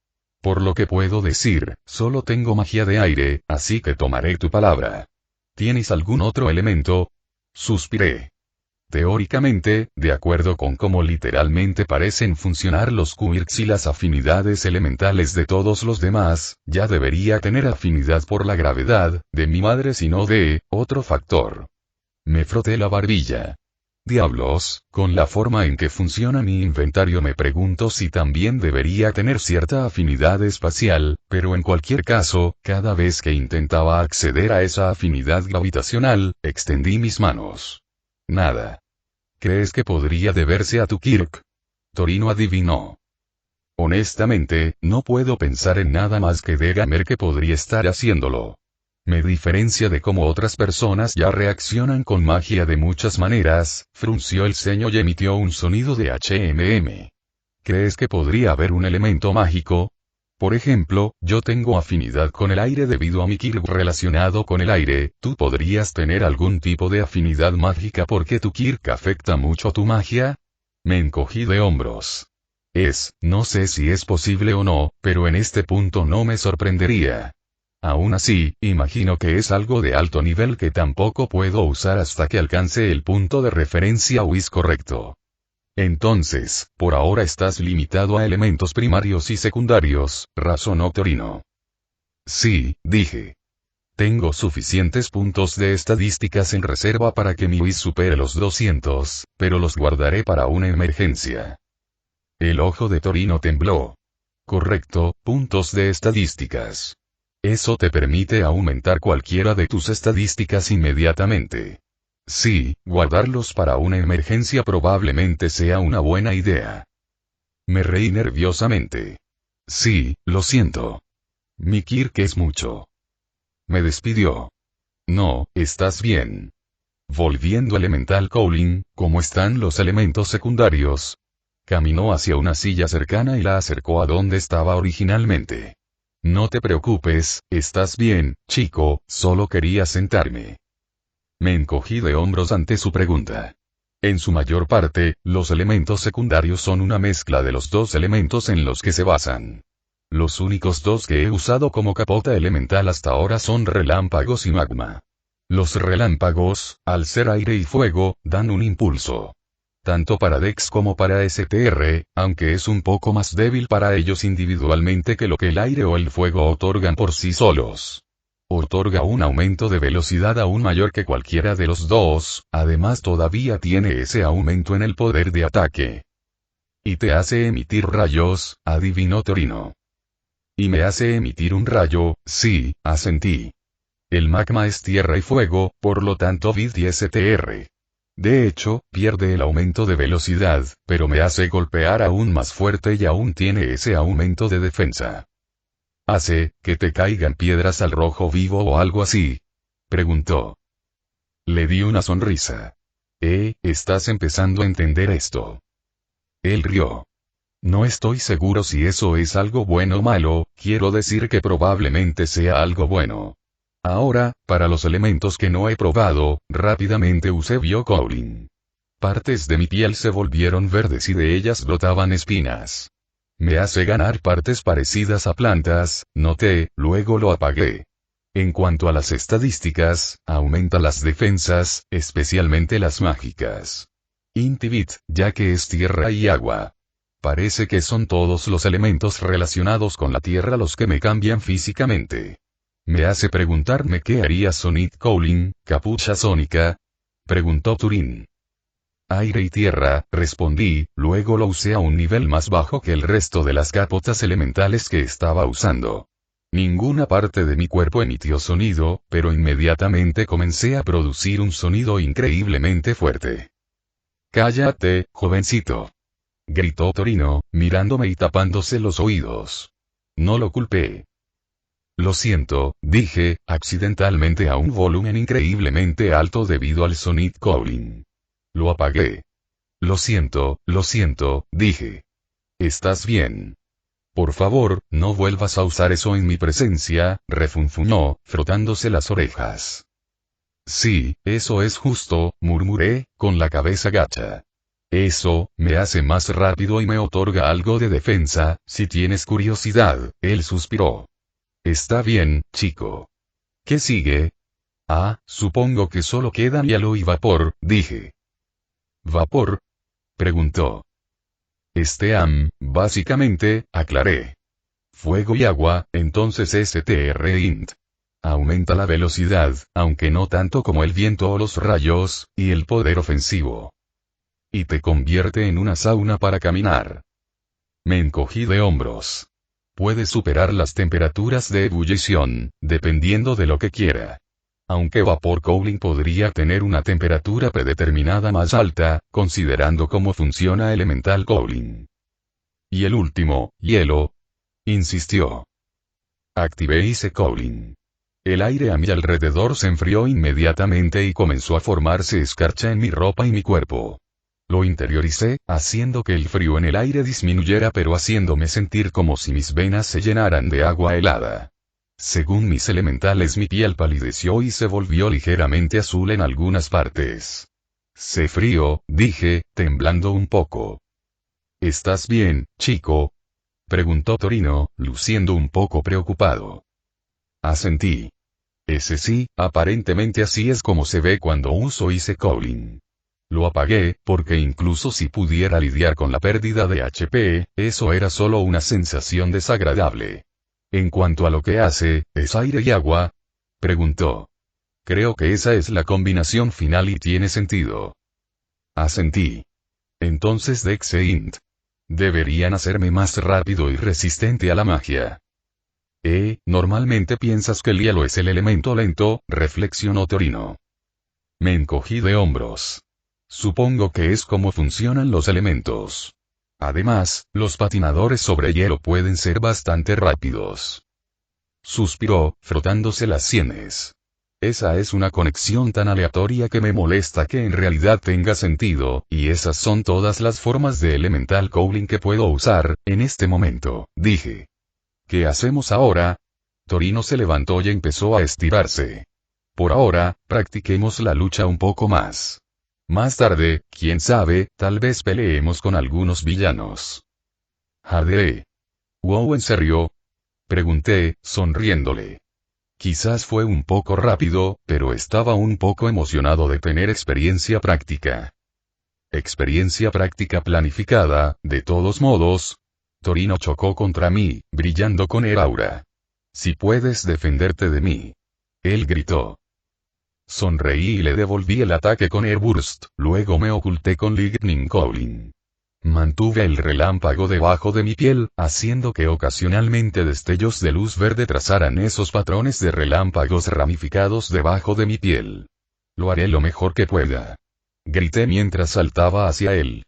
Por lo que puedo decir, solo tengo magia de aire, así que tomaré tu palabra. ¿Tienes algún otro elemento? Suspiré. Teóricamente, de acuerdo con cómo literalmente parecen funcionar los quirks y las afinidades elementales de todos los demás, ya debería tener afinidad por la gravedad, de mi madre sino de, otro factor. Me froté la barbilla. Diablos, con la forma en que funciona mi inventario me pregunto si también debería tener cierta afinidad espacial, pero en cualquier caso, cada vez que intentaba acceder a esa afinidad gravitacional, extendí mis manos. Nada. ¿Crees que podría deberse a tu quirk? Torino adivinó. Honestamente, no puedo pensar en nada más que de Gamer que podría estar haciéndolo. Me diferencia de cómo otras personas ya reaccionan con magia de muchas maneras. Frunció el ceño y emitió un sonido de HMM. ¿Crees que podría haber un elemento mágico? Por ejemplo, yo tengo afinidad con el aire debido a mi quirk relacionado con el aire. ¿Tú podrías tener algún tipo de afinidad mágica porque tu quirk afecta mucho tu magia? Me encogí de hombros. No sé si es posible o no, pero en este punto no me sorprendería. Aún así, imagino que es algo de alto nivel que tampoco puedo usar hasta que alcance el punto de referencia WIS correcto. Entonces, por ahora estás limitado a elementos primarios y secundarios, razonó Torino. Sí, dije. Tengo suficientes puntos de estadísticas en reserva para que mi WIS supere los 200, pero los guardaré para una emergencia. El ojo de Torino tembló. Correcto, puntos de estadísticas. Eso te permite aumentar cualquiera de tus estadísticas inmediatamente. Sí, guardarlos para una emergencia probablemente sea una buena idea. Me reí nerviosamente. Sí, lo siento. Mi quirk es mucho. Me despidió. No, estás bien. Volviendo a Elemental Cooling, ¿cómo están los elementos secundarios? Caminó hacia una silla cercana y la acercó a donde estaba originalmente. No te preocupes, estás bien, chico, solo quería sentarme. Me encogí de hombros ante su pregunta. En su mayor parte, los elementos secundarios son una mezcla de los 2 elementos en los que se basan. Los únicos 2 que he usado como capota elemental hasta ahora son relámpagos y magma. Los relámpagos, al ser aire y fuego, dan un impulso. tanto para Dex como para STR, aunque es un poco más débil para ellos individualmente que lo que el aire o el fuego otorgan por sí solos. Otorga un aumento de velocidad aún mayor que cualquiera de los dos, además todavía tiene ese aumento en el poder de ataque. Y te hace emitir rayos, adivinó Torino. Y me hace emitir un rayo, sí, asentí. El magma es tierra y fuego, por lo tanto Vid y STR. De hecho, pierde el aumento de velocidad, pero me hace golpear aún más fuerte y aún tiene ese aumento de defensa. ¿Hace que te caigan piedras al rojo vivo o algo así? Preguntó. Le di una sonrisa. Estás empezando a entender esto. Él rió. No estoy seguro si eso es algo bueno o malo, quiero decir que probablemente sea algo bueno. Ahora, para los elementos que no he probado, rápidamente usé Biocooling. Partes de mi piel se volvieron verdes y de ellas brotaban espinas. Me hace ganar partes parecidas a plantas, noté, luego lo apagué. En cuanto a las estadísticas, aumenta las defensas, especialmente las mágicas. Intivit, ya que es tierra y agua. Parece que son todos los elementos relacionados con la tierra los que me cambian físicamente. Me hace preguntarme qué haría Sonic Cowling, capucha sónica. Preguntó Turín. Aire y tierra, respondí, luego lo usé a un nivel más bajo que el resto de las capotas elementales que estaba usando. Ninguna parte de mi cuerpo emitió sonido, pero inmediatamente comencé a producir un sonido increíblemente fuerte. «Cállate, jovencito», gritó Torino, mirándome y tapándose los oídos. No lo culpé. Lo siento, dije, accidentalmente a un volumen increíblemente alto debido al Sonic Cowling. Lo apagué. Lo siento, dije. ¿Estás bien? Por favor, no vuelvas a usar eso en mi presencia, refunfuñó, frotándose las orejas. Sí, eso es justo, murmuré, con la cabeza gacha. Eso, me hace más rápido y me otorga algo de defensa, si tienes curiosidad, él suspiró. Está bien, chico. ¿Qué sigue? Supongo que solo quedan hielo y vapor, dije. ¿Vapor? Preguntó. Básicamente, aclaré. Fuego y agua, entonces STR int. Aumenta la velocidad, aunque no tanto como el viento o los rayos, y el poder ofensivo. Y te convierte en una sauna para caminar. Me encogí de hombros. Puede superar las temperaturas de ebullición, dependiendo de lo que quiera. Aunque Vapor Cooling podría tener una temperatura predeterminada más alta, considerando cómo funciona Elemental Cooling. Y el último, hielo, insistió. Activé Ice Cooling. El aire a mi alrededor se enfrió inmediatamente y comenzó a formarse escarcha en mi ropa y mi cuerpo. Lo interioricé, haciendo que el frío en el aire disminuyera pero haciéndome sentir como si mis venas se llenaran de agua helada. Según mis elementales mi piel palideció y se volvió ligeramente azul en algunas partes. Sé frío, dije, temblando un poco. ¿Estás bien, chico? Preguntó Torino, luciendo un poco preocupado. Asentí. Ese sí, aparentemente así es como se ve cuando uso Ice Cooling. Lo apagué, porque incluso si pudiera lidiar con la pérdida de HP, eso era solo una sensación desagradable. En cuanto a lo que hace, ¿es aire y agua? Preguntó. Creo que esa es la combinación final y tiene sentido. Asentí. Entonces Dex e Int. Deberían hacerme más rápido y resistente a la magia. Normalmente piensas que el hielo es el elemento lento, reflexionó Torino. Me encogí de hombros. Supongo que es como funcionan los elementos. Además, los patinadores sobre hielo pueden ser bastante rápidos. Suspiró, frotándose las sienes. Esa es una conexión tan aleatoria que me molesta que en realidad tenga sentido, y esas son todas las formas de Elemental Cooling que puedo usar, en este momento, dije. ¿Qué hacemos ahora? Torino se levantó y empezó a estirarse. Por ahora, practiquemos la lucha un poco más. Más tarde, quién sabe, tal vez peleemos con algunos villanos. Jade. ¿Wowen se rió? Pregunté, sonriéndole. Quizás fue un poco rápido, pero estaba un poco emocionado de tener experiencia práctica. Experiencia práctica planificada, de todos modos. Torino chocó contra mí, brillando con el aura. Si puedes defenderte de mí. Él gritó. Sonreí y le devolví el ataque con Airburst, luego me oculté con Lightning Calling. Mantuve el relámpago debajo de mi piel, haciendo que ocasionalmente destellos de luz verde trazaran esos patrones de relámpagos ramificados debajo de mi piel. Lo haré lo mejor que pueda. Grité mientras saltaba hacia él.